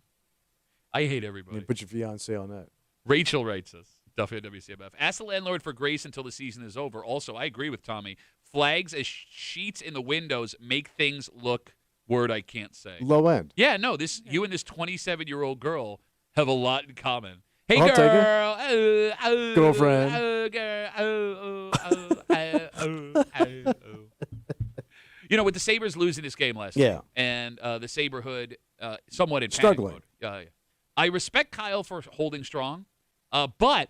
I hate everybody. You put your fiance on that. Rachel writes us, Duffy at WCMF. Ask the landlord for grace until the season is over. Also, I agree with Tommy. Flags as sheets in the windows make things look, word I can't say. Low end. Yeah, no, you and this 27-year-old girl have a lot in common. Hey, I'll take girl. Girlfriend. Girl. You know, with the Sabres losing this game last Yeah. night and the Saberhood somewhat in panic Struggling. mode. Yeah. I respect Kyle for holding strong, but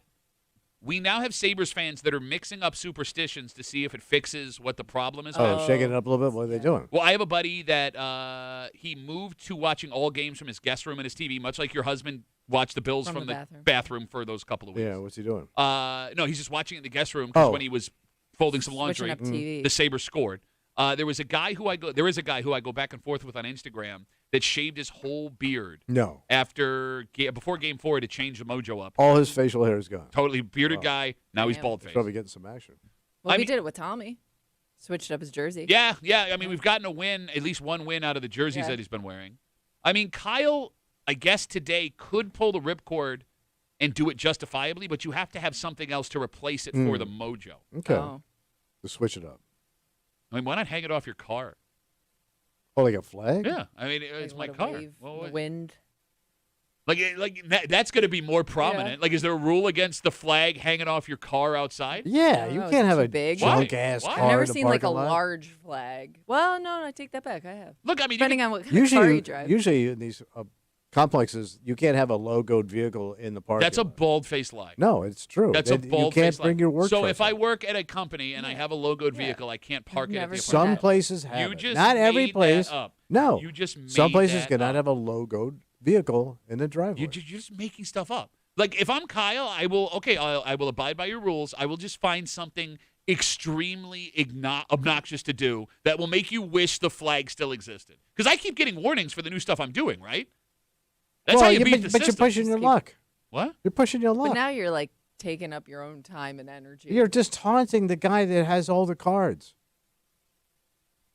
we now have Sabres fans that are mixing up superstitions to see if it fixes what the problem is. Oh, shaking it up a little bit. What are they doing? Well, I have a buddy that he moved to watching all games from his guest room and his TV, much like your husband watched the Bills From from the the bathroom. bathroom for those couple of weeks. Yeah, what's he doing? No, he's just watching it in the guest room because Oh. when he was folding some laundry, Switching up TV. the Sabres scored. There is a guy who I go back and forth with on Instagram that shaved his whole beard No. before Game 4 to change the mojo up. All his facial hair is gone. Totally bearded Wow. guy. Now he's Damn. bald He's faced. probably getting some action. Well, I we mean- did it with Tommy. Switched up his jersey. Yeah. I mean, we've gotten a win, at least one win out of the jerseys Yeah. that he's been wearing. I mean, Kyle, I guess today could pull the ripcord and do it justifiably, but you have to have something else to replace it for the mojo. Okay. Oh. To switch it up. I mean, why not hang it off your car? Oh, like a flag? Yeah, I mean, it's Like my what a car. wave Well, in the what- wind. that's going to be more prominent. Like, is there a rule against the flag hanging off your car outside? Yeah, Oh, you is can't it have too a big? junk Why? ass Why? car. I've never in the seen like a parking lot. large flag. Well, no, I take that back. I have. Look, I mean, Depending on what kind of car Usually, you drive. usually in these complexes, you can't have a logoed vehicle in the parking that's a lot. bald-faced lie. No, it's true. That's a You bald-faced can't bring lie. your work So truck if I in. work at a company and I have a logoed vehicle, I can't park it at never the seen apartment. Some that. places have You it. just Not every made place. that up. No. You just made Some places that cannot up. have a logoed vehicle in the driveway. You're just making stuff up. Like if I'm Kyle, I will abide by your rules. I will just find something extremely obnoxious to do that will make you wish the flag still existed. Because I keep getting warnings for the new stuff I'm doing. Right? That's how you beat the but you're system. pushing your luck. What? You're pushing your luck. But now you're like taking up your own time and energy. You're just taunting the guy that has all the cards.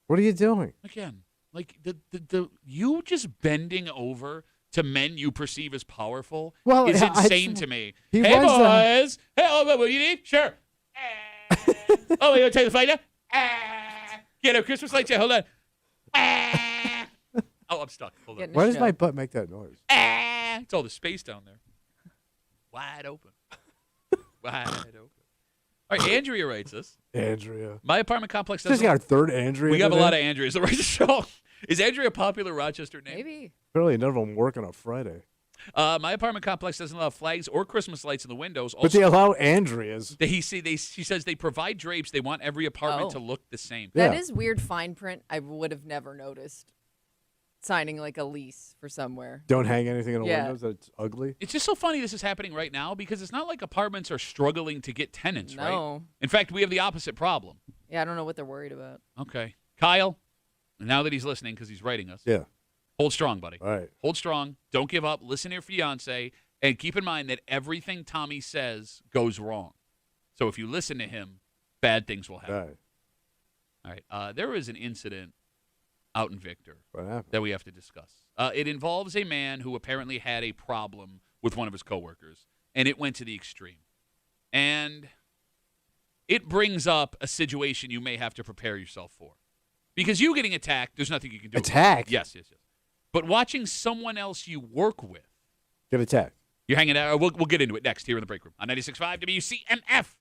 What are you doing? Again, like the you just bending over to men you perceive as powerful Well, is I- insane to me. he Hey was, boys, hey, what do you need? Sure. Oh, you want to take the flag now? Get a Christmas light. Hold on. Oh, I'm stuck. Hold on. Getting Why a does show. my butt make that noise? It's all the space down there. Wide open. Wide open. All right, Andrea writes us. Andrea. My apartment complex This is doesn't. our third Andrea. We have a today? lot of Andreas that write the show. Is Andrea a popular Rochester name? Maybe. Apparently, none of them work on a Friday. My apartment complex doesn't allow flags or Christmas lights in the windows. But they allow Andreas. She says they provide drapes. They want every apartment Oh. to look the same. Yeah. That is weird fine print. I would have never noticed. Signing like a lease for somewhere. Don't hang anything in the Yeah. windows that's ugly. It's just so funny this is happening right now because it's not like apartments are struggling to get tenants, right? No. In fact, we have the opposite problem. Yeah, I don't know what they're worried about. Okay. Kyle, now that he's listening because he's writing us, Yeah. hold strong, buddy. All right. Hold strong. Don't give up. Listen to your fiance. And keep in mind that everything Tommy says goes wrong. So if you listen to him, bad things will All happen. right. All right. There was an incident out in Victor What happened? that we have to discuss. It involves a man who apparently had a problem with one of his coworkers, and it went to the extreme. And it brings up a situation you may have to prepare yourself for. Because you getting attacked, there's nothing you can do. Attacked? Yes. But watching someone else you work with Get attacked. you're hanging out. We'll get into it next here in the break room on 96.5 WCMF.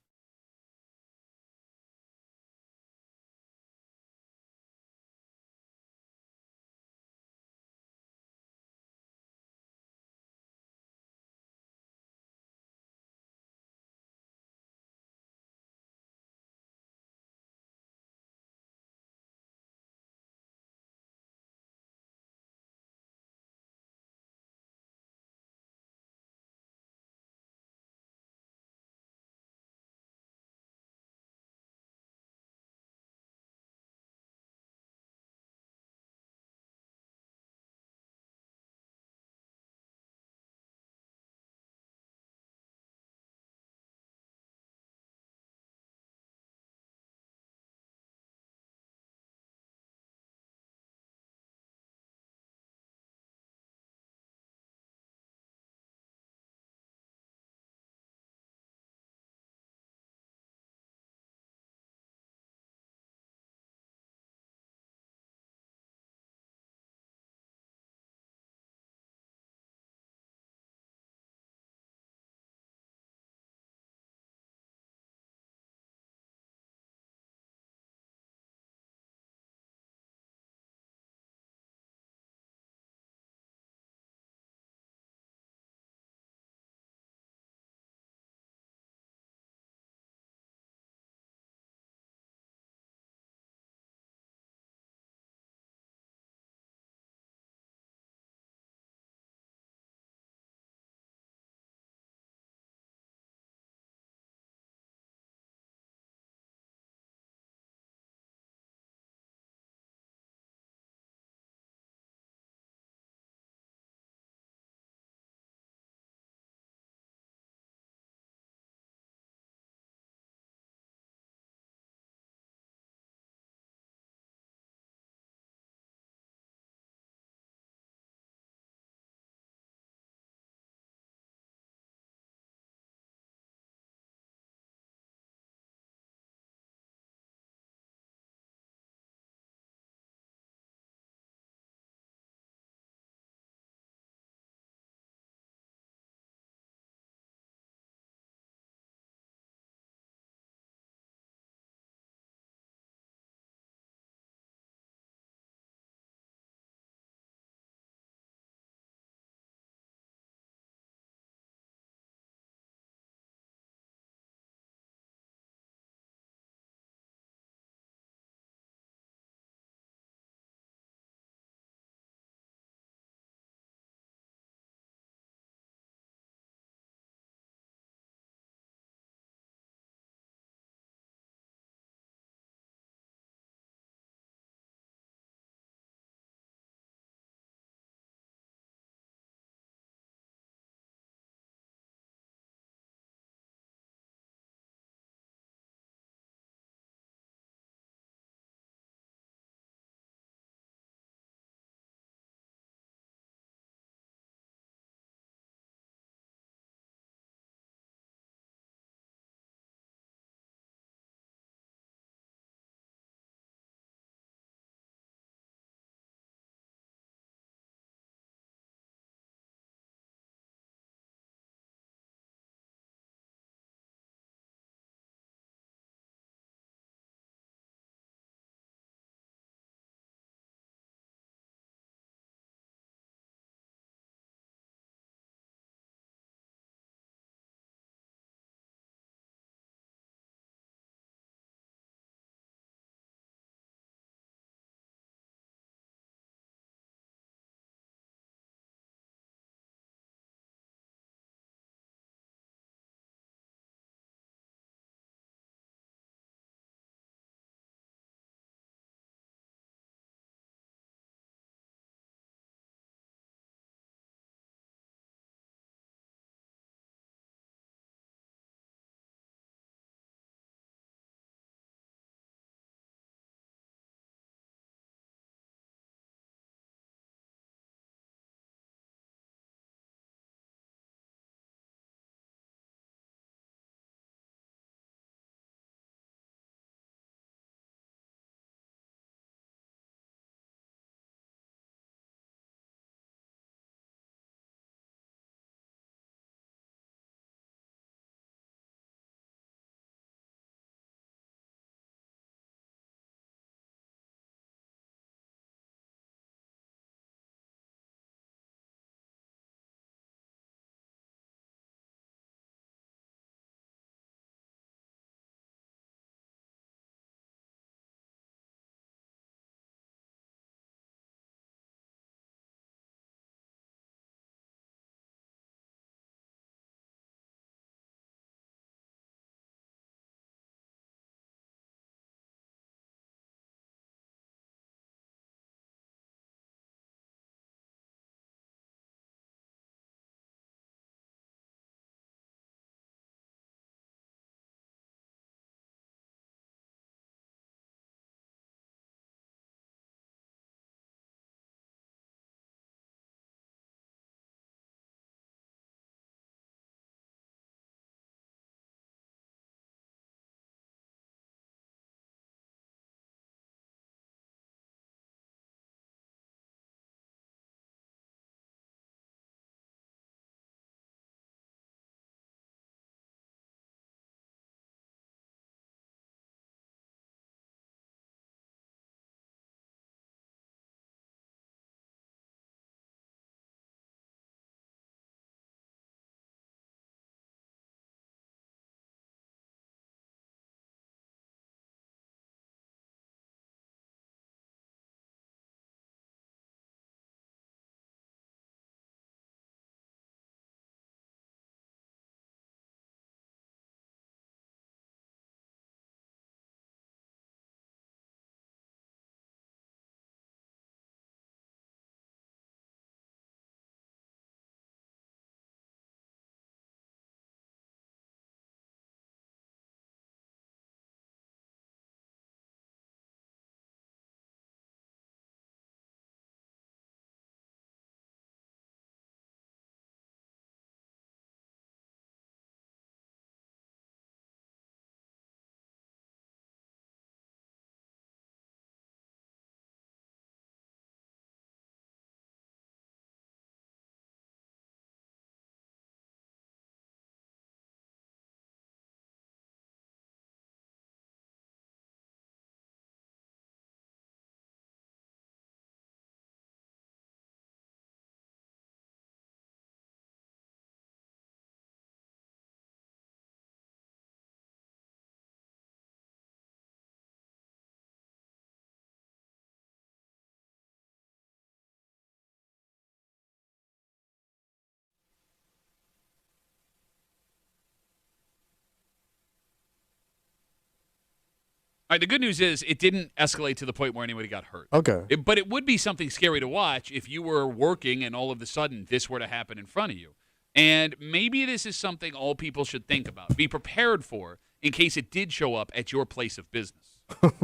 All right, the good news is it didn't escalate to the point where anybody got hurt. Okay. But it would be something scary to watch if you were working and all of a sudden this were to happen in front of you. And maybe this is something all people should think about, be prepared for in case it did show up at your place of business. What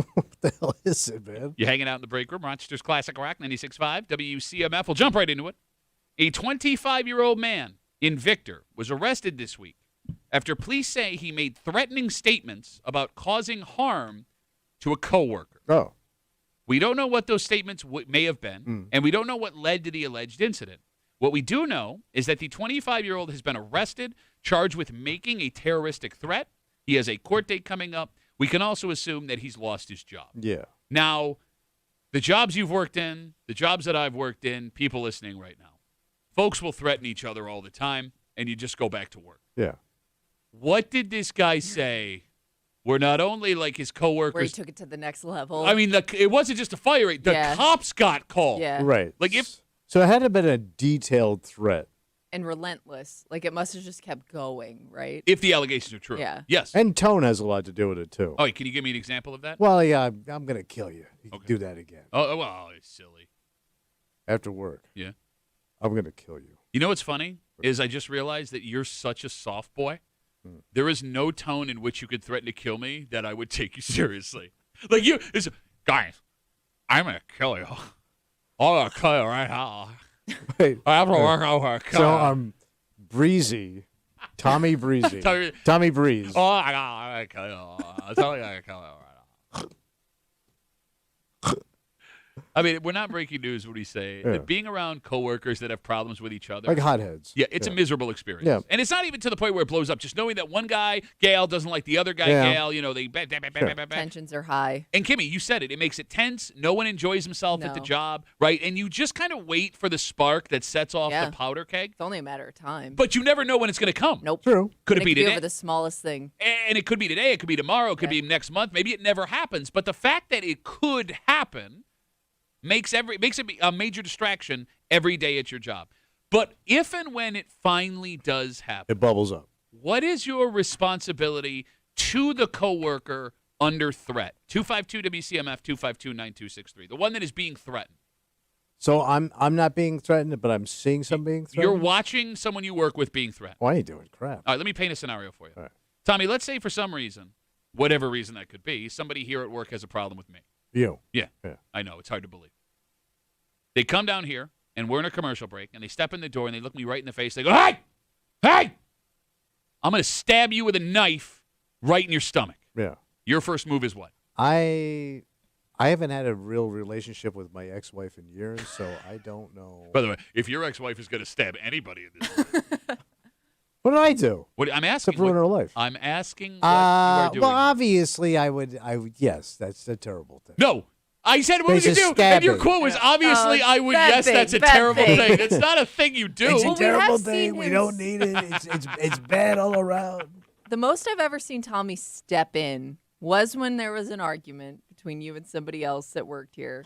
the hell is it, man? You're hanging out in the break room, Rochester's Classic Rock 96.5, WCMF. We'll jump right into it. A 25-year-old man in Victor was arrested this week after police say he made threatening statements about causing harm to a coworker. Oh. We don't know what those statements may have been, and we don't know what led to the alleged incident. What we do know is that the 25-year-old has been arrested, charged with making a terroristic threat. He has a court date coming up. We can also assume that he's lost his job. Yeah. Now, the jobs you've worked in, the jobs that I've worked in, people listening right now, folks will threaten each other all the time, and you just go back to work. Yeah. What did this guy say? Where not only like his coworkers, Where he took it to the next level. I mean, it wasn't just a fire rate. The cops got called. Yeah. Right. Like if So it had to have been a detailed threat. And relentless. Like, it must have just kept going, right? if the allegations are true. Yeah. Yes. And tone has a lot to do with it, too. Oh, can you give me an example of that? Well, yeah, I'm going to kill you. You can Okay. do that again. Oh, well, it's silly. After work. Yeah. I'm going to kill you. You know what's funny is I just realized that you're such a soft boy. There is no tone in which you could threaten to kill me that I would take you seriously. Like guys, I'm gonna kill you. I'm gonna kill you right now. Wait. I have to work over. So, Breezy. Tommy Breezy. Tommy Breeze. Oh my God, I'm gonna kill you. I'm telling you, I'm gonna kill you right now. I mean, we're not breaking news when we say Yeah. that being around coworkers that have problems with each other. Like hotheads. Yeah, it's a miserable experience. Yeah. And it's not even to the point where it blows up. Just knowing that one guy, Gail, doesn't like the other guy, Yeah. Gail, they Tensions are high. And Kimmy, you said it. It makes it tense. No one enjoys himself at the No. job, right? And you just kind of wait for the spark that sets off Yeah. the powder keg. It's only a matter of time. But you never know when it's going to come. Nope. True. Could And it be could today? over the smallest thing. And it could be today. It could be tomorrow. It could be next month. Maybe it never happens. But the fact that it could happen makes it a major distraction every day at your job. But if and when it finally does happen, It bubbles up. what is your responsibility to the coworker under threat? 252 WCMF 252-9263. The one that is being threatened. So I'm not being threatened, but I'm seeing some being threatened? You're watching someone you work with being threatened. Well, I ain't doing crap. All right, let me paint a scenario for you. All right. Tommy, let's say for some reason, whatever reason that could be, somebody here at work has a problem with me. You. Yeah, Yeah. I know. It's hard to believe. They come down here, and we're in a commercial break, and they step in the door, and they look me right in the face. They go, hey! Hey! I'm going to stab you with a knife right in your stomach. Yeah. Your first move is what? I haven't had a real relationship with my ex-wife in years, so I don't know. By the way, if your ex-wife is going to stab anybody in this world, What did I do? what I'm asking, Except ruin her life. I'm asking what you are doing. Well, obviously, I would. Yes, that's a terrible thing. No. I said, what would you There's a do? And your stabbing. quote was, obviously, I would, that yes, thing, that's a that terrible thing. thing. It's not a thing you do. It's a Well, we terrible have thing. seen We him don't need it. It's bad all around. The most I've ever seen Tommy step in was when there was an argument between you and somebody else that worked here.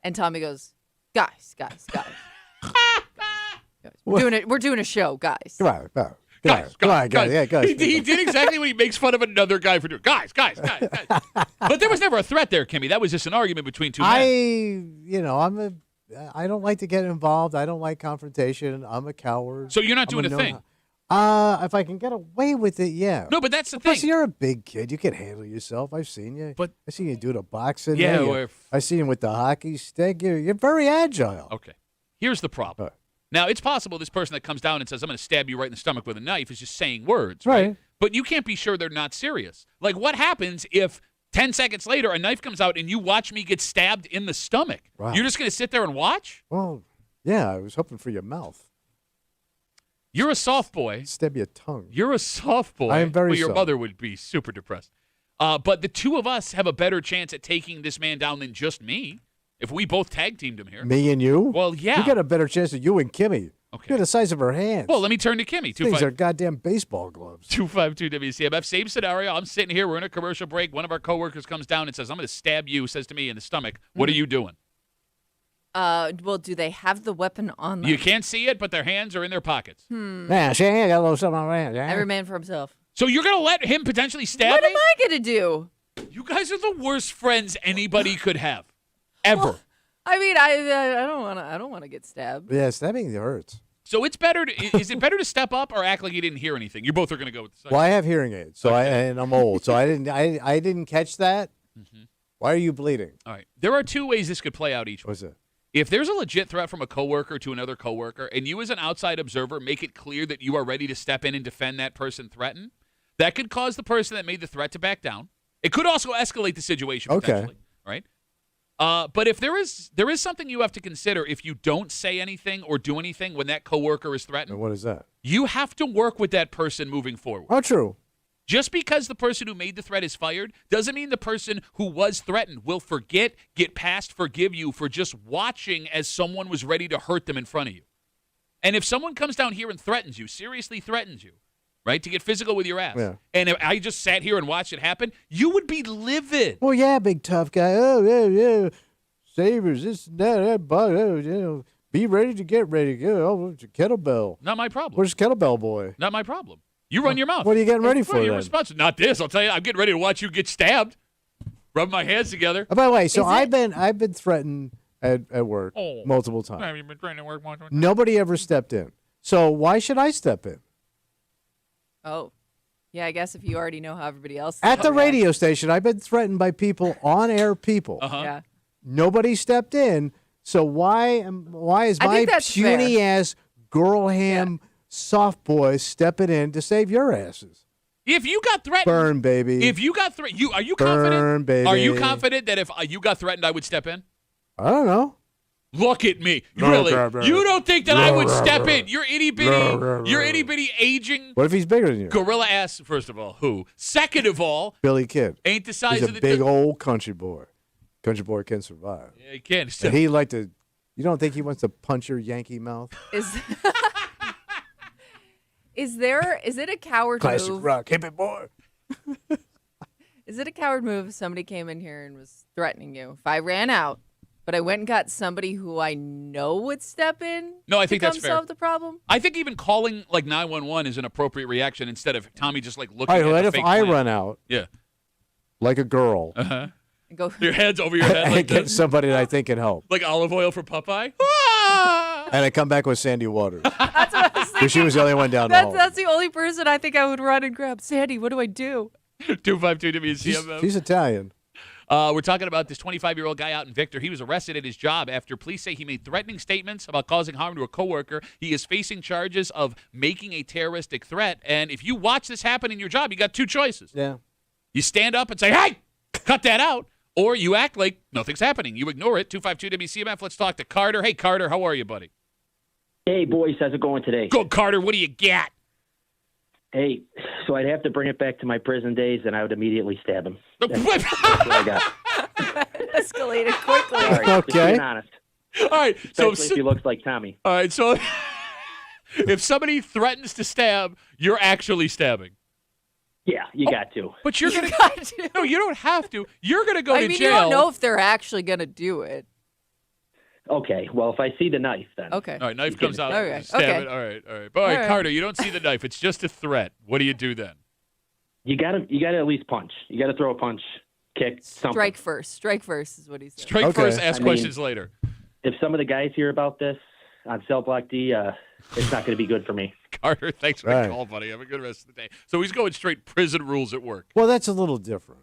And Tommy goes, guys. We're doing a show, guys. Come on, Guys, Yeah, guys. He did exactly what he makes fun of another guy for doing. Guys. But there was never a threat there, Kimmy. That was just an argument between two men. I don't like to get involved. I don't like confrontation. I'm a coward. So you're not I'm doing a thing? If I can get away with it, yeah. No, but that's the Plus, thing. you're a big kid. You can handle yourself. I've seen you. But- I seen you do the boxing. Yeah, there. I seen you with the hockey stick. You're very agile. Okay. Here's the problem. Right. Now, it's possible this person that comes down and says, I'm going to stab you right in the stomach with a knife is just saying words, Right. But you can't be sure they're not serious. Like, what happens if 10 seconds later a knife comes out and you watch me get stabbed in the stomach? Wow. You're just going to sit there and watch? Well, yeah, I was hoping for your mouth. You're a soft boy. Stab your tongue. You're a soft boy. I am very Well, your soft. mother would be super depressed. But the two of us have a better chance at taking this man down than just me. If we both tag teamed him here. Me and you? Well, yeah. You got a better chance than you and Kimmy. Okay. You're the size of her hands. Well, let me turn to Kimmy. These are goddamn baseball gloves. 252 WCMF. Same scenario. I'm sitting here. We're in a commercial break. One of our coworkers comes down and says, I'm going to stab you, says to me in the stomach. What are you doing? Well, do they have the weapon on them? You can't see it, but their hands are in their pockets. Yeah, see, I got a little something on my hands. Yeah? Every man for himself. So you're going to let him potentially stab What me? am I going to do? You guys are the worst friends anybody could have, ever. Well, I mean, I don't want to get stabbed. Yeah, stabbing hurts. So it's better. Is it better to step up or act like you didn't hear anything? You both are going to go with the second. Well, I have hearing aids, so and I'm old, so I didn't catch that. Mm-hmm. Why are you bleeding? All right. There are two ways this could play out each week. What's it? If there's a legit threat from a coworker to another coworker, and you as an outside observer make it clear that you are ready to step in and defend that person threatened, that could cause the person that made the threat to back down. It could also escalate the situation potentially, right? But if there is something you have to consider if you don't say anything or do anything when that coworker is threatened. And what is that? You have to work with that person moving forward. Oh, true. Just because the person who made the threat is fired doesn't mean the person who was threatened will forget, get past, forgive you for just watching as someone was ready to hurt them in front of you. And if someone comes down here and threatens you, seriously threatens you, right, to get physical with your ass, and if I just sat here and watched it happen, you would be livid. Well, yeah, big tough guy. Oh, yeah. Sabres, this and that, be ready to get ready to go. Oh, it's a kettlebell. Not my problem. Where's kettlebell boy? Not my problem. You run your mouth. What are you getting ready for You're then? responsible. Not this. I'll tell you, I'm getting ready to watch you get stabbed. Rub my hands together. Oh, by the way, so I've been threatened at work multiple times. Have you been trying to work multiple times? Nobody ever stepped in. So why should I step in? Oh, yeah. I guess if you already know how everybody else At the radio station, I've been threatened by people, on-air people. Yeah. Nobody stepped in. So why is I my think that's puny fair. ass girl ham soft boy stepping in to save your asses? If you got threatened, Burn, baby. If you got threatened, are you Burn, confident? baby. Are you confident that if you got threatened, I would step in? I don't know. Look at me, really? You don't think that I would step in? You're itty bitty aging. What if he's bigger than you? Gorilla ass. First of all, who? Second of all, Billy Kid. ain't the size He's of a the big old country boy. Country boy can survive. Yeah, he can. And he like to. You don't think he wants to punch your Yankee mouth? Is it a coward Classic move? rock, hip it boy. Is it a coward move if somebody came in here and was threatening you? If I ran out, but I went and got somebody who I know would step in No, I think to that's come fair. solve the problem? I think even calling like 911 is an appropriate reaction instead of Tommy just like looking All right, at what the if fake I plan. run out Yeah. like a girl Uh-huh. And go. Your head's over your head and like get this. somebody that I think can help? Like olive oil for Popeye. Ah! And I come back with Sandy Waters. That's what I was Because thinking. she was the only one down the hall. That's the only person I think I would run and grab. Sandy, what do I do? 252 WCMF. She's Italian. We're talking about this 25-year-old guy out in Victor. He was arrested at his job after police say he made threatening statements about causing harm to a coworker. He is facing charges of making a terroristic threat. And if you watch this happen in your job, you got two choices. Yeah. You stand up and say, hey, cut that out. Or you act like nothing's happening. You ignore it. 252 WCMF. Let's talk to Carter. Hey, Carter, how are you, buddy? Hey, boys, how's it going today? Go, Carter. What do you got? Hey, so I'd have to bring it back to my prison days, and I would immediately stab him. That's what I got. Escalated quickly. All right, just Okay. being honest. All right. Especially if he looks like Tommy. All right. So if somebody threatens to stab, you're actually stabbing. Yeah, you got to. But you're going got to. No, you don't have to. You're going to go I to mean, jail. you don't know if they're actually going to do it. Okay, well, if I see the knife, then. Okay. All right, knife comes out. Okay, Stab okay. it. All right. But all right, All right. Carter, you don't see the knife. It's just a threat. What do you do then? You gotta at least punch. You gotta throw a punch, kick, something. Strike first. Strike first is what he said. Strike Okay. first, ask I mean- questions later. If some of the guys hear about this on Cell Block D, it's not gonna be good for me. Carter, thanks for Right. the call, buddy. Have a good rest of the day. So he's going straight prison rules at work. Well, that's a little different.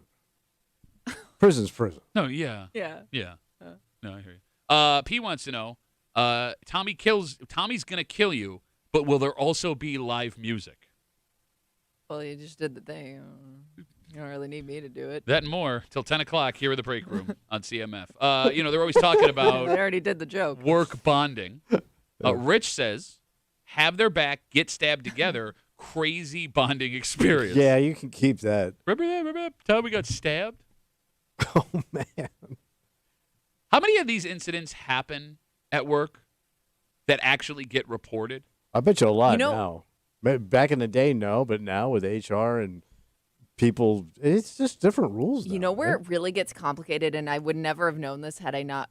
Prison's prison. No, yeah. Yeah. Yeah. No, I hear you. P wants to know, Tommy's going to kill you, but will there also be live music? Well, you just did the thing. You don't really need me to do it. That and more till 10 o'clock here in the break room on CMF. They're always talking They about already did the joke. work bonding. Rich says, have their back, get stabbed together, crazy bonding experience. Yeah, you can keep that. Remember that time we got stabbed? Oh, man. How many of these incidents happen at work that actually get reported? I bet you a lot You know- now. Back in the day, no, but now with HR and people, it's just different rules now. You know where right? it really gets complicated, and I would never have known this had I not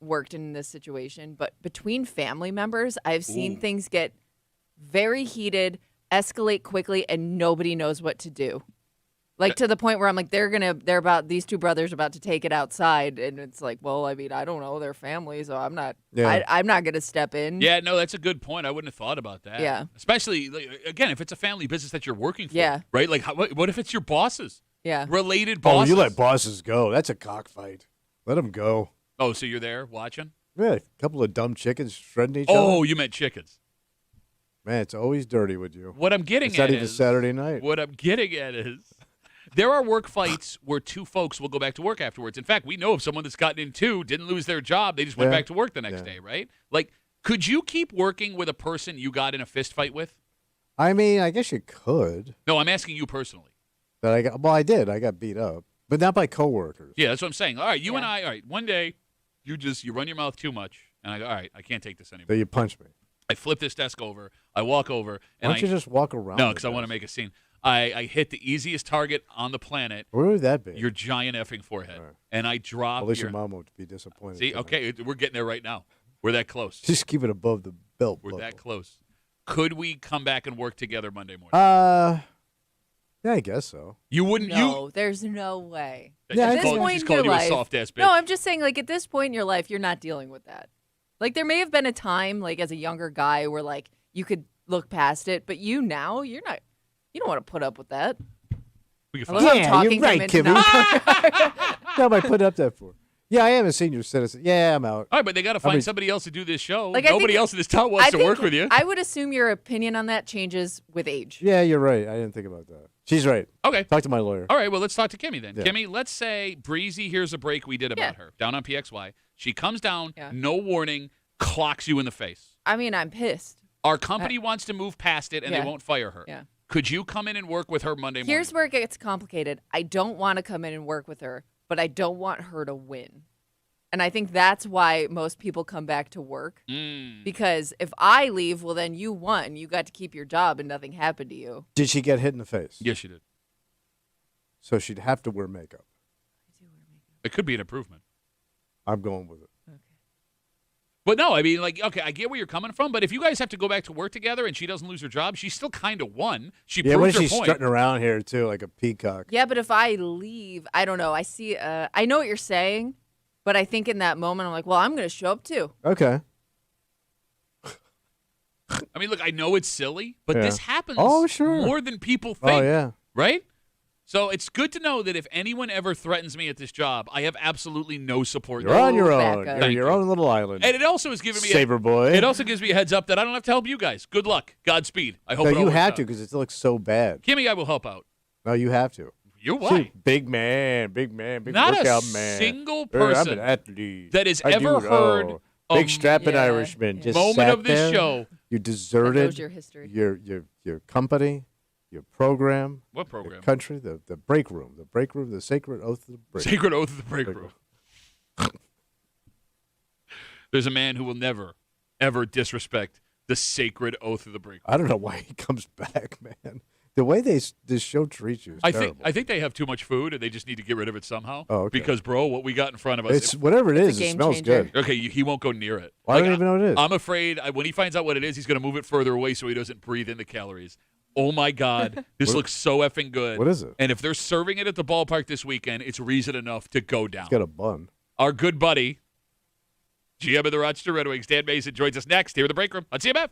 worked in this situation, but between family members, I've seen things get very heated, escalate quickly, and nobody knows what to do. Like to the point where I'm like, these two brothers about to take it outside, and it's like, well, I mean, I don't know their family, so I'm not gonna step in. Yeah, no, that's a good point. I wouldn't have thought about that. Yeah. Especially again, if it's a family business that you're working for. Yeah. Right. Like, what if it's your bosses? Yeah. Related Oh, bosses. you let bosses go. That's a cockfight. Let them go. Oh, so you're there watching? Yeah, a couple of dumb chickens shredding each other. Oh, you meant chickens. Man, it's always dirty with you. What I'm getting It's at not even is Saturday night. What I'm getting at is there are work fights where two folks will go back to work afterwards. In fact, we know of someone that's gotten in two, didn't lose their job, they just went Yeah. back to work the next day, right? Like, could you keep working with a person you got in a fist fight with? I mean, I guess you could. No, I'm asking you personally. I did. I got beat up, but not by coworkers. Yeah, that's what I'm saying. All right, you and Yeah. I, all right, one day you run your mouth too much, and I go, all right, I can't take this So anymore. you punch me. I flip this desk over, I walk over, Why and don't you just walk around? no, because I want to make a scene. I hit the easiest target on the planet, Where would that be? your giant effing forehead, All right. and I drop At least your your mom won't be disappointed. See, tonight. okay, we're getting there right now. We're that close. Just keep it above the belt. We're buckle. that close. Could we come back and work together Monday morning? Yeah, I guess so. You wouldn't. No, there's no way. Yeah, At I this think- point she's in calling your you life, a soft ass bitch. no, I'm just saying, like at this point in your life, you're not dealing with that. Like there may have been a time, like as a younger guy, where like you could look past it, but you're not. You don't want to put up with that. We can Unless find I'm Yeah, talking you're him right, into Kimmy. not- What am I put up that for? Yeah, I am a senior citizen. Yeah, I'm out. All right, but they got to find mean- somebody else to do this show. Like, I Nobody think- else in this town wants to work with you. I would assume your opinion on that changes with age. Yeah, you're right. I didn't think about that. She's right. Okay. Talk to my lawyer. All right, well, let's talk to Kimmy then. Yeah. Kimmy, let's say Breezy here's a break we did about her down on PXY. She comes down, Yeah. no warning, clocks you in the face. I mean, I'm pissed. Our company wants to move past it, and Yeah. they won't fire her. Yeah. Could you come in and work with her Monday morning? Here's where it gets complicated. I don't want to come in and work with her, but I don't want her to win. And I think that's why most people come back to work. Because if I leave, well, then you won. You got to keep your job and nothing happened to you. Did she get hit in the face? Yes, she did. So she'd have to wear makeup. It could be an improvement. I'm going with it. But no, I mean, like, okay, I get where you're coming from, but if you guys have to go back to work together and she doesn't lose her job, she still kind of won. She Yeah, what proved is her she point. strutting around here too, like a peacock? Yeah, but if I leave, I don't know. I see, I know what you're saying, but I think in that moment, I'm like, well, I'm going to show up too. Okay. I mean, look, I know it's silly, but Yeah. this happens Oh, sure. more than people think. Oh yeah. Right? So it's good to know that if anyone ever threatens me at this job, I have absolutely no support. You're on your back own. up. You're Thank your you. own little island. And it also has given me Saber boy. It also gives me a heads up that I don't have to help you guys. Good luck. Godspeed. I hope No, it all you works have out. to because it looks so bad. Kimmy, I will help out. No, you have to. You See, why? big man, big Not a workout man. single I'm person an athlete. that has I ever do- heard oh, a big strapping yeah, Irishman. yeah. Just moment sat of this there. show. You That deserted knows your history. your company, your program, What your program? country, the break room, the sacred oath of the break. Sacred Oath of the Break Break Room. There's a man who will never, ever disrespect the sacred oath of the break room. I don't know why he comes back, man. The way this show treats you is terrible. I think they have too much food and they just need to get rid of it somehow. Oh, okay. Because, bro, what we got in front of us. It's whatever it is. a It game smells changer. good. Okay, he won't go near it. I don't even know what it is. I'm afraid when he finds out what it is, he's going to move it further away so he doesn't breathe in the calories. Oh, my God. This looks so effing good. What is it? And if they're serving it at the ballpark this weekend, it's reason enough to go down. It's got a bun. Our good buddy, GM of the Rochester Red Wings, Dan Mason, joins us next here in the break room on CMF.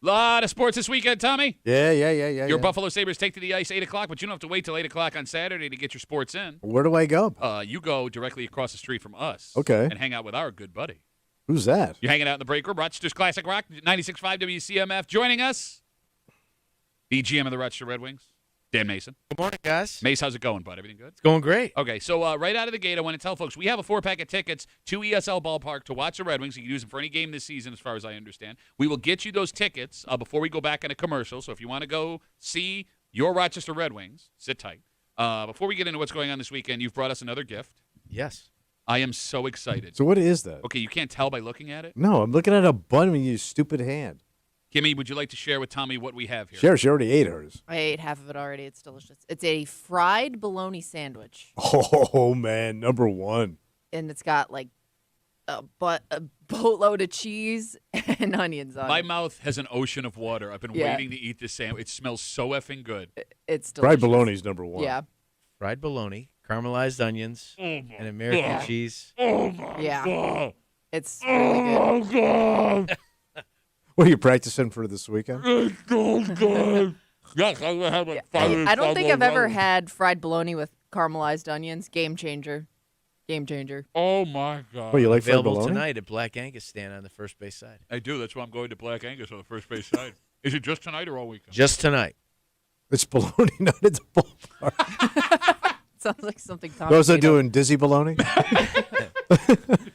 Lot of sports this weekend, Tommy. Yeah. Your Buffalo Sabres take to the ice 8 o'clock, but you don't have to wait till 8 o'clock on Saturday to get your sports in. Where do I go? You go directly across the street from us. Okay. And hang out with our good buddy. Who's that? You're hanging out in the break room. Rochester's Classic Rock, 96.5 WCMF. Joining us, the GM of the Rochester Red Wings, Dan Mason. Good morning, guys. Mace, how's it going, bud? Everything good? It's going great. Okay, so right out of the gate, I want to tell folks, we have a 4-pack of tickets to ESL Ballpark to watch the Red Wings. You can use them for any game this season, as far as I understand. We will get you those tickets before we go back in a commercial. So if you want to go see your Rochester Red Wings, sit tight. Before we get into what's going on this weekend, you've brought us another gift. Yes. I am so excited. So what is that? Okay, you can't tell by looking at it? No, I'm looking at a bun with your stupid hand. Kimmy, would you like to share with Tommy what we have here? Sure, she already ate hers. I ate half of it already. It's delicious. It's a fried bologna sandwich, Oh, man, number one. and it's got like a boatload of cheese and onions on My it. mouth has an ocean of water. I've been Yeah. waiting to eat this sandwich. It smells so effing good. It's delicious. Fried bologna's number one. Yeah, Fried bologna, caramelized onions, and American Yeah. cheese. yeah. It's really good. What are you practicing for this weekend? Yes, I'm gonna have a I don't think I've ever had fried bologna with caramelized onions. Game changer. Game changer. Oh my god! Well, you like fried Available bologna? tonight at Black Angus stand on the first base side. I do. That's why I'm going to Black Angus on the first base side. Is it just tonight or all weekend? Just tonight. It's bologna night at the ballpark. Sounds like something Tom. Those are made up. doing dizzy bologna?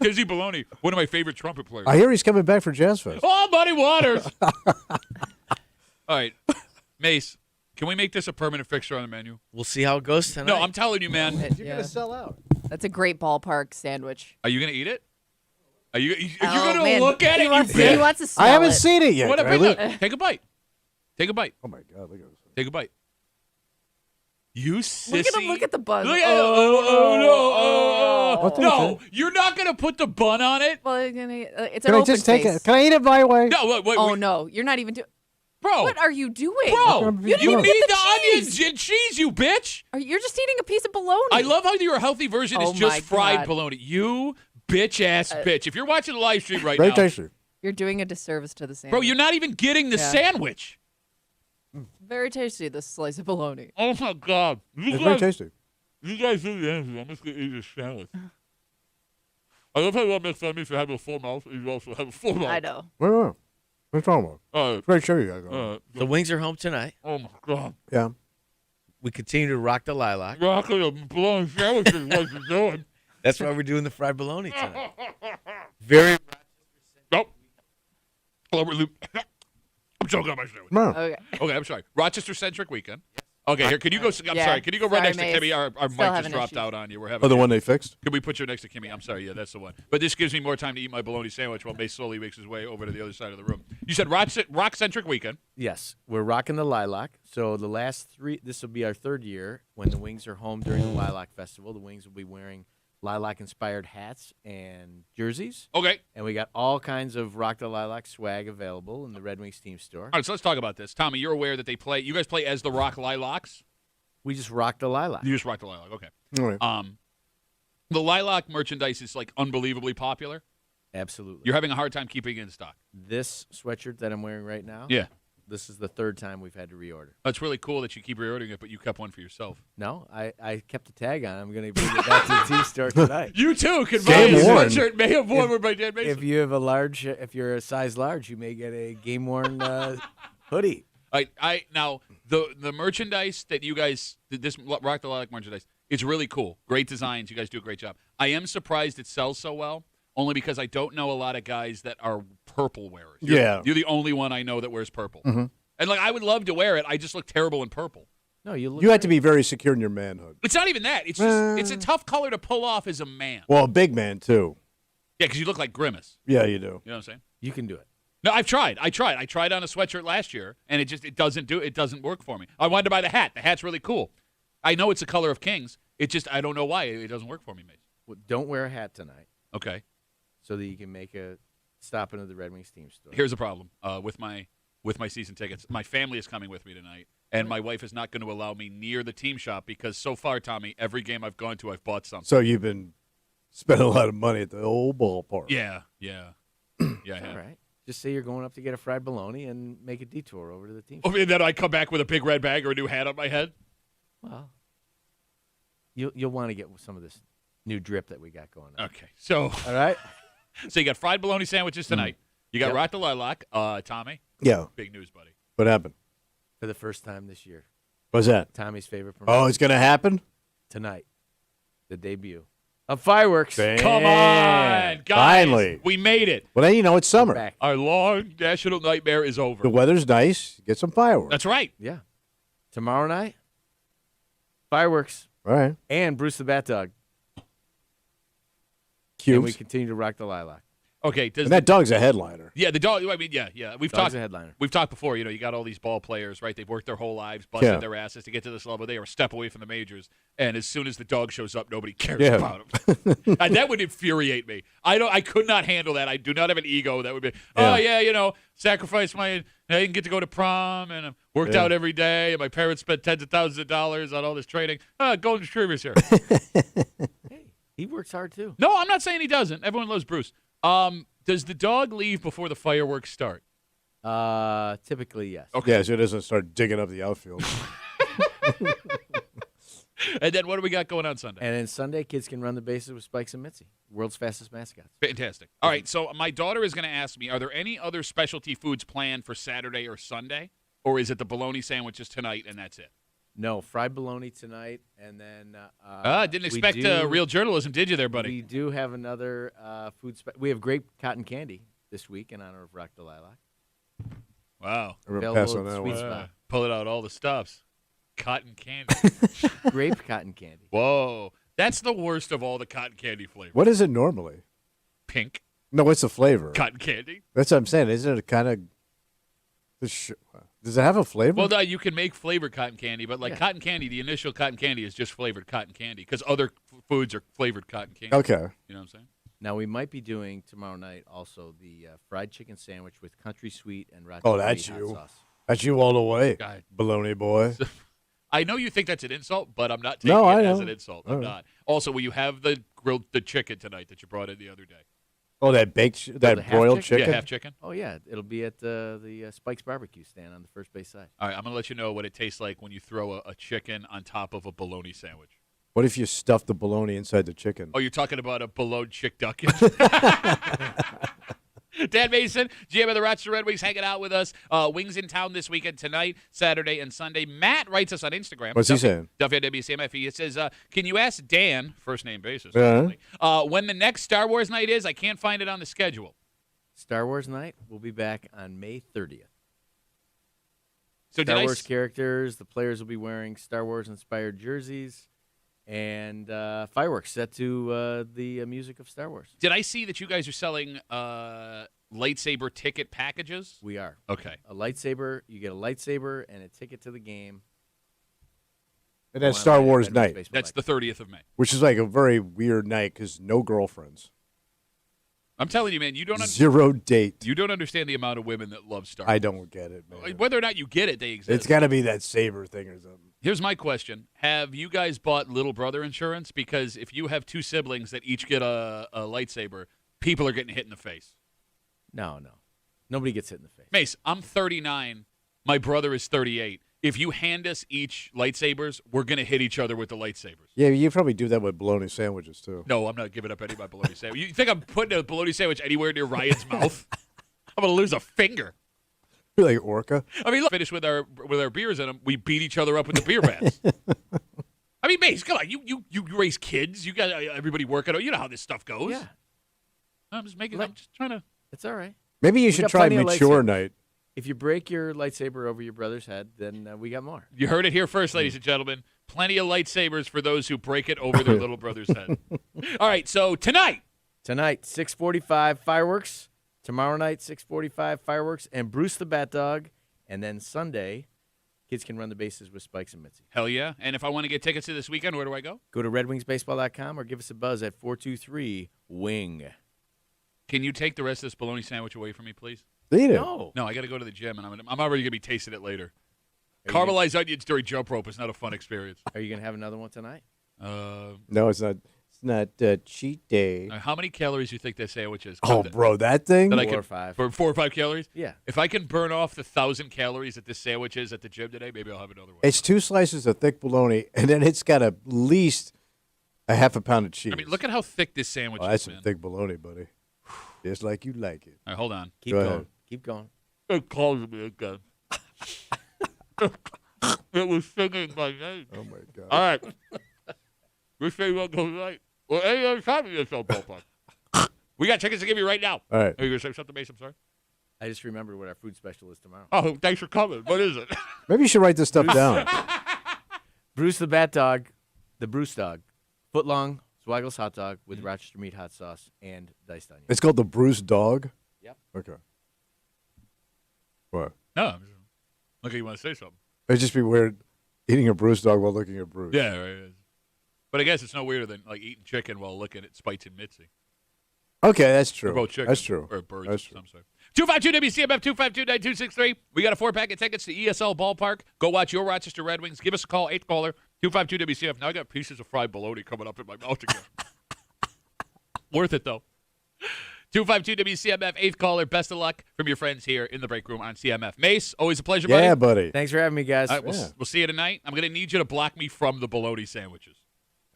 Dizzy Baloney, one of my favorite trumpet players. I hear he's coming back for Jazz Fest. Oh, Buddy Waters! All right, Mace, can we make this a permanent fixture on the menu? We'll see how it goes tonight. No, I'm telling you, man. You're Yeah. going to sell out. That's a great ballpark sandwich. Are you gonna eat it? Are you? You're Oh, gonna man. look at he it? Wants, You he bitch. wants to smell I haven't it. seen it yet. What? Can I Bring look? it. Take a bite. Take a bite. Oh, my God. Look at this. Take a bite. You sissy. Look at him. Look at the bun. Look at no. What the No, fuck? you're not gonna put the bun on it, Well, it's Can an I open just take face. it? Can I eat it my way? no. Wait, Oh no, you're not even doing. bro. What are you doing? Bro, You you don't need get the the onions cheese. and cheese, you bitch. You're just eating a piece of bologna. I love how your healthy version is Oh just my fried God. bologna. You bitch ass bitch. If you're watching the live stream right Very now, tasty. You're doing a disservice to the sandwich. bro, you're not even getting the Yeah. sandwich. Very tasty. This slice of bologna. Oh my god, It's very tasty. you guys do the answer. I'm just gonna eat this sandwich. I love how you all make fun of me for having a full mouth. You also have a full mouth. I know. Wait. What are you talking about? It's very sure you guys. The Wings are home tonight. Oh my god, Yeah. We continue to rock the lilac. rocking a bologna sandwich is what you're doing. That's why we're doing the fried bologna tonight. Very. Nope. I'm choking on my sandwich. No. Okay. Okay, I'm sorry. Rochester-centric weekend. Okay, here, can you go? I'm Yeah. sorry. Can you go right Sorry, next to Mace. Kimmy? Our Still mic just having dropped issues. out on you. We're having. Oh, the one they fixed? Can we put you next to Kimmy? I'm sorry. Yeah, that's the one. But this gives me more time to eat my bologna sandwich while Mace slowly makes his way over to the other side of the room. You said rock-centric weekend. Yes, we're rocking the lilac. So the last three, this will be our third year when the Wings are home during the Lilac Festival. The Wings will be wearing lilac-inspired hats and jerseys. Okay. And we got all kinds of Rock the Lilac swag available in the Red Wings team store. All right, so let's talk about this. Tommy, you're aware that they play. You guys play as the Rock Lilacs. We just rock the lilac. You just rock the lilac. Okay. All right. The lilac merchandise is like unbelievably popular. Absolutely. You're having a hard time keeping it in stock. This sweatshirt that I'm wearing right now, Yeah. this is the third time we've had to reorder. That's really cool that you keep reordering it, but you kept one for yourself. No, I kept a tag on. I'm going to bring it back to the team store tonight. You too can buy Game a worn. sweatshirt may have worn by Dan Mason. If you have a large, if you're a size large, you may get a game worn hoodie. I now the merchandise that you guys this Rock the Lilac merchandise, it's really cool. Great designs. You guys do a great job. I am surprised it sells so well, only because I don't know a lot of guys that are purple wearers. Yeah. You're the only one I know that wears purple. Mm-hmm. And like I would love to wear it. I just look terrible in purple. No, you look. You have to be very secure in your manhood. It's not even that. It's just it's a tough color to pull off as a man. Well, a big man, too. Yeah, because you look like Grimace. Yeah, you do. You know what I'm saying? You can do it. No, I've tried. I tried on a sweatshirt last year, and it doesn't work for me. I wanted to buy the hat. The hat's really cool. I know it's the color of Kings. It just I don't know why it doesn't work for me, mate. Well, don't wear a hat tonight, Okay. so that you can make a stop into the Red Wings team store. Here's the problem with my season tickets. My family is coming with me tonight, and my wife is not going to allow me near the team shop because so far, Tommy, every game I've gone to, I've bought something. So you've been spending a lot of money at the old ballpark. Yeah. Yeah, I All have. right. Just say you're going up to get a fried bologna and make a detour over to the team. Oh, and then I come back with a big red bag or a new hat on my head? Well, you'll want to get some of this new drip that we got going on. Okay. So, All right. so you got fried bologna sandwiches tonight. You got Yep. Rock the Lilac. Tommy, Yeah. big news, buddy. What happened? For the first time this year. What's that? Tommy's favorite Oh, promotion. it's going to happen? Tonight. The debut of fireworks. Come on, guys. Finally. We made it. Well, then you know it's summer. Back. Our long national nightmare is over. The weather's nice. Get some fireworks. That's right. Yeah. Tomorrow night, fireworks. All right. And Bruce the Bat Dog. And we Cubes. continue to rock the lilac. Okay. Does And that dog's a headliner. yeah, the dog. I mean, yeah. We've Dog's talked. a headliner. We've talked before. You know, you got all these ball players, right? They've worked their whole lives, busted Yeah. their asses to get to this level. They are a step away from the majors, and as soon as the dog shows up, nobody cares Yeah. about him. And that would infuriate me. I could not handle that. I do not have an ego that would be. Oh yeah, you know, sacrifice my. I didn't get to go to prom, and I worked out every day, and my parents spent tens of thousands of dollars on all this training. Golden Retriever's here. Hey, he works hard too. No, I'm not saying he doesn't. Everyone loves Bruce. Does the dog leave before the fireworks start? Typically, yes. Okay. Yeah, so it doesn't start digging up the outfield. And then what do we got going on Sunday? And then Sunday, kids can run the bases with Spikes and Mitzi, world's fastest mascots. Fantastic. All right, so my daughter is going to ask me, are there any other specialty foods planned for Saturday or Sunday? Or is it the bologna sandwiches tonight and that's it? No, fried bologna tonight, and then Didn't we expect do- real journalism, did you there, buddy? We do have another food. We have grape cotton candy this week in honor of Rock the Lilac. Wow. I'm going to Available pass at on that Sweet one. Spot. Pulling out all the stops. Cotton candy. Grape cotton candy. Whoa. That's the worst of all the cotton candy flavors. What is it normally? Pink No, what's the flavor? cotton candy. That's what I'm saying. Isn't it kind of... Does it have a flavor? Well, no, you can make flavored cotton candy, but like Yeah. cotton candy, the initial cotton candy is just flavored cotton candy because other foods are flavored cotton candy. Okay. You know what I'm saying? Now we might be doing tomorrow night also the fried chicken sandwich with country sweet and raspberry Oh, that's hot you. sauce. That's you all the way. God. Baloney boy. I know you think that's an insult, but I'm not taking No, I it as know. an insult. All I'm right. not. Also, will you have the chicken tonight that you brought in the other day? Oh, that baked, the that half broiled chicken? chicken? Yeah, half chicken. Oh yeah, it'll be at the Spike's barbecue stand on the first base side. All right, I'm gonna let you know what it tastes like when you throw a chicken on top of a bologna sandwich. What if you stuff the bologna inside the chicken? Oh, you're talking about a bologna chick ducket. Dan Mason, GM of the Rochester Red Wings, hanging out with us. Wings in town this weekend, tonight, Saturday, and Sunday. Matt writes us on Instagram. What's he saying? Duffy at WCMF. He says, can you ask Dan, first name basis, Uh-huh. when the next Star Wars night is? I can't find it on the schedule. Star Wars night will be back on May 30th. So did Star I Wars characters. The players will be wearing Star Wars-inspired jerseys and fireworks set to the music of Star Wars. Did I see that you guys are selling lightsaber ticket packages? We are. Okay. A lightsaber. You get a lightsaber and a ticket to the game. And Go that's Star online at Wars Red Wings night, Baseball That's the 30th of May. which is like a very weird night because no girlfriends. I'm telling you, man, you don't Zero date. you don't understand the amount of women that love Star Wars. I don't get it, man. Whether or not you get it, they exist. It's got to be that saber thing or something. Here's my question. Have you guys bought little brother insurance? Because if you have two siblings that each get a lightsaber, people are getting hit in the face. No. Nobody gets hit in the face. Mace, I'm 39. My brother is 38. If you hand us each lightsabers, we're going to hit each other with the lightsabers. Yeah, you probably do that with bologna sandwiches too. No, I'm not giving up any of my bologna sandwich. You think I'm putting a bologna sandwich anywhere near Ryan's mouth? I'm going to lose a finger. You're like Orca. I mean, look, finish with our beers in them. We beat each other up with the beer bats. I mean, Mace, come on. You raise kids. You got everybody working. You know how this stuff goes. Yeah. I'm just trying to. It's all right. Maybe you We should got try plenty of mature lightsabers. night. If you break your lightsaber over your brother's head, then we got more. You heard it here first, ladies and gentlemen. Plenty of lightsabers for those who break it over their little brother's head. All right, so tonight. Tonight, 6:45 fireworks. Tomorrow night, 6:45 fireworks, and Bruce the Bat Dog. And then Sunday, kids can run the bases with Spikes and Mitzi. Hell yeah. And if I want to get tickets to this weekend, where do I go? Go to redwingsbaseball.com or give us a buzz at 423-WING. Can you take the rest of this bologna sandwich away from me, please? Eat it. No. No, I got to go to the gym, and I'm already going to be tasting it later. Are you Caramelized onions during jump rope is not a fun experience. Are you going to have another one tonight? No, it's not. It's not cheat day. How many calories do you think this sandwich is? Oh, bro, that thing? That I 4 can, or 5. For 4 or 5 calories? Yeah. If I can burn off the 1,000 calories that this sandwich is at the gym today, maybe I'll have another one. It's 2 slices of thick bologna, and then it's got at least a half a pound of cheese. I mean, look at how thick this sandwich that's is, some man. thick bologna, buddy. Just like you like it. All right, hold on. Keep Go going. ahead. Keep going. It calls me again. It was singing my name. Oh, my God. All right. We say what goes right. Well, any other time you just don't ballpark. We got tickets to give you right now. All right. Are you going to say something, Mace? I'm sorry. I just remembered what our food special is tomorrow. Oh, thanks for coming. What is it? Maybe you should write this stuff down. Bruce the Bat Dog, the Bruce Dog, footlong Swaggles hot dog with Rochester meat hot sauce and diced onion. It's called the Bruce Dog? Yep. Okay. What? No. Look, you want to say something. It'd just be weird eating a Bruce dog while looking at Bruce. Yeah, right. But I guess it's no weirder than like eating chicken while looking at Spites and Mitzi. Okay, that's true. Or both chicken. That's true. Or birds That's of true. some sort. 252 WCMF 252-9263. We got a 4-pack of tickets to ESL Ballpark. Go watch your Rochester Red Wings. Give us a call, 8th caller, 252 WCMF. Now I got pieces of fried bologna coming up in my mouth again. Worth it, though. 252 WCMF, 8th caller. Best of luck from your friends here in the break room on CMF. Mace, always a pleasure, buddy. Yeah, buddy. Thanks for having me, guys. All right, we'll see you tonight. I'm going to need you to block me from the bologna sandwiches.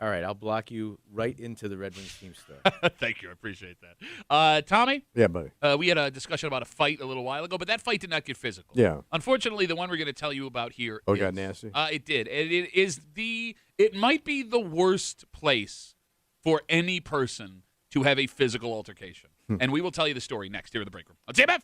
All right, I'll block you right into the Red Wings team store. Thank you. I appreciate that. Tommy? Yeah, buddy. We had a discussion about a fight a little while ago, but that fight did not get physical. Yeah. Unfortunately, the one we're going to tell you about here Oh, it is, got nasty? It did. It might be the worst place for any person to have a physical altercation. And we will tell you the story next here in the break room. On CMF.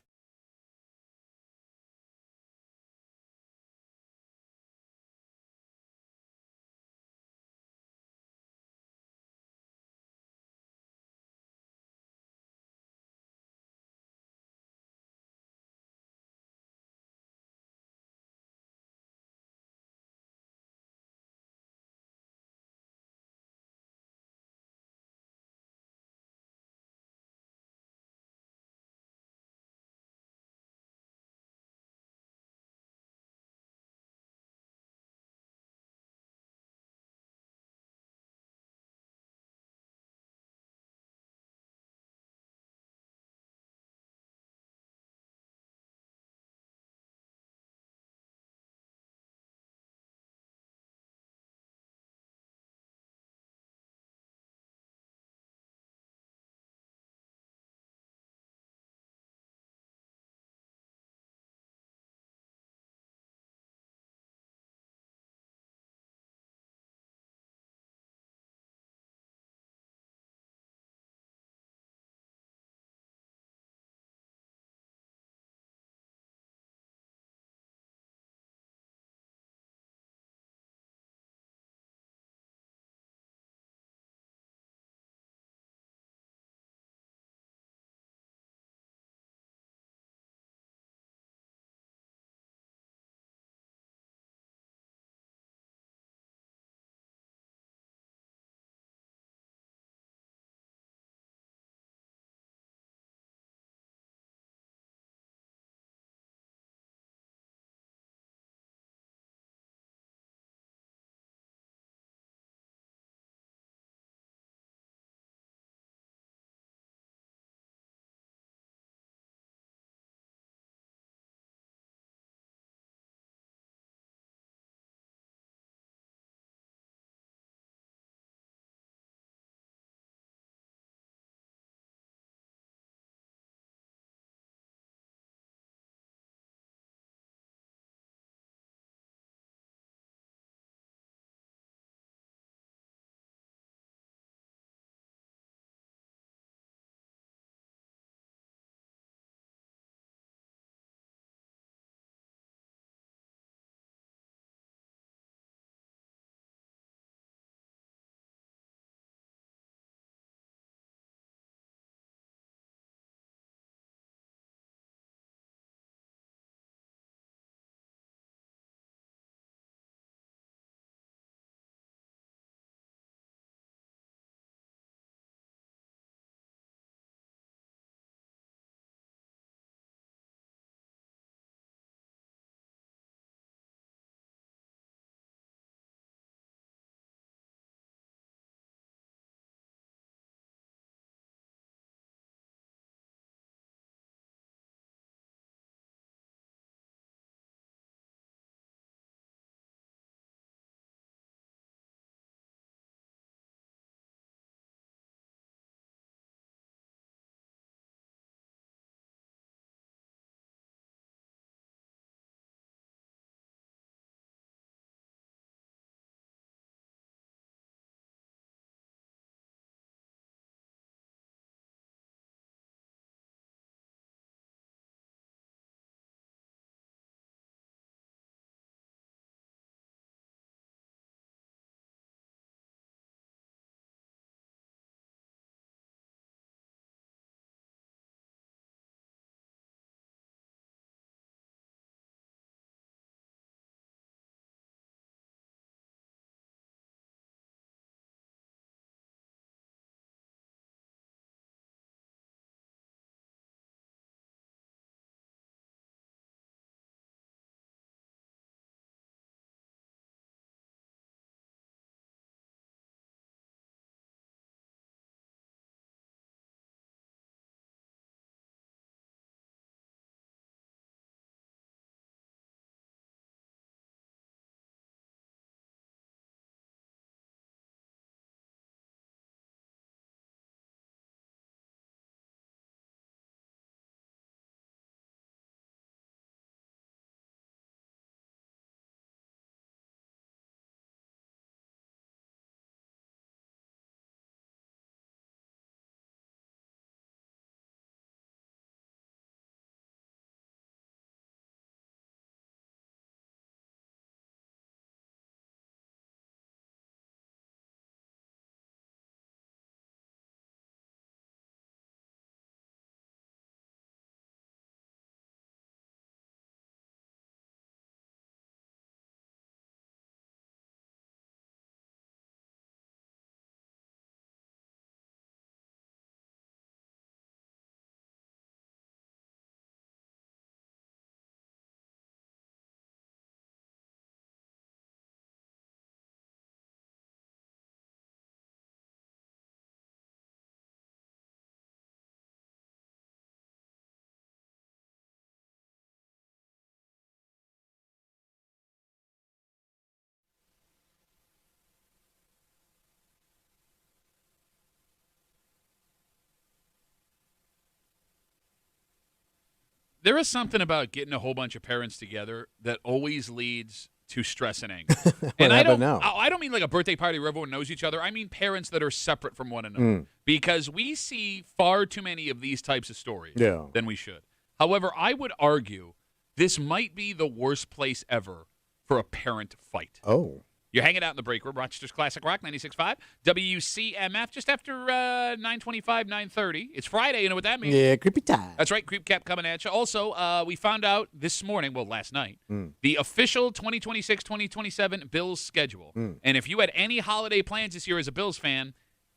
There is something about getting a whole bunch of parents together that always leads to stress and anger. And I don't mean like a birthday party where everyone knows each other. I mean parents that are separate from one another. Because we see far too many of these types of stories than we should. However, I would argue this might be the worst place ever for a parent fight. Oh. You're hanging out in the break room, Rochester's Classic Rock, 96.5, WCMF, just after 9:25, 9:30. It's Friday, you know what that means? Yeah, creepy time. That's right, Creep Cap coming at you. Also, we found out this morning, well, last night, the official 2026-2027 Bills schedule. And if you had any holiday plans this year as a Bills fan,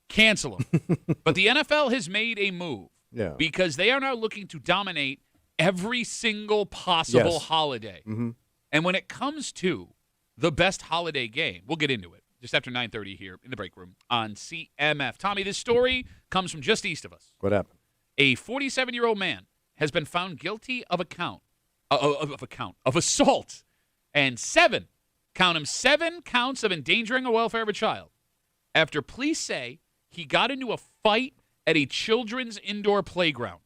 cancel them. But the NFL has made a move because they are now looking to dominate every single possible holiday. And when it comes to the best holiday game, we'll get into it just after 9:30 here in the break room on CMF. Tommy, this story comes from just east of us. What happened? A 47-year-old man has been found guilty of assault and seven counts of endangering the welfare of a child after police say he got into a fight at a children's indoor playground.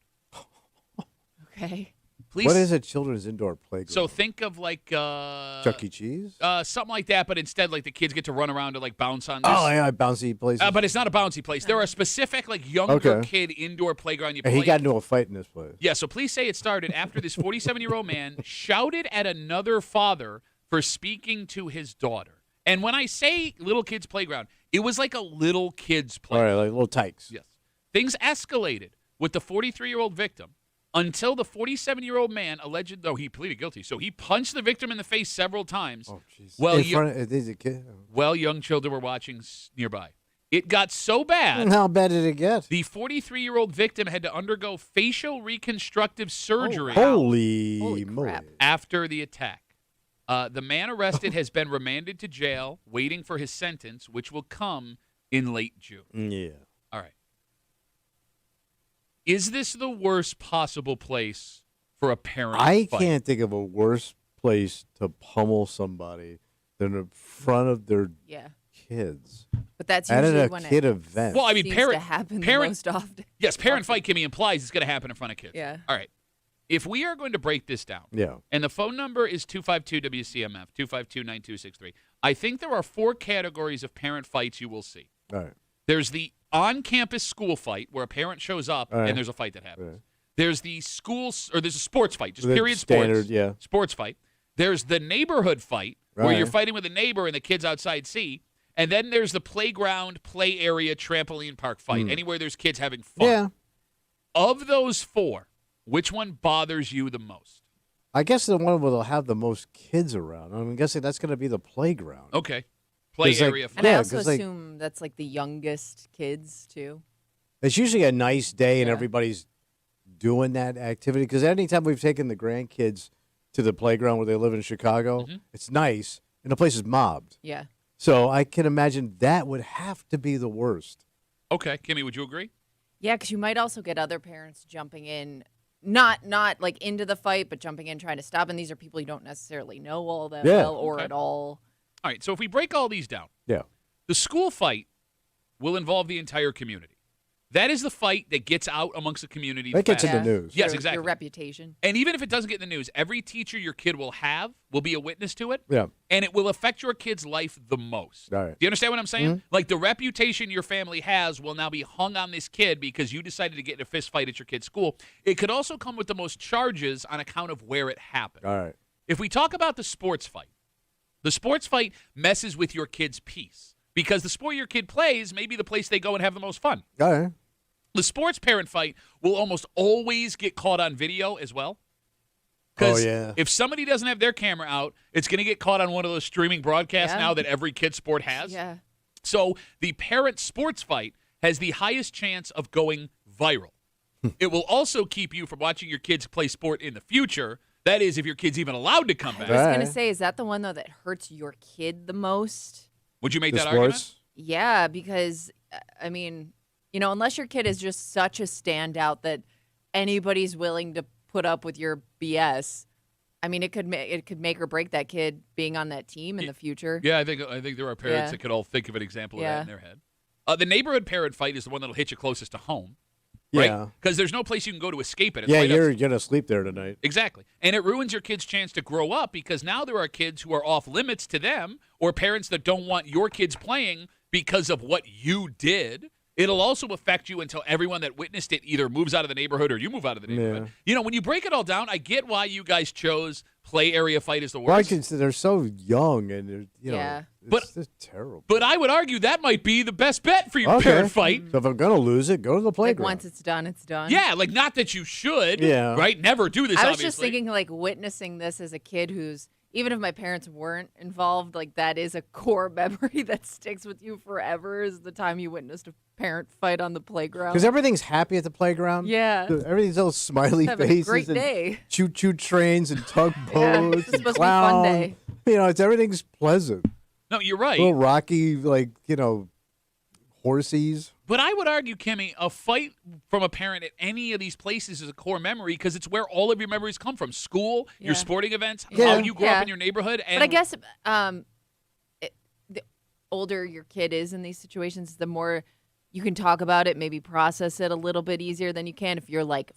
Okay. What is a children's indoor playground? So think of like Chuck E. Cheese? Something like that, but instead like the kids get to run around and like bounce on this. Oh, yeah, bouncy places. But it's not a bouncy place. There are a specific like younger kid indoor playground you play. He got into a fight in this place. Yeah, so police say it started after this 47-year-old man shouted at another father for speaking to his daughter. And when I say little kids playground, it was like a little kids playground. All right, like little tykes. Yes. Things escalated with the 43-year-old victim until the 47-year-old man alleged, though he pleaded guilty, so he punched the victim in the face several times. Oh, jeez. Well, is a kid? young children were watching nearby. It got so bad. How bad did it get? The 43-year-old victim had to undergo facial reconstructive surgery. Holy moly. crap. After the attack. The man arrested has been remanded to jail, waiting for his sentence, which will come in late June. Yeah. All right. Is this the worst possible place for a parent I fight? can't think of a worse place to pummel somebody than in front of their kids. But that's at usually a when kid it event. Well, I mean, seems parent to happen the parent most often. Yes, parent fight can be implies it's going to happen in front of kids. Yeah. All right. If we are going to break this down, Yeah. and the phone number is 252-WCMF, 252-9263, I think there are 4 categories of parent fights you will see. All right. There's the on-campus school fight where a parent shows up and there's a fight that happens. Right. There's the there's a sports fight, just The period standard, sports. Sports fight. There's the neighborhood fight where Right. you're fighting with a neighbor and the kids outside see. And then there's the playground, play area, trampoline park fight, anywhere there's kids having fun. Yeah. Of those 4, which one bothers you the most? I guess the one where they'll have the most kids around. I'm guessing that's going to be the playground. Okay. Play 'Cause, like, area fight. And I Yeah, also 'cause, like- assume that's like the youngest kids too. It's usually a nice day and Yeah. everybody's doing that activity. Because anytime we've taken the grandkids to the playground where they live in Chicago, it's nice and the place is mobbed. Yeah. So I can imagine that would have to be the worst. Okay. Kimmy, would you agree? Yeah, because you might also get other parents jumping in, not like into the fight, but jumping in trying to stop. And these are people you don't necessarily know all that Yeah. well or Okay. at all. All right. So if we break all these down, Yeah. the school fight will involve the entire community. That is the fight that gets out amongst the community. That gets in fastest. the news. Yes, Your exactly. reputation. And even if it doesn't get in the news, every teacher your kid will have will be a witness to it. Yeah. And it will affect your kid's life the most. All right. Do you understand what I'm saying? Like the reputation your family has will now be hung on this kid because you decided to get in a fist fight at your kid's school. It could also come with the most charges on account of where it happened. All right. If we talk about the sports fight messes with your kid's peace because the sport your kid plays may be the place they go and have the most fun. All right. The sports parent fight will almost always get caught on video as well. Because if somebody doesn't have their camera out, it's going to get caught on one of those streaming broadcasts now that every kid sport has. Yeah. So the parent sports fight has the highest chance of going viral. It will also keep you from watching your kids play sport in the future. That is, if your kid's even allowed to come back. I was Right. going to say, is that the one, though, that hurts your kid the most? Would you make The that argument? sports. Yeah, because, I mean, you know, unless your kid is just such a standout that anybody's willing to put up with your BS, I mean, it could make or break that kid being on that team in the future. Yeah, I think there are parents Yeah. that could all think of an example of Yeah. that in their head. The neighborhood parent fight is the one that'll hit you closest to home. right? Yeah. Because there's no place you can go to escape it. It's Yeah, right you're going to sleep there tonight. Exactly. And it ruins your kid's chance to grow up because now there are kids who are off limits to them or parents that don't want your kids playing because of what you did. It'll also affect you until everyone that witnessed it either moves out of the neighborhood or you move out of the neighborhood. When you break it all down, I get why you guys chose play area fight as the worst. Well, I can say they're so young and they're, Yeah. it's just terrible. But I would argue that might be the best bet for your parent fight. So if I'm going to lose it, go to the Like playground. once it's done, it's done. Yeah, like not that you should, Yeah. right? Never do this, I was obviously. just thinking, like, witnessing this as a kid who's, even if my parents weren't involved, like, that is a core memory that sticks with you forever is the time you witnessed a parent fight on the playground. Because everything's happy at the playground. Yeah. Everything's all smiley Have a faces. great and day. Choo-choo trains and tugboats Yeah, and it's supposed to be a clown. fun day. Everything's pleasant. No, you're right. Little rocky, horsies. But I would argue, Kimmy, a fight from a parent at any of these places is a core memory because it's where all of your memories come from. School, your sporting events, how you grew up in your neighborhood. And but I guess the older your kid is in these situations, the more you can talk about it, maybe process it a little bit easier than you can if you're like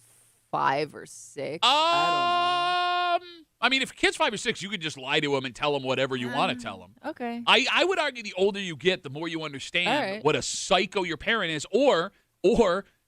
5 or 6. I mean, if a kid's 5 or 6, you could just lie to them and tell them whatever you want to tell them. Okay. I would argue the older you get, the more you understand right. what a psycho your parent is, or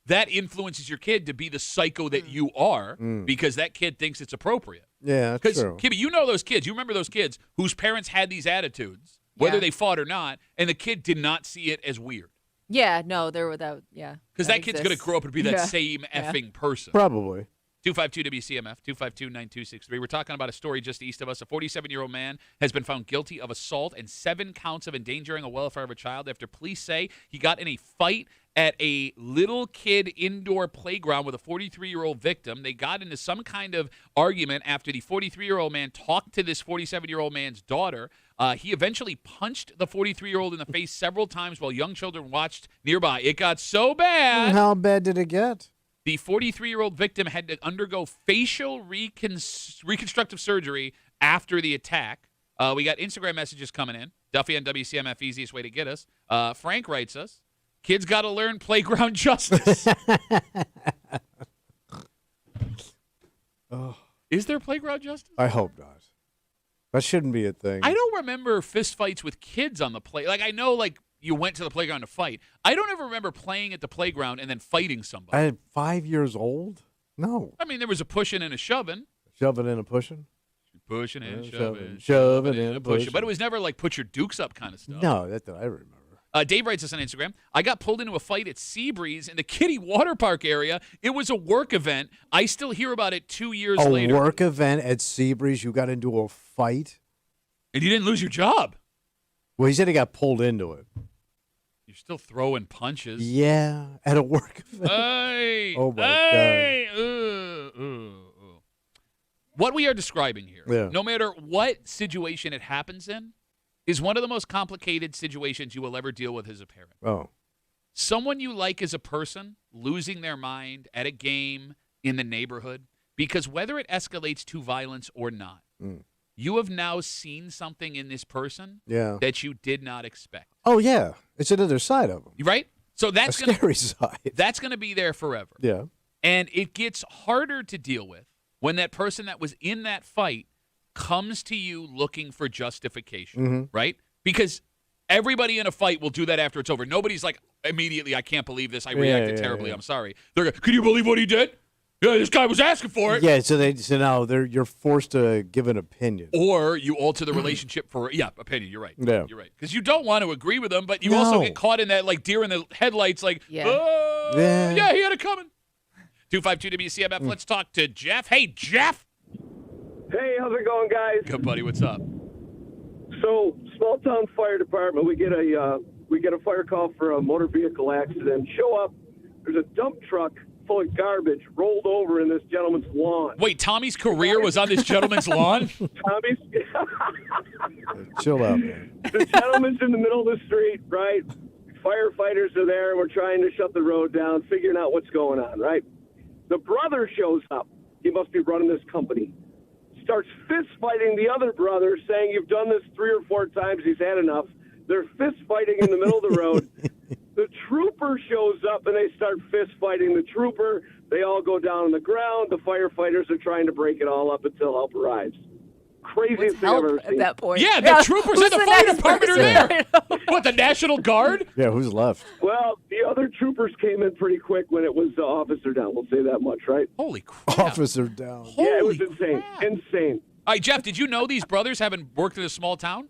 that influences your kid to be the psycho that you are because that kid thinks it's appropriate. Yeah, that's true. Kimmy, you know those kids. You remember those kids whose parents had these attitudes, whether they fought or not, and the kid did not see it as weird. Yeah, no, there were that. Yeah. Because that kid's going to grow up and be that Yeah. same effing person. Probably. 252 WCMF, 252-9263. We're talking about a story just east of us. A 47-year-old man has been found guilty of assault and 7 counts of endangering the welfare of a child after police say he got in a fight at a little kid indoor playground with a 43-year-old victim. They got into some kind of argument after the 43-year-old man talked to this 47-year-old man's daughter. He eventually punched the 43-year-old in the face several times while young children watched nearby. It got so bad. How bad did it get? The 43-year-old victim had to undergo facial reconstructive surgery after the attack. We got Instagram messages coming in. Duffy on WCMF, easiest way to get us. Frank writes us, kids got to learn playground justice. Is there playground justice? I hope not. That shouldn't be a thing. I don't remember fist fights with kids on the play. Like, I know, you went to the playground to fight. I don't ever remember playing at the playground and then fighting somebody. At 5 years old? No. I mean, there was a pushing and a shoving. Shoving and a pushing? Pushing and shoving. shoving. Shoving and a pushing. But it was never like put your dukes up kind of stuff. No, that's what I remember. Dave writes us on Instagram. I got pulled into a fight at Seabreeze in the Kiddie Water Park area. It was a work event. I still hear about it 2 years later. A work event at Seabreeze, you got into a fight? And you didn't lose your job. Well, he said he got pulled into it. You're still throwing punches. Yeah, at a work event. Hey, Oh, my God. What we are describing here, Yeah. no matter what situation it happens in, is one of the most complicated situations you will ever deal with as a parent. Oh. Someone you like as a person losing their mind at a game in the neighborhood, because whether it escalates to violence or not, you have now seen something in this person that you did not expect. Oh, yeah. It's another side of him. Right? So that's a scary side. That's going to be there forever. Yeah. And it gets harder to deal with when that person that was in that fight comes to you looking for justification, right? Because everybody in a fight will do that after it's over. Nobody's like, immediately, I can't believe this. I reacted terribly. I'm sorry. They're going, can you believe what he did? Yeah, this guy was asking for it. Yeah, so now you're forced to give an opinion. Or you alter the relationship for, opinion. You're right. Yeah. You're right. Because you don't want to agree with them, but you also get caught in that, like, deer in the headlights, like, he had it coming. 252 WCMF. Let's talk to Jeff. Hey, Jeff. Hey, how's it going, guys? Good, buddy. What's up? So, small town fire department, we get a fire call for a motor vehicle accident. Show up, there's a dump truck full of garbage rolled over in this gentleman's lawn. Wait, Tommy's career was on this gentleman's lawn? Tommy's. Chill out, man. The gentleman's in the middle of the street, right? Firefighters are there, and we're trying to shut the road down, figuring out what's going on, right? The brother shows up. He must be running this company. Starts fist fighting the other brother, saying, you've done this 3 or 4 times, he's had enough. They're fist fighting in the middle of the road. The trooper shows up and they start fist fighting the trooper. They all go down on the ground. The firefighters are trying to break it all up until help arrives. Craziest thing I've ever At seen. that point. Yeah, the troopers Who's and the the fire next department are person? there. What, the National Guard? Yeah, who's left? Well, the other troopers came in pretty quick when it was the officer down. We'll say that much, right? Holy crap. Officer down. Yeah, it was Holy insane. crap. Insane. All right, Jeff, did you know these brothers haven't worked in a small town?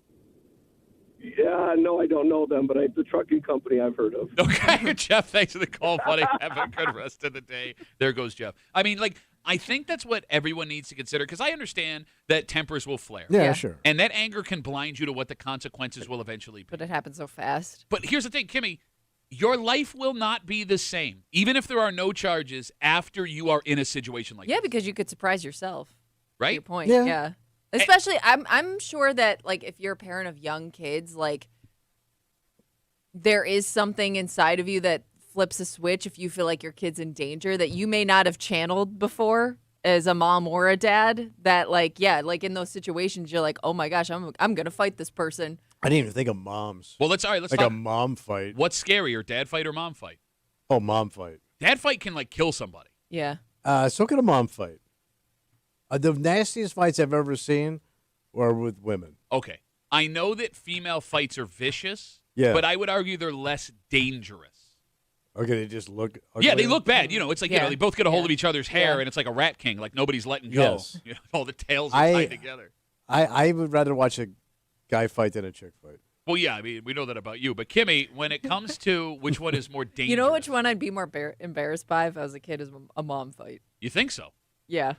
Yeah, no, I don't know them, but the trucking company I've heard of. Okay, Jeff, thanks for the call, buddy. Have a good rest of the day. There goes Jeff. I mean, like, I think that's what everyone needs to consider, because I understand that tempers will flare. Yeah, sure. And that anger can blind you to what the consequences will eventually be. But it happens so fast. But here's the thing, Kimmy, your life will not be the same, even if there are no charges after you are in a situation like Yeah, this. because you could surprise yourself. To Right? your point. Yeah. Yeah. Especially, I'm sure that, like, if you're a parent of young kids, like, there is something inside of you that flips a switch if you feel like your kid's in danger that you may not have channeled before as a mom or a dad. That, like, yeah, like in those situations, you're like, oh my gosh, I'm gonna fight this person. I didn't even think of moms. Well, let's Like talk. a mom fight. What's scarier, dad fight or mom fight? Oh, mom fight. Dad fight can, like, kill somebody. Yeah. So can a mom fight. The nastiest fights I've ever seen are with women. Okay. I know that female fights are vicious, Yeah. but I would argue they're less dangerous. Okay, they just look ugly. Yeah, they look bad. You know, it's like, you know, Yeah. they both get a hold of each other's hair, Yeah. and it's like a rat king, like nobody's letting go. Yes. You know, all the tails are I- tied together. I would rather watch a guy fight than a chick fight. Well, yeah, I mean, we know that about you. But, Kimmy, when it comes to which one is more dangerous. You know which one I'd be more embarrassed by if I was a kid is a mom fight. You think so? Yeah,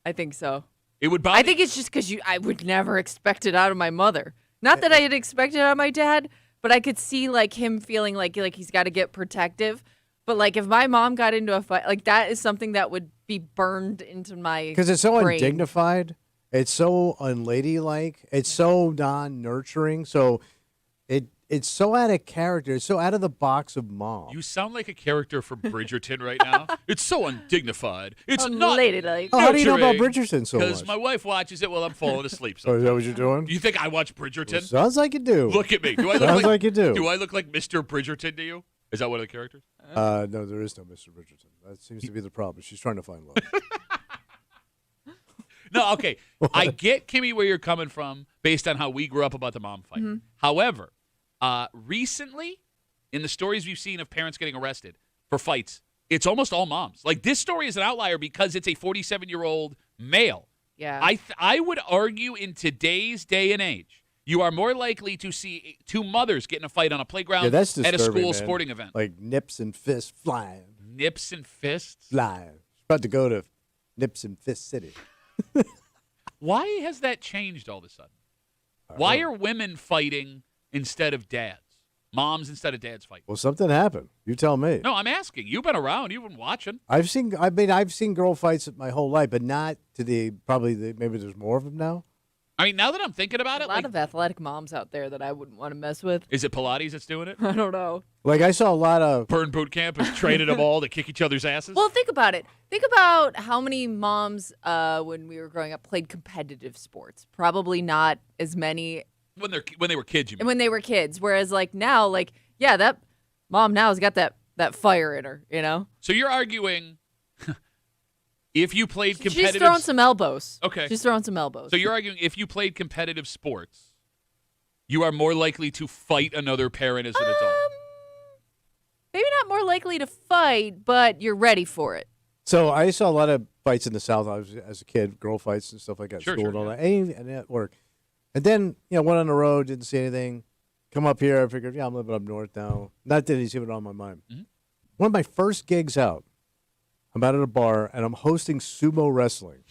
I think so. It would bother I think it's just because I would never expect it out of my mother. Not that I had expected it out of my dad, but I could see like him feeling like he's got to get protective. But like if my mom got into a fight, like that is something that would be burned into my Because it's so brain. undignified. It's so unladylike. It's so non-nurturing. So it's so out of character. It's so out of the box of mom. You sound like a character from Bridgerton right now. It's so undignified. It's not Unladylike. Oh, how do you know about nurturing, Bridgerton so Because much? my wife watches it while I'm falling asleep. Oh, is that sometimes. what you're doing? You think I watch Bridgerton? Sounds like you do. Look at me. Do I look Sounds like you do. Do I look like Mr. Bridgerton to you? Is that one of the characters? No, there is no Mr. Bridgerton. That seems to be the problem. She's trying to find love. No, okay. I get, Kimmy, where you're coming from based on how we grew up about the mom fight. Mm-hmm. However, recently, in the stories we've seen of parents getting arrested for fights, it's almost all moms. Like, this story is an outlier because it's a 47-year-old male. Yeah. I would argue in today's day and age, you are more likely to see two mothers get in a fight on a playground Yeah, that's at a disturbing, school man. sporting event. Like nips and fists flying. Nips and fists. Flying. About to go to Nips and Fist City. Why has that changed all of a sudden? Why are women fighting instead of dads? Moms instead of dads fighting? Well, something happened. You tell me. No, I'm asking. You've been around. You've been watching. I've seen girl fights my whole life, but not to maybe there's more of them now. I mean, now that I'm thinking about a it, lot like, of athletic moms out there that I wouldn't want to mess with. is it Pilates that's doing it? I don't know. Like I saw a lot of Burn Boot Camp is training them all to kick each other's asses? Well, think about it. Think about how many moms, when we were growing up, played competitive sports. Probably not as many when they were kids, you mean? when they were kids. Whereas, like now, like yeah, that mom now has got that fire in her. You know, So you're arguing if you played competitive... she's throwing some elbows. Okay. She's throwing some elbows. So you're arguing if you played competitive sports, you are more likely to fight another parent as an adult. Maybe not more likely to fight, but you're ready for it. So I saw a lot of fights in the South. I was as a kid, girl fights and stuff like that, Sure, school sure, and all yeah. that, and at work. And then went on the road, didn't see anything. Come up here, I figured, I'm living up north now. Not that it's even on my mind. Mhm. One of my first gigs out, I'm out at a bar and I'm hosting sumo wrestling,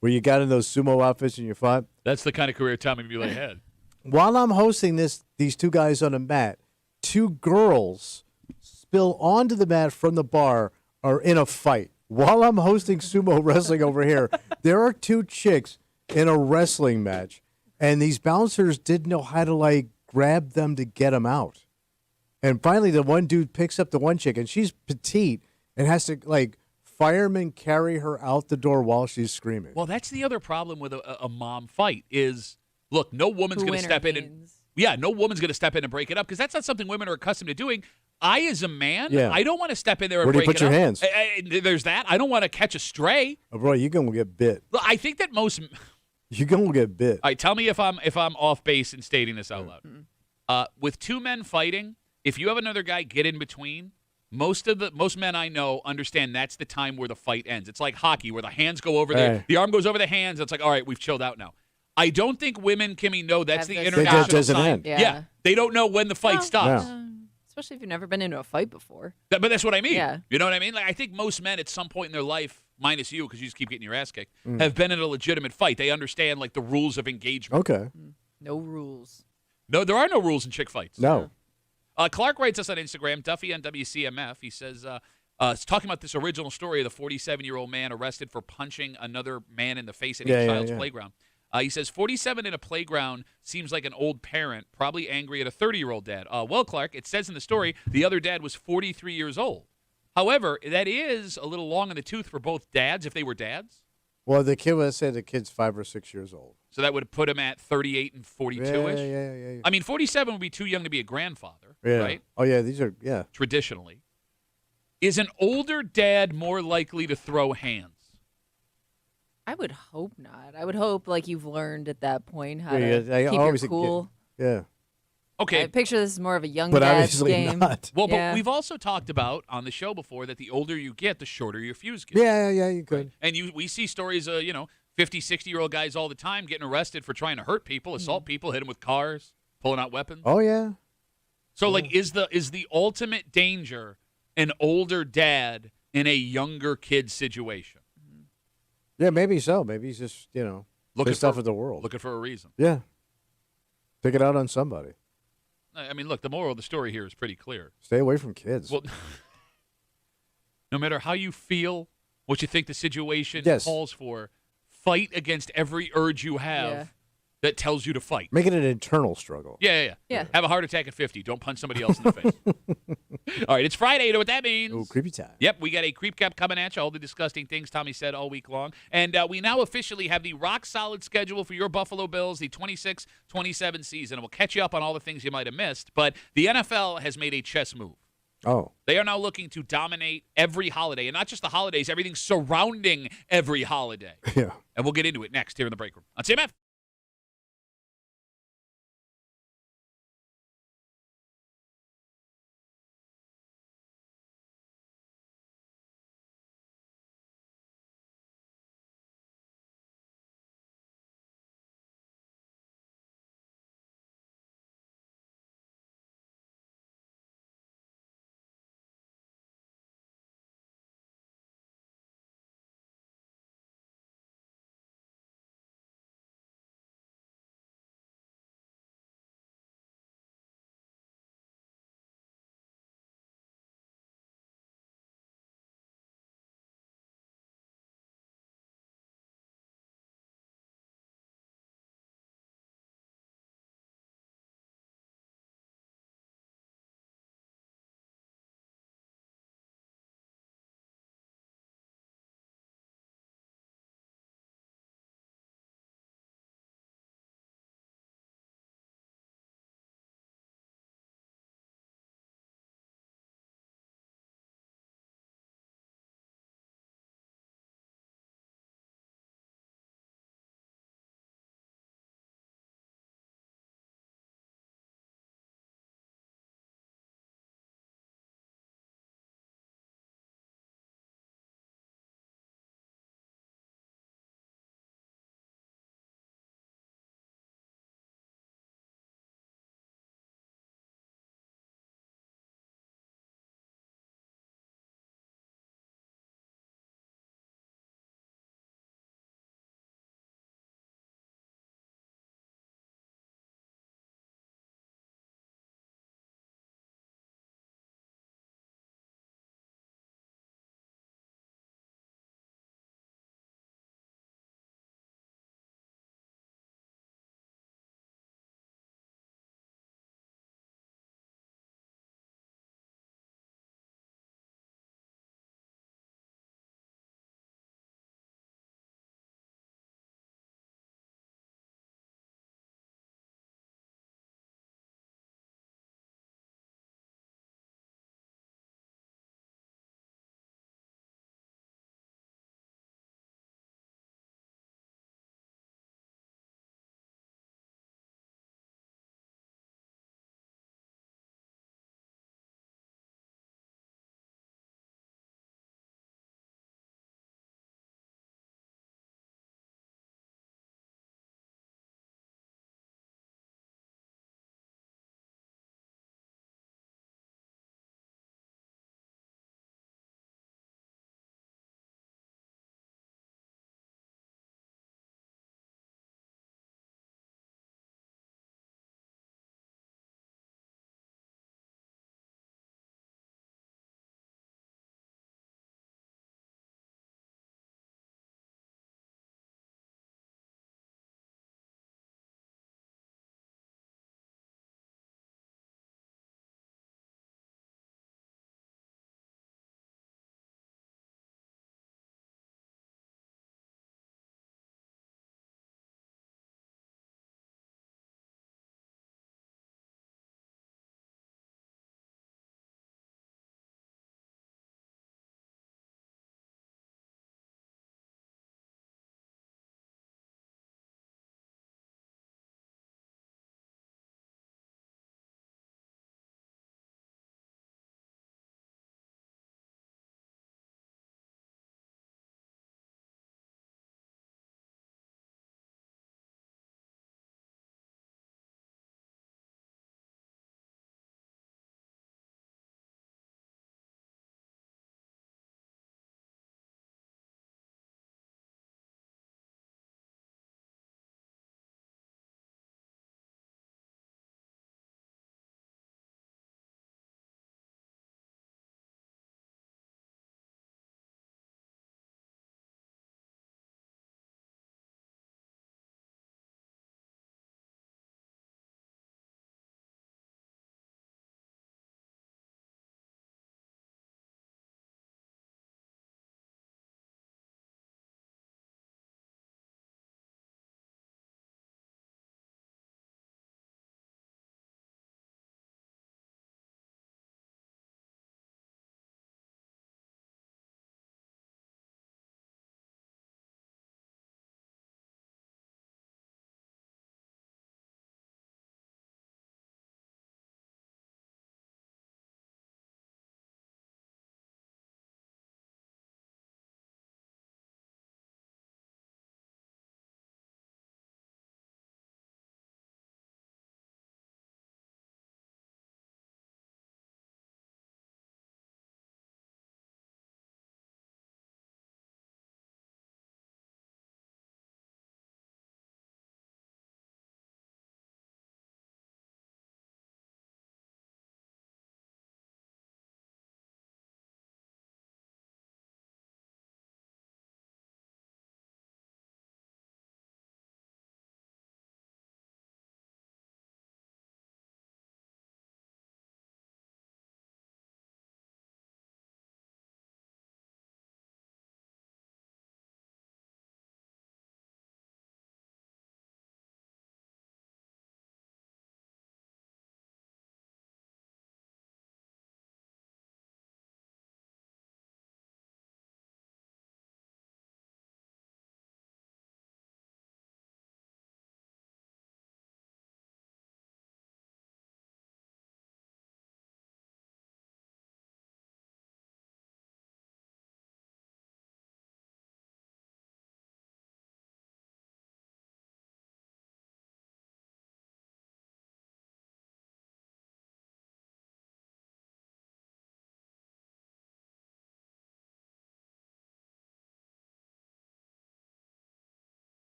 where you got in those sumo outfits and you fought. That's the kind of career Tommy Muley had. While I'm hosting these two guys on a mat, two girls spill onto the mat from the bar, are in a fight. While I'm hosting sumo wrestling over here, there are two chicks in a wrestling match, and these bouncers didn't know how to grab them to get them out. And finally, the one dude picks up the one chick, and she's petite and has to firemen carry her out the door while she's screaming. Well, that's the other problem with a mom fight is, look, no woman's Who going to step in and intervenes? yeah, no woman's going to step in and break it up because that's not something women are accustomed to doing. I, as a man, Yeah. I don't want to step in there and Where do you break put it your up. hands? There's that. I don't want to catch a stray. Oh, bro, you're gonna get bit. Look, I think that most. All You're gonna get bit. right, tell me if I'm off base in stating this out loud. With two men fighting, if you have another guy get in between, most men I know understand that's the time where the fight ends. It's like hockey, where the hands go over the arm goes over the hands. It's like, all right, we've chilled out now. I don't think women, Kimmy, know that's the international doesn't sign. end. Yeah, they don't know when the fight stops. Especially if you've never been into a fight before. But that's what I mean. Yeah. You know what I mean? Like, I think most men at some point in their life, minus you, because you just keep getting your ass kicked, have been in a legitimate fight. They understand like the rules of engagement. Okay. No rules. No, there are no rules in chick fights. No. Clark writes us on Instagram, Duffy on WCMF. He says, it's talking about this original story of the 47-year-old man arrested for punching another man in the face at a child's playground. He says, 47 in a playground seems like an old parent, probably angry at a 30-year-old dad. Well, Clark, it says in the story the other dad was 43 years old. However, that is a little long in the tooth for both dads, if they were dads. Well, the kid was said the kid's 5 or 6 years old. So that would put him at 38 and 42-ish. Yeah. I mean, 47 would be too young to be a grandfather, Yeah. right? Oh yeah, these are Traditionally. Is an older dad more likely to throw hands? I would hope not. I would hope like you've learned at that point how Yeah, to I keep always your get- cool. Yeah. Okay. I picture this is more of a young But dad's obviously game. not. Well, Yeah. but we've also talked about on the show before that the older you get, the shorter your fuse gets. Yeah, you could. And we see stories of, 50, 60-year-old guys all the time getting arrested for trying to hurt people, assault people, hit them with cars, pulling out weapons. Oh yeah. So, like, is the ultimate danger an older dad in a younger kid situation? Yeah, maybe so. Maybe he's just, pissed off at the world. Looking for a reason. Yeah. Take it out on somebody. I mean, look, the moral of the story here is pretty clear. Stay away from kids. Well, no matter how you feel, what you think the situation Yes. calls for, fight against every urge you have that tells you to fight. Make it an internal struggle. Yeah. Yeah. Have a heart attack at 50. Don't punch somebody else in the face. All right, it's Friday. You know what that means? Oh, creepy time. Yep, we got a creep cap coming at you. All the disgusting things Tommy said all week long. And we now officially have the rock-solid schedule for your Buffalo Bills, the 26-27 season. And we'll catch you up on all the things you might have missed. But the NFL has made a chess move. Oh. They are now looking to dominate every holiday. And not just the holidays, everything surrounding every holiday. Yeah. And we'll get into it next here in the break room on CMF.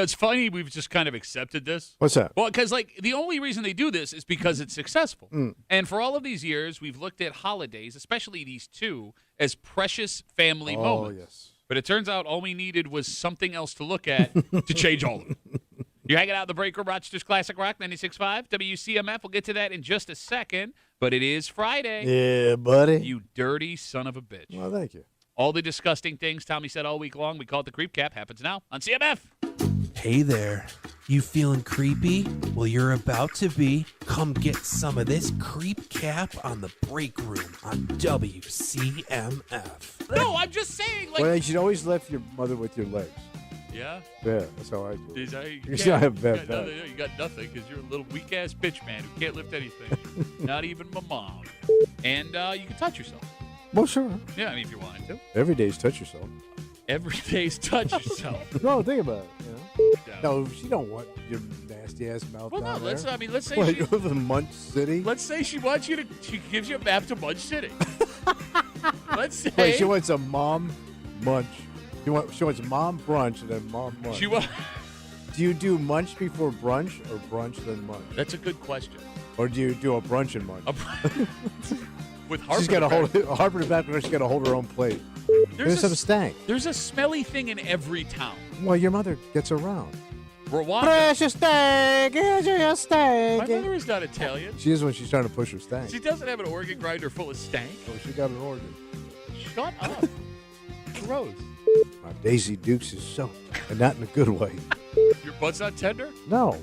It's funny we've just kind of accepted this. What's that? Well, because the only reason they do this is because it's successful. And for all of these years, we've looked at holidays, especially these two, as precious family moments. Yes. But it turns out all we needed was something else to look at to change all of it. You're hanging out in the break room, Rochester's Classic Rock 96.5, WCMF. We'll get to that in just a second. But it is Friday. Yeah, buddy. You dirty son of a bitch. Well, thank you. All the disgusting things Tommy said all week long, we call it the Creep Cap, happens now on CMF. Hey there. You feeling creepy? Well, you're about to be. Come get some of this creep cap on the break room on WCMF. No, I'm just saying, Well, you should always lift your mother with your legs. Yeah? Yeah, that's how I do it. Is that, You should have bad back. You got nothing because you're a little weak-ass bitch, man, who can't lift anything. Not even my mom. And you can touch yourself. Well, sure. Yeah, I mean, if you wanted to. Every day's touch yourself. Every day's touch yourself. No, think about it. You know? Yeah. No, she don't want your nasty ass mouth Well, down no, let's say What, she, you live in Munch City? let's say she wants you to, she gives you a map to Mudge City. Let's say. Wait, she wants a mom munch. She wants mom brunch and then mom munch. She wants. Do you do munch before brunch or brunch then munch? That's a good question. Or do you do a brunch and munch? With Harper. She's got to hold Harper the back, she's got to hold her own plate. There's some stank. There's a smelly thing in every town. Well, your mother gets around. Rwanda. Precious stank, here's your stank. My mother is not Italian. She is when she's trying to push her stank. She doesn't have an organ grinder full of stank. Oh, she got an organ. Shut up. Gross. My Daisy Dukes is soaked, and not in a good way. Your butt's not tender? No,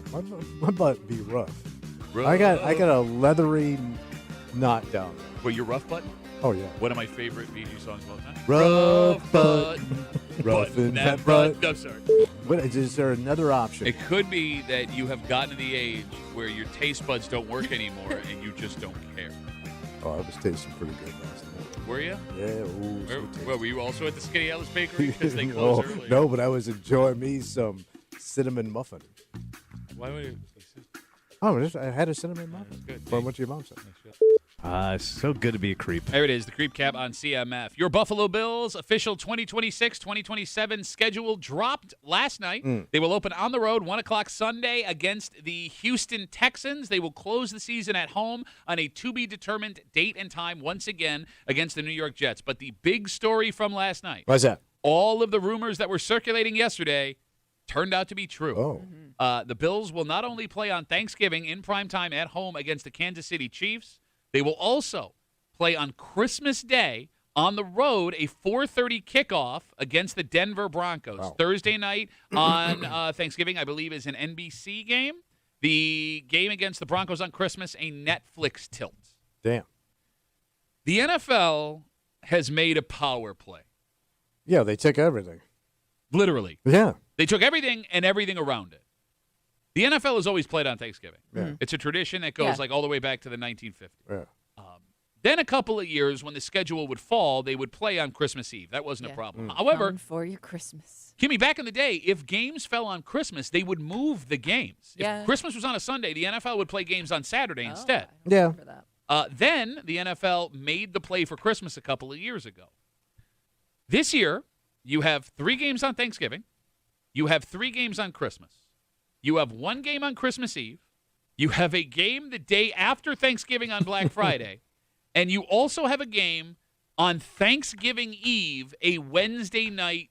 my butt be rough. I got a leathery knot down there. Well, your rough button? Oh yeah. One of my favorite BG songs of all time. Rough button, rough in that butt. No, sorry. What, is there another option? It could be that you have gotten to the age where your taste buds don't work anymore and you just don't care. Oh, I was tasting pretty good last night. Were you? Yeah. Ooh, so tasty. Were you also at the Skinny Alice Bakery because they closed early? No, but I was enjoying me some cinnamon muffin. Why would you? Oh, I had a cinnamon muffin. Good. From what your mom said. So good to be a creep. There it is, the Creep Cap on CMF. Your Buffalo Bills official 2026-2027 schedule dropped last night. They will open on the road 1 o'clock Sunday against the Houston Texans. They will close the season at home on a to-be-determined date and time once again against the New York Jets. But the big story from last night, What's that? all of the rumors that were circulating yesterday turned out to be true. Oh. The Bills will not only play on Thanksgiving in primetime at home against the Kansas City Chiefs, they will also play on Christmas Day on the road, a 4:30 kickoff against the Denver Broncos. Wow. Thursday night on Thanksgiving, I believe, is an NBC game. The game against the Broncos on Christmas, a Netflix tilt. Damn. The NFL has made a power play. Yeah, they took everything. Literally. Yeah. They took everything and everything around it. The NFL has always played on Thanksgiving. Yeah. It's a tradition that goes all the way back to the 1950s. Yeah. Then a couple of years when the schedule would fall, they would play on Christmas Eve. That wasn't a problem. However, Fun for your Christmas. Kimmy, back in the day, if games fell on Christmas, they would move the games. Yeah. If Christmas was on a Sunday, the NFL would play games on Saturday instead. I remember that. Then the NFL made the play for Christmas a couple of years ago. This year, you have 3 games on Thanksgiving. You have 3 games on Christmas. You have 1 game on Christmas Eve. You have a game the day after Thanksgiving on Black Friday. And you also have a game on Thanksgiving Eve, a Wednesday night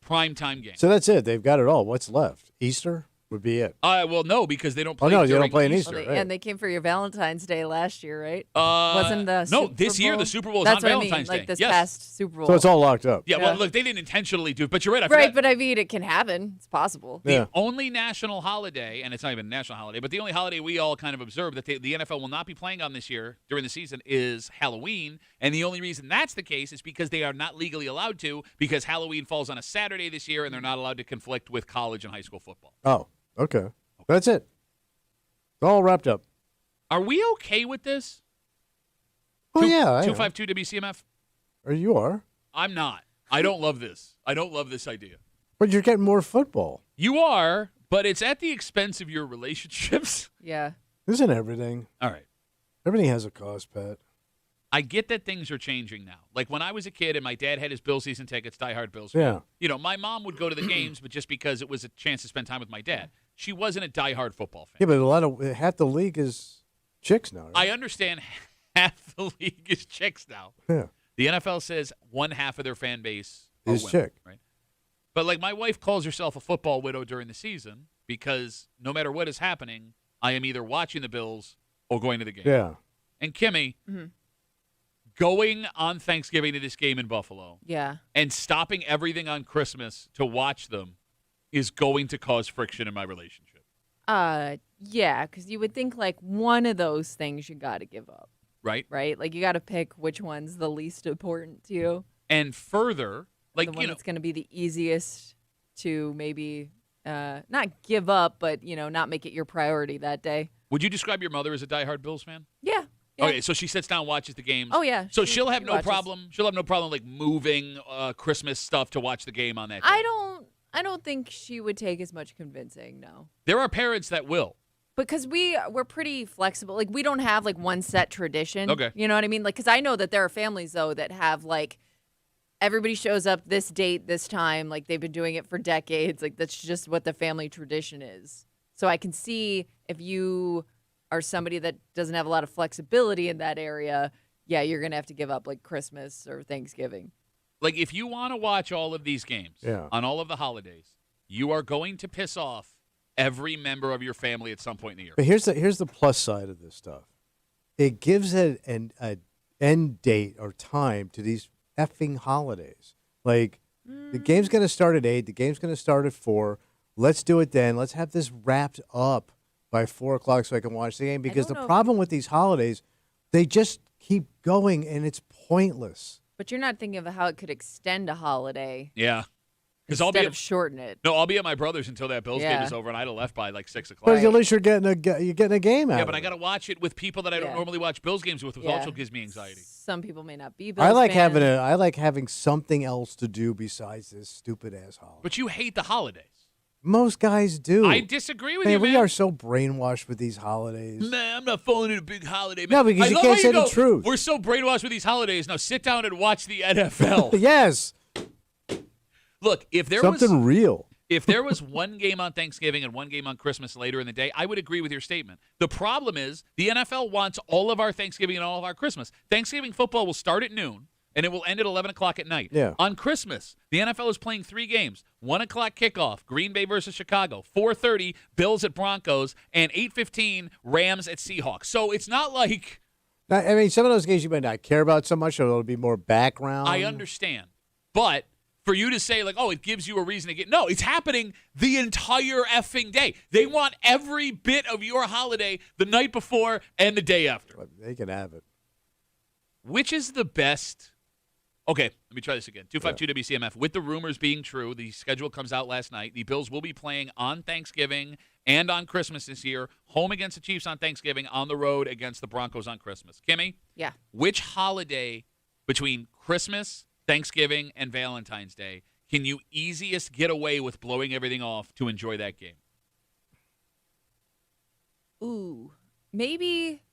primetime game. So that's it. They've got it all. What's left? Easter would be it. Well, no, because they don't play. Oh no, you don't during play in Easter. Easter. Well, and they came for your Valentine's Day last year, right? Wasn't the no Super this year Bowl? the Super Bowl is That's on what Valentine's I mean, Day. like this Yes. past Super Bowl. So it's all locked up. Yeah, Yeah. well, look, they didn't intentionally do it, but you're right. I right, forgot. but I mean, it can happen. It's possible. The Yeah. only national holiday, and it's not even a national holiday, but the only holiday we all kind of observe that the NFL will not be playing on this year during the season is Halloween. And the only reason that's the case is because they are not legally allowed to, because Halloween falls on a Saturday this year, and they're not allowed to conflict with college and high school football. Oh, okay. That's it. It's all wrapped up. Are we okay with this? Oh yeah, I am. 252 WCMF? Or you are. I'm not. I don't love this. I don't love this idea. But you're getting more football. You are, but it's at the expense of your relationships. Yeah. Isn't everything? All right. Everything has a cost, Pat. I get that things are changing now. Like when I was a kid and my dad had his Bill season tickets, diehard Bills fan. Yeah. My mom would go to the games, but just because it was a chance to spend time with my dad. She wasn't a diehard football fan. Yeah, but half the league is chicks now. Right? I understand half the league is chicks now. Yeah. The NFL says one half of their fan base is women, chick. right? But like my wife calls herself a football widow during the season because no matter what is happening, I am either watching the Bills or going to the game. Yeah. And Kimmy, going on Thanksgiving to this game in Buffalo and stopping everything on Christmas to watch them is going to cause friction in my relationship. Yeah, because you would think like one of those things you got to give up. Right? Right? Like you got to pick which one's the least important to you. And further, like, the one that's going to be the easiest to maybe not give up, but, not make it your priority that day. Would you describe your mother as a diehard Bills fan? Yeah. Okay, so she sits down and watches the games. Oh, yeah. So she'll have she no watches. problem. She'll have no problem like moving Christmas stuff to watch the game on that day. I don't think she would take as much convincing, no. There are parents that will. Because we're pretty flexible. Like, we don't have, like, one set tradition. Okay. You know what I mean? Like, because I know that there are families, though, that have, like, everybody shows up this date, this time. Like, they've been doing it for decades. Like, that's just what the family tradition is. So I can see if you are somebody that doesn't have a lot of flexibility in that area, yeah, you're going to have to give up, like, Christmas or Thanksgiving. Like, if you want to watch all of these games on all of the holidays, you are going to piss off every member of your family at some point in the year. But here's the plus side of this stuff. It gives an end date or time to these effing holidays. Like, the game's going to start at 8. The game's going to start at 4. Let's do it then. Let's have this wrapped up by 4 o'clock so I can watch the game. Because the problem with these holidays, they just keep going, and it's pointless. But you're not thinking of how it could extend a holiday. Yeah. Instead of shorten it. No, I'll be at my brother's until that Bills game is over, and I'd have left by like 6 o'clock. But at least you're getting a game out. Yeah, of but I it. got to watch it with people that I don't normally watch Bills games with, which also gives me anxiety. Some people may not be Bills I like fans. having something else to do besides this stupid ass holiday. But you hate the holidays. Most guys do. I disagree with man, you, man. We are so brainwashed with these holidays. Man, I'm not falling in a big holiday. Man. No, because I you love can't how say the go, truth. We're so brainwashed with these holidays. Now sit down and watch the NFL. Yes. Look, if there something was real. If there was one game on Thanksgiving and one game on Christmas later in the day, I would agree with your statement. The problem is the NFL wants all of our Thanksgiving and all of our Christmas. Thanksgiving football will start at noon, and it will end at 11 o'clock at night. Yeah. On Christmas, the NFL is playing 3 games. 1 o'clock kickoff, Green Bay versus Chicago. 4:30, Bills at Broncos. And 8:15, Rams at Seahawks. So it's not like... I mean, some of those games you might not care about so much, or it'll be more background. I understand. But... for you to say, like, oh, it gives you a reason to get... No, it's happening the entire effing day. They want every bit of your holiday the night before and the day after. They can have it. Which is the best... Okay, let me try this again. 252 WCMF. With the rumors being true, the schedule comes out last night. The Bills will be playing on Thanksgiving and on Christmas this year. Home against the Chiefs on Thanksgiving, on the road against the Broncos on Christmas. Kimmy? Yeah. Which holiday between Christmas, Thanksgiving, and Valentine's Day can you easiest get away with blowing everything off to enjoy that game? Ooh, maybe.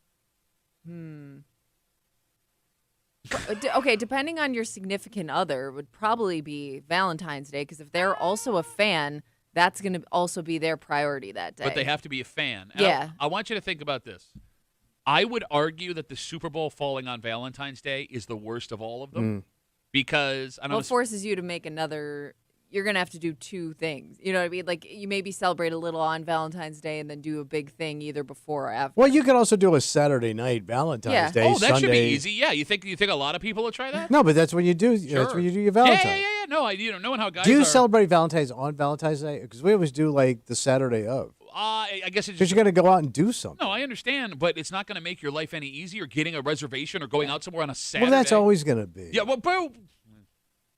Okay, depending on your significant other, would probably be Valentine's Day, because if they're also a fan, that's going to also be their priority that day. But they have to be a fan. And Yeah. I want you to think about this. I would argue that the Super Bowl falling on Valentine's Day is the worst of all of them. Because I know Well, it forces you to make another. You're going to have to do 2 things. You know what I mean? Like, you maybe celebrate a little on Valentine's Day and then do a big thing either before or after. Well, you could also do a Saturday night Valentine's Day. Oh, that Sunday. should be easy. Yeah, you think a lot of people will try that? No, but that's when you do. Sure. That's when you do your Valentine's. Yeah. No, knowing how guys Do you are. celebrate Valentine's on Valentine's Day? Because we always do like the Saturday of. I guess it's Because you're going to go out and do something. No, I understand, but it's not going to make your life any easier getting a reservation or going out somewhere on a Saturday. Well, that's always going to be. Yeah, well, bro.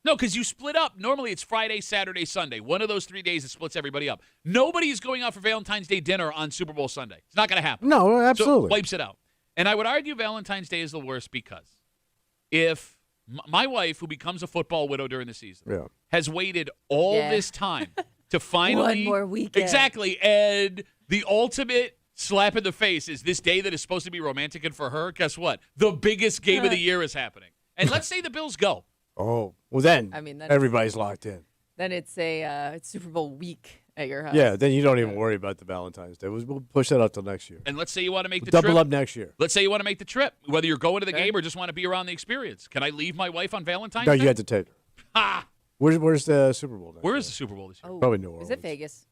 No, because you split up. Normally it's Friday, Saturday, Sunday. One of those 3 days that splits everybody up. Nobody's going out for Valentine's Day dinner on Super Bowl Sunday. It's not going to happen. No, absolutely. So it wipes it out. And I would argue Valentine's Day is the worst because if my wife, who becomes a football widow during the season, has waited all this time to finally... One more weekend. Exactly. And the ultimate slap in the face is this day that is supposed to be romantic, and for her, guess what? The biggest game of the year is happening. And let's say the Bills go. Oh, well then, I mean, everybody's locked in. Then it's a Super Bowl week at your house. Yeah, then you don't even worry about the Valentine's Day. We'll push that up till next year. And let's say you want to make the Double trip. up next year. Let's say you want to make the trip, whether you're going to the game or just want to be around the experience. Can I leave my wife on Valentine's No, Day? you have to take her. Ha! Where's the Super Bowl next Where year? is the Super Bowl this year? Oh, Probably New Orleans. Is it Vegas?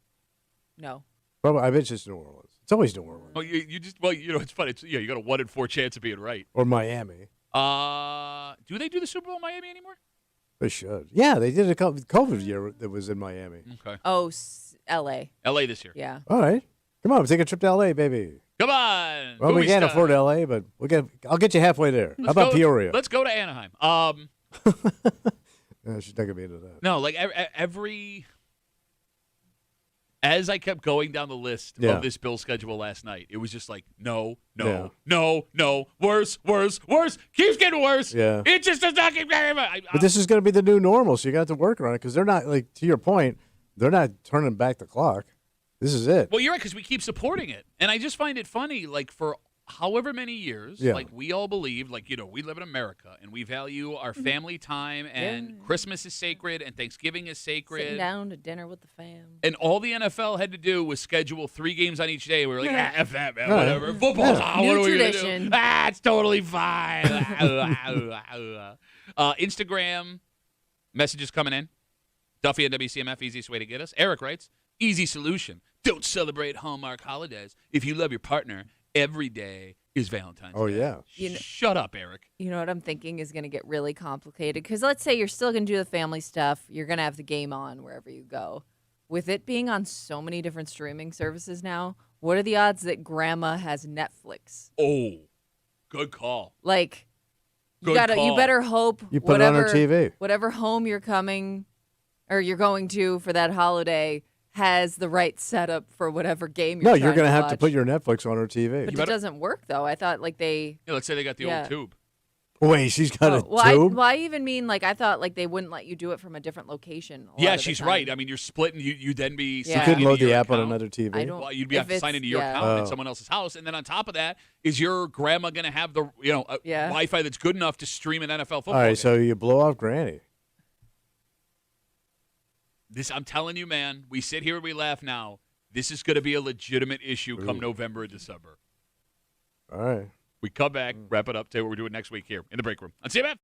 No. Probably, I bet it's just New Orleans. It's always New Orleans. Oh, it's funny. You got a 1 in 4 chance of being right. Or Miami. Do they do the Super Bowl in Miami anymore? They should. Yeah, they did a COVID year that was in Miami. Okay. Oh, L.A. L.A. this year. Yeah. All right. Come on, take a trip to L.A., baby. Come on. Well, we Movie can't star. afford L.A., but I'll get you halfway there. How about Peoria? Let's go to Anaheim. Yeah, she's not going to be into that. No, like as I kept going down the list of this Bill schedule last night, it was just like, no, worse. Keeps getting worse. Yeah. It just does not keep getting worse. But this is going to be the new normal, so you got to work around it because they're not, like, to your point, they're not turning back the clock. This is it. Well, you're right, because we keep supporting it. And I just find it funny, like, for however many years, like, we all believe, like, we live in America, and we value our family time, and Christmas is sacred, and Thanksgiving is sacred. Sitting down to dinner with the fam. And all the NFL had to do was schedule 3 games on each day. We were like, F that, man, whatever. Football's on. What are we going to do? It's totally fine. Instagram messages coming in. Duffy and WCMF, easiest way to get us. Eric writes, easy solution. Don't celebrate Hallmark holidays. If you love your partner, every day is Valentine's Day. Oh, yeah. Shut up, Eric. You know what I'm thinking is going to get really complicated? Because let's say you're still going to do the family stuff. You're going to have the game on wherever you go. With it being on so many different streaming services now, what are the odds that grandma has Netflix? Oh, good call. Like, you Good call. you better hope You put it on her TV. whatever home you're coming or you're going to for that holiday has the right setup for whatever game you're No, you're going to have to put your Netflix on her TV. But it doesn't work, though. I thought, like, they... Yeah, let's say they got the old tube. Wait, she's got a well, tube? I even mean, like, I thought, like, they wouldn't let you do it from a different location. Yeah, she's right. I mean, you're splitting. You then be You couldn't load the app on another TV? Well, you'd have to sign into your account in someone else's house. And then on top of that, is your grandma going to have the Wi-Fi that's good enough to stream an NFL football All right, game? so you blow off Granny. I'm telling you, man, we sit here and we laugh now. This is going to be a legitimate issue come November and December. All right. We come back, wrap it up, tell you what we're doing next week here in the break room on CMF.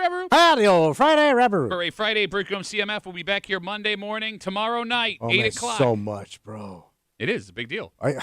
Rubber. Howdy, old Friday Rubber. For a Friday Break Room CMF, we'll be back here Monday morning, tomorrow night, Oh, 8 man, o'clock. so much, bro. It is a big deal. I,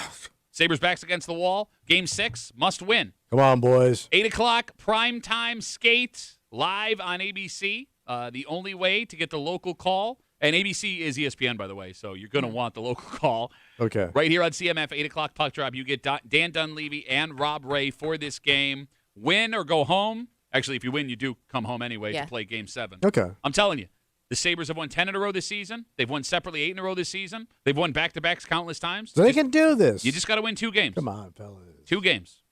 Sabres backs against the wall. Game 6, must win. come on, boys. 8 o'clock, primetime skate, live on ABC. The only way to get the local call. And ABC is ESPN, by the way, so you're going to want the local call. Okay. Right here on CMF, 8 o'clock puck drop. You get Dan Dunleavy and Rob Ray for this game. Win or go home. Actually, if you win, you do come home anyway to play Game 7. Okay. I'm telling you, the Sabres have won 10 in a row this season. They've won separately 8 in a row this season. They've won back-to-backs countless times. So they can do this. You just got to win 2 games. Come on, fellas. 2 games.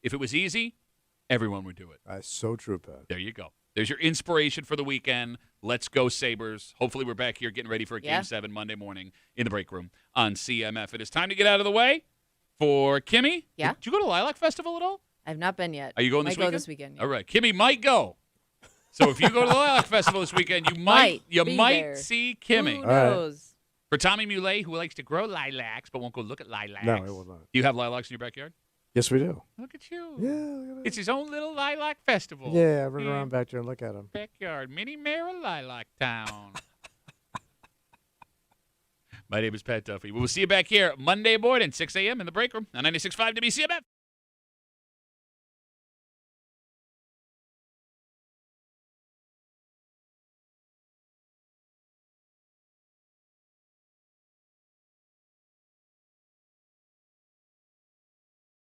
If it was easy, everyone would do it. That's so true, Pat. There you go. There's your inspiration for the weekend. Let's go, Sabres. Hopefully we're back here getting ready for Game 7 Monday morning in the break room on CMF. It is time to get out of the way for Kimmy. Yeah? Did you go to Lilac Festival at all? I've not been yet. Are you going this weekend? Go this weekend. Yeah. All right. Kimmy might go. So if you go to the Lilac Festival this weekend, you might there. see Kimmy. Who knows? For Tommy Muley, who likes to grow lilacs but won't go look at lilacs. No, it will not. Do you have lilacs in your backyard? Yes, we do. Look at you. Yeah, look at It's his own little lilac festival. Yeah, run around back there and look at him. Backyard, mini mayor of Lilac Town. My name is Pat Duffy. We will see you back here Monday morning, 6 a.m. in the break room on 96.5 WCMF.